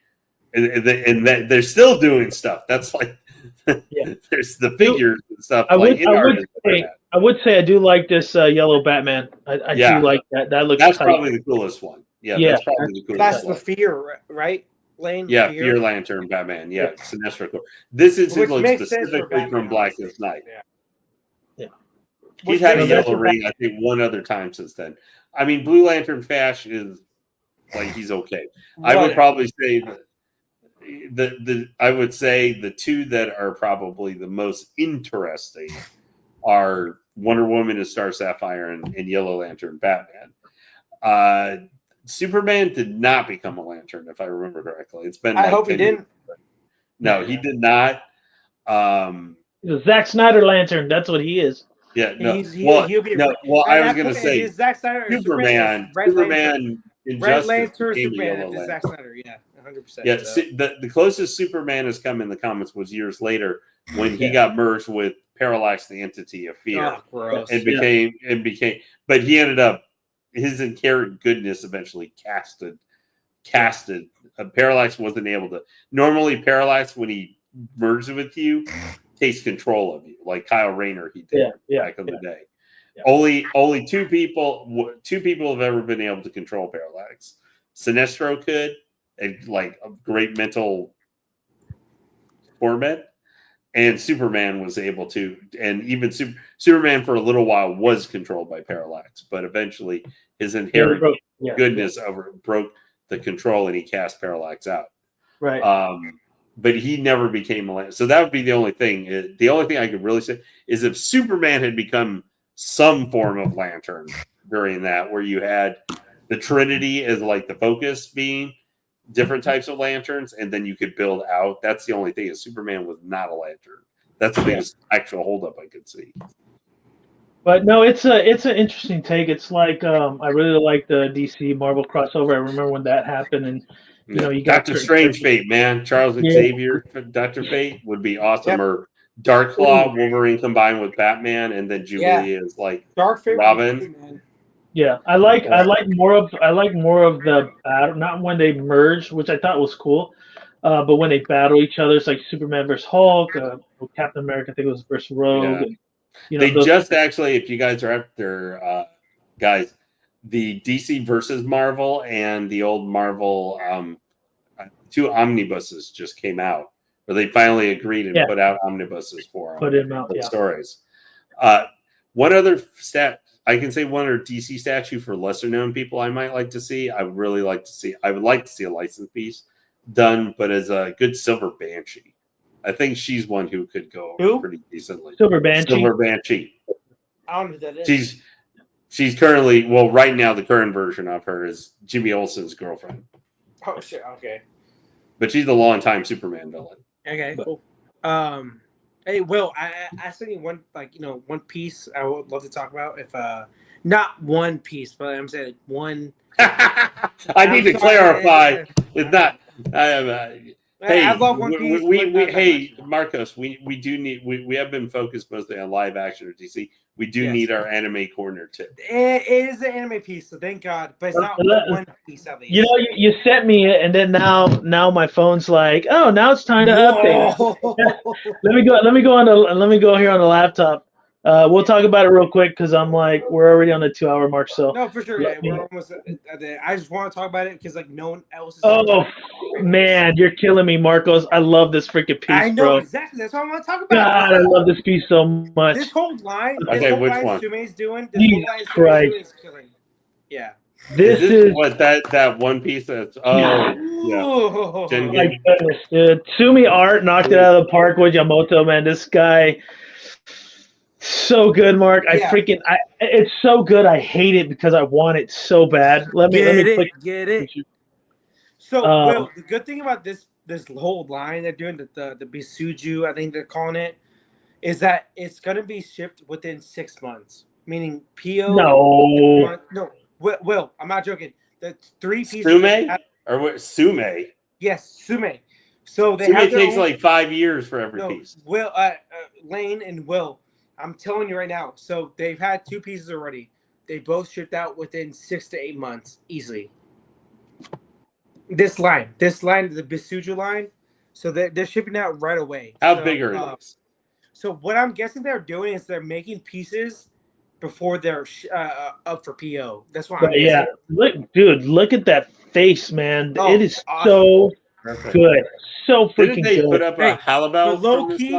and that they're still doing stuff. That's like there's the figures and stuff. I would say I do like this yellow Batman. I do like that. That looks. That's probably the coolest one. That's probably the coolest. That's the Fear, right? Lane. Fear Lantern Batman. Sinestro Corps. This is looks specifically from Blackest Night. He's had a yellow ring, I think, one other time since then. I mean, Blue Lantern Fash is like he's okay. I would probably say the two that are probably the most interesting are Wonder Woman and Star Sapphire and Yellow Lantern Batman. Superman did not become a lantern, if I remember correctly. It's been. I hope he didn't. No, he did not. He's a Zack Snyder lantern. That's what he is. Yeah, no. I was going to say Zack Snyder Superman. Red Lantern, Superman, is Zack Snyder. Yeah, 100%. Yeah, the closest Superman has come in the comics was years later when he got merged with Parallax, the entity of fear, and became. But he ended up his inherent goodness eventually casted. Parallax wasn't able to. Normally, Parallax when he merges with you takes control of you, like Kyle Rayner he did back in the day. Yeah. Only two people have ever been able to control Parallax. Sinestro could, and like a great mental torment, and Superman was able to, and even Superman for a little while was controlled by Parallax, but eventually his inherent goodness broke the control, and he cast Parallax out. Right. But he never became a lantern. So that would be the only thing. The only thing I could really say is if Superman had become some form of lantern during that, where you had the Trinity as like the focus being different types of lanterns, and then you could build out. That's the only thing is Superman was not a lantern. That's the biggest actual holdup I could see. But no, it's an interesting take. It's like I really like the DC Marvel crossover. I remember when that happened, and you know, you got Dr. Strange Fate, man. Charles Xavier, Dr. Fate would be awesome. Or Dark Claw, Wolverine combined with Batman, and then Jubilee is like Dark Fate, Robin. Yeah, I like more of the battle, not when they merge, which I thought was cool, but when they battle each other, it's like Superman versus Hulk, Captain America, I think it was versus Rogue. Yeah. And, you know, they just actually, if you guys are after guys, the DC versus Marvel and the old Marvel two omnibuses just came out, where they finally agreed and put out omnibuses for stories. One other stat. I can say one other DC statue for lesser known people I might like to see. I would like to see a license piece done, but as a good Silver Banshee. I think she's one who could go pretty decently. Silver Banshee. I don't know who that is. She's currently, well, right now the current version of her is Jimmy Olsen's girlfriend. Oh shit, okay. But she's the longtime Superman villain. Okay, cool. Hey, Will, I sent you one piece I would love to talk about. If not one piece, but I'm saying one. I need to clarify. It's not. Hey, I love One Piece. Hey, Marcos, we do need. We have been focused mostly on live action or DC. We do need our anime corner too. It is an anime piece, so thank God. But it's not one piece at least. You know, you sent me it, and then now my phone's like, oh, now it's time to update. Let me go here on the laptop. We'll talk about it real quick because I'm like we're already on the 2 hour mark. So no, for sure. Yeah, we're almost at the. I just want to talk about it because like no one else is. Oh man, you're killing me, Marcos. I love this freaking piece, I know bro. exactly. That's what I want to talk about. God, I love this piece so much. This whole line, Sume's doing. This Jesus whole line Christ. Sume's killing. Yeah. This is what that one piece that's my goodness, dude. Sumi Art knocked it out of the park with Yamamoto, man. This guy so good, Mark. It's so good. I hate it because I want it so bad. Let me get it. So, Will, the good thing about this whole line they're doing, the Bisuju, I think they're calling it, is that it's gonna be shipped within 6 months. Meaning PO. No. Will, I'm not joking. The 3 pieces. Sume or what? Sume. Yes, Sume. So they Sume takes like 5 years for every piece. Will, Lane and Will, I'm telling you right now. So they've had 2 pieces already. They both shipped out within 6 to 8 months easily. This line, the Bisuju line. So they're shipping out right away. How big are these? So what I'm guessing they're doing is they're making pieces before they're up for PO. That's why. Yeah, look at that face, man. It is awesome. Good, so freaking good. Didn't they put up a halibut? Low key,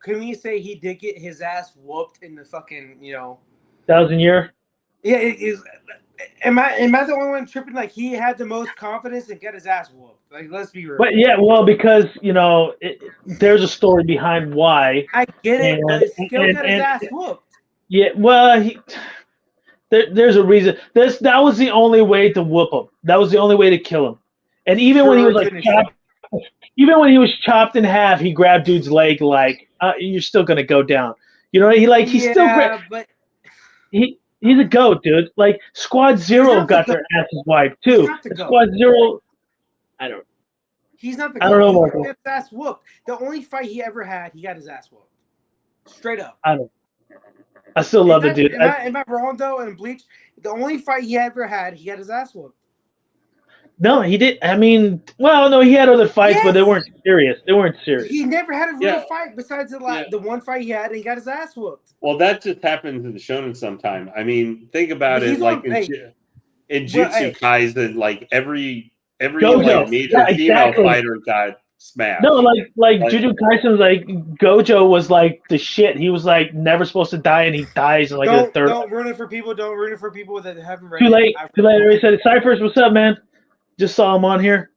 can we say he did get his ass whooped in the fucking 1,000 year? Yeah, it is. Am I the only one tripping? Like he had the most confidence and got his ass whooped. Like let's be real. But yeah, well, because there's a story behind why. I get it, but he still got his ass whooped. Yeah, well, there's a reason. That was the only way to whoop him. That was the only way to kill him. And even when he was chopped in half, he grabbed dude's leg like you're still gonna go down. He's a goat, dude. Like Squad Zero got their asses wiped too. Squad Zero, I don't. He's not the goat. I don't know, Marco. He got his ass whooped. The only fight he ever had, he got his ass whooped. Straight up. I still love the dude. Am I wrong though? In Bleach, the only fight he ever had, he got his ass whooped. No, he did. I mean, well, no, he had other fights, but they weren't serious. He never had a real fight besides the one fight he had, and he got his ass whooped. Well, that just happens in the shonen sometime. I mean, think about it. Like in Jutsu Kaisen, like every major female fighter got smashed. No, like Jujutsu Kaisen was like Gojo was like the shit. He was like never supposed to die, and he dies in like the third. Don't ruin it for people. Don't ruin it for people that haven't read. Too late. I already said it. Cyphers, what's up, man? Just saw him on here.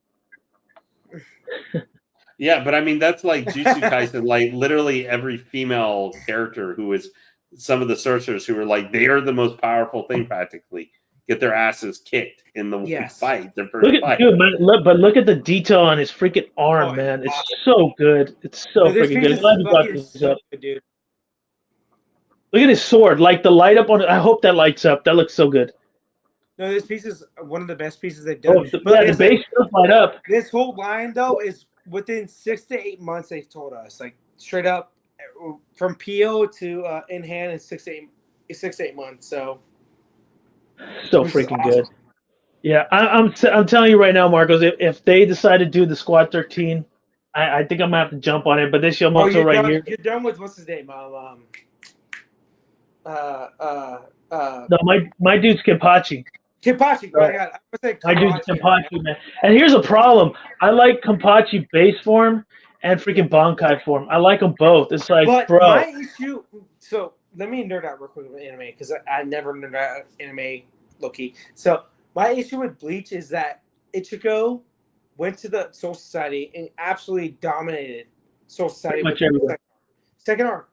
Yeah, but I mean that's like Jujutsu Kaisen. Like literally every female character who is some of the sorcerers who are like they are the most powerful thing practically. Get their asses kicked in the fight. Their first fight. Dude, but look at the detail on his freaking arm, man. It's so good. It's so freaking good. Dude. Look at his sword. Like the light up on it. I hope that lights up. That looks so good. No, this piece is one of the best pieces they've done. The base does light up. This whole line though is within 6 to 8 months. They've told us like straight up from PO to in hand in 6 to 8 months. So freaking good. Yeah, I'm telling you right now, Marcos. If they decide to do the Squad 13, I think I'm gonna have to jump on it. But this Yamamoto here, you're done with what's his name? No, my dude's Kenpachi. Kenpachi, my dude's Kenpachi, man. And here's a problem: I like Kenpachi base form and freaking Bankai form. I like them both. It's like, bro. My issue. So let me nerd out real quick with anime because I never nerd out anime, low-key. So my issue with Bleach is that Ichigo went to the Soul Society and absolutely dominated Soul Society. Second arc.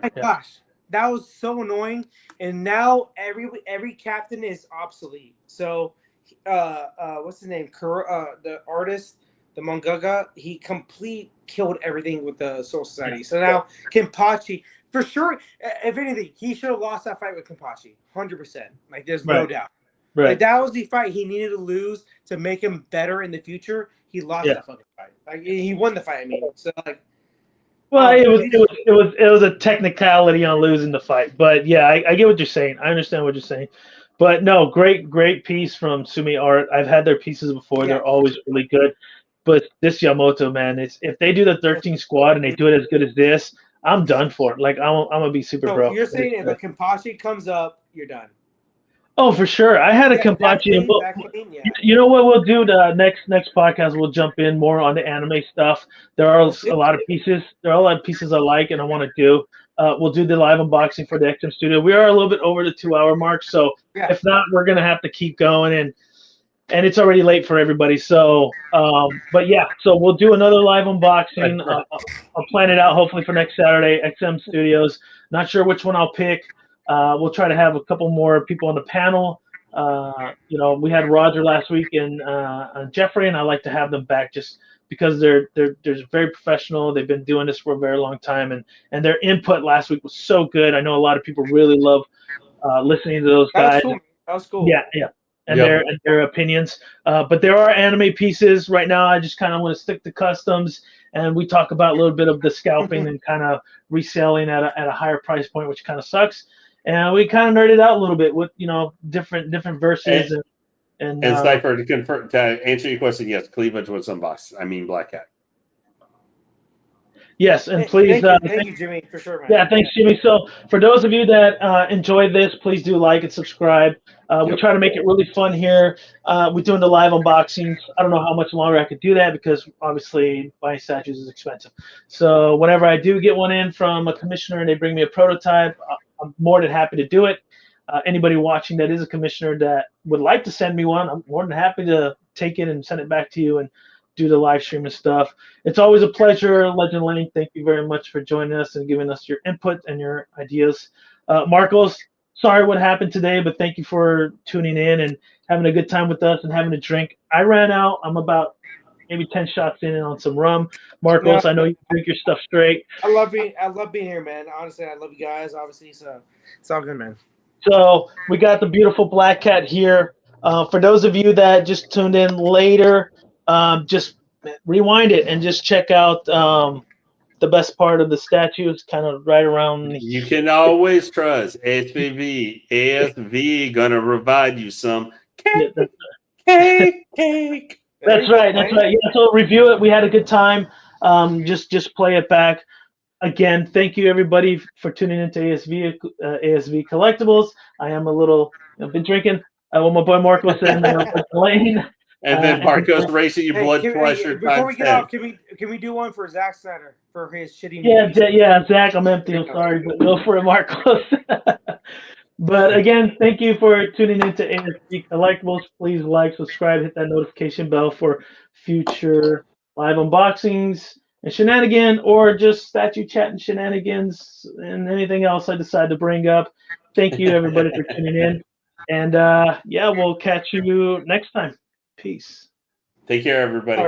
My gosh, that was so annoying. And now every captain is obsolete. So, what's his name? The artist, the mangaka, he killed everything with the Soul Society. So now Kenpachi, for sure, if anything, he should have lost that fight with Kenpachi, 100%. Like there's no doubt. Right. Like that was the fight he needed to lose to make him better in the future. He lost that fucking fight. Like he won the fight. I mean, so like. Well, it was a technicality on losing the fight, but yeah, I get what you're saying. I understand what you're saying, but no, great piece from Sumi Art. I've had their pieces before; they're always really good. But this Yamamoto, man, if they do the 13 squad and they do it as good as this, I'm done for it. Like I'm gonna be super broke. You're saying if a Kenpachi comes up, you're done. Oh, for sure. I had a Kenpachi. You know what we'll do? The next podcast, we'll jump in more on the anime stuff. There are a lot of pieces. There are a lot of pieces I like and I want to do. We'll do the live unboxing for the XM Studio. We are a little bit over the 2-hour mark, so if not, we're gonna have to keep going, and it's already late for everybody. So, but yeah, so we'll do another live unboxing. I'll plan it out hopefully for next Saturday. XM Studios. Not sure which one I'll pick. We'll try to have a couple more people on the panel. You know, we had Roger last week and Jeffrey, and I like to have them back just because they're very professional. They've been doing this for a very long time, and their input last week was so good. I know a lot of people really love listening to those guys. That was cool. Yeah. And their opinions. But there are anime pieces right now. I just kind of want to stick to customs, and we talk about a little bit of the scalping and kind of reselling at a higher price point, which kind of sucks. And we kind of nerded out a little bit with different verses and Sniper, to answer your question, yes, Cleveland was unboxed. I mean Black Cat. Yes, and please. Thank you, Jimmy, for sure, man. Yeah, thanks, Jimmy. So for those of you that enjoyed this, please do like and subscribe. We try to make it really fun here. We're doing the live unboxings. I don't know how much longer I could do that because obviously buying statues is expensive. So whenever I do get one in from a commissioner and they bring me a prototype, I'm more than happy to do it. Anybody watching that is a commissioner that would like to send me one, I'm more than happy to take it and send it back to you and do the live stream and stuff. It's always a pleasure, Legend Lane. Thank you very much for joining us and giving us your input and your ideas. Marcos, sorry what happened today, but thank you for tuning in and having a good time with us and having a drink. I ran out. I'm about maybe 10 shots in on some rum. Marcos, I know you drink your stuff straight. I love being here, man. Honestly, I love you guys, obviously, so it's all good, man. So we got the beautiful Black Cat here. For those of you that just tuned in later, just rewind it and just check out the best part of the statue. It's kind of right around. You can always trust ASV gonna provide you some cake. That's right. Yeah, so review it. We had a good time. Just play it back. Again, thank you everybody for tuning into ASV Collectibles. I am I've been drinking with my boy Marcos and Lane. And then Marcos racing your blood pressure. Before we get off, can we do one for Zack Snyder for his shitty movies? Yeah, Zach, I'm empty. I'm sorry, but go for it, Marcos. But again, thank you for tuning into ASV Collectibles. Please like, subscribe, hit that notification bell for future live unboxings and shenanigans, or just statue chat and shenanigans and anything else I decide to bring up. Thank you, everybody, for tuning in. And we'll catch you next time. Peace. Take care, everybody.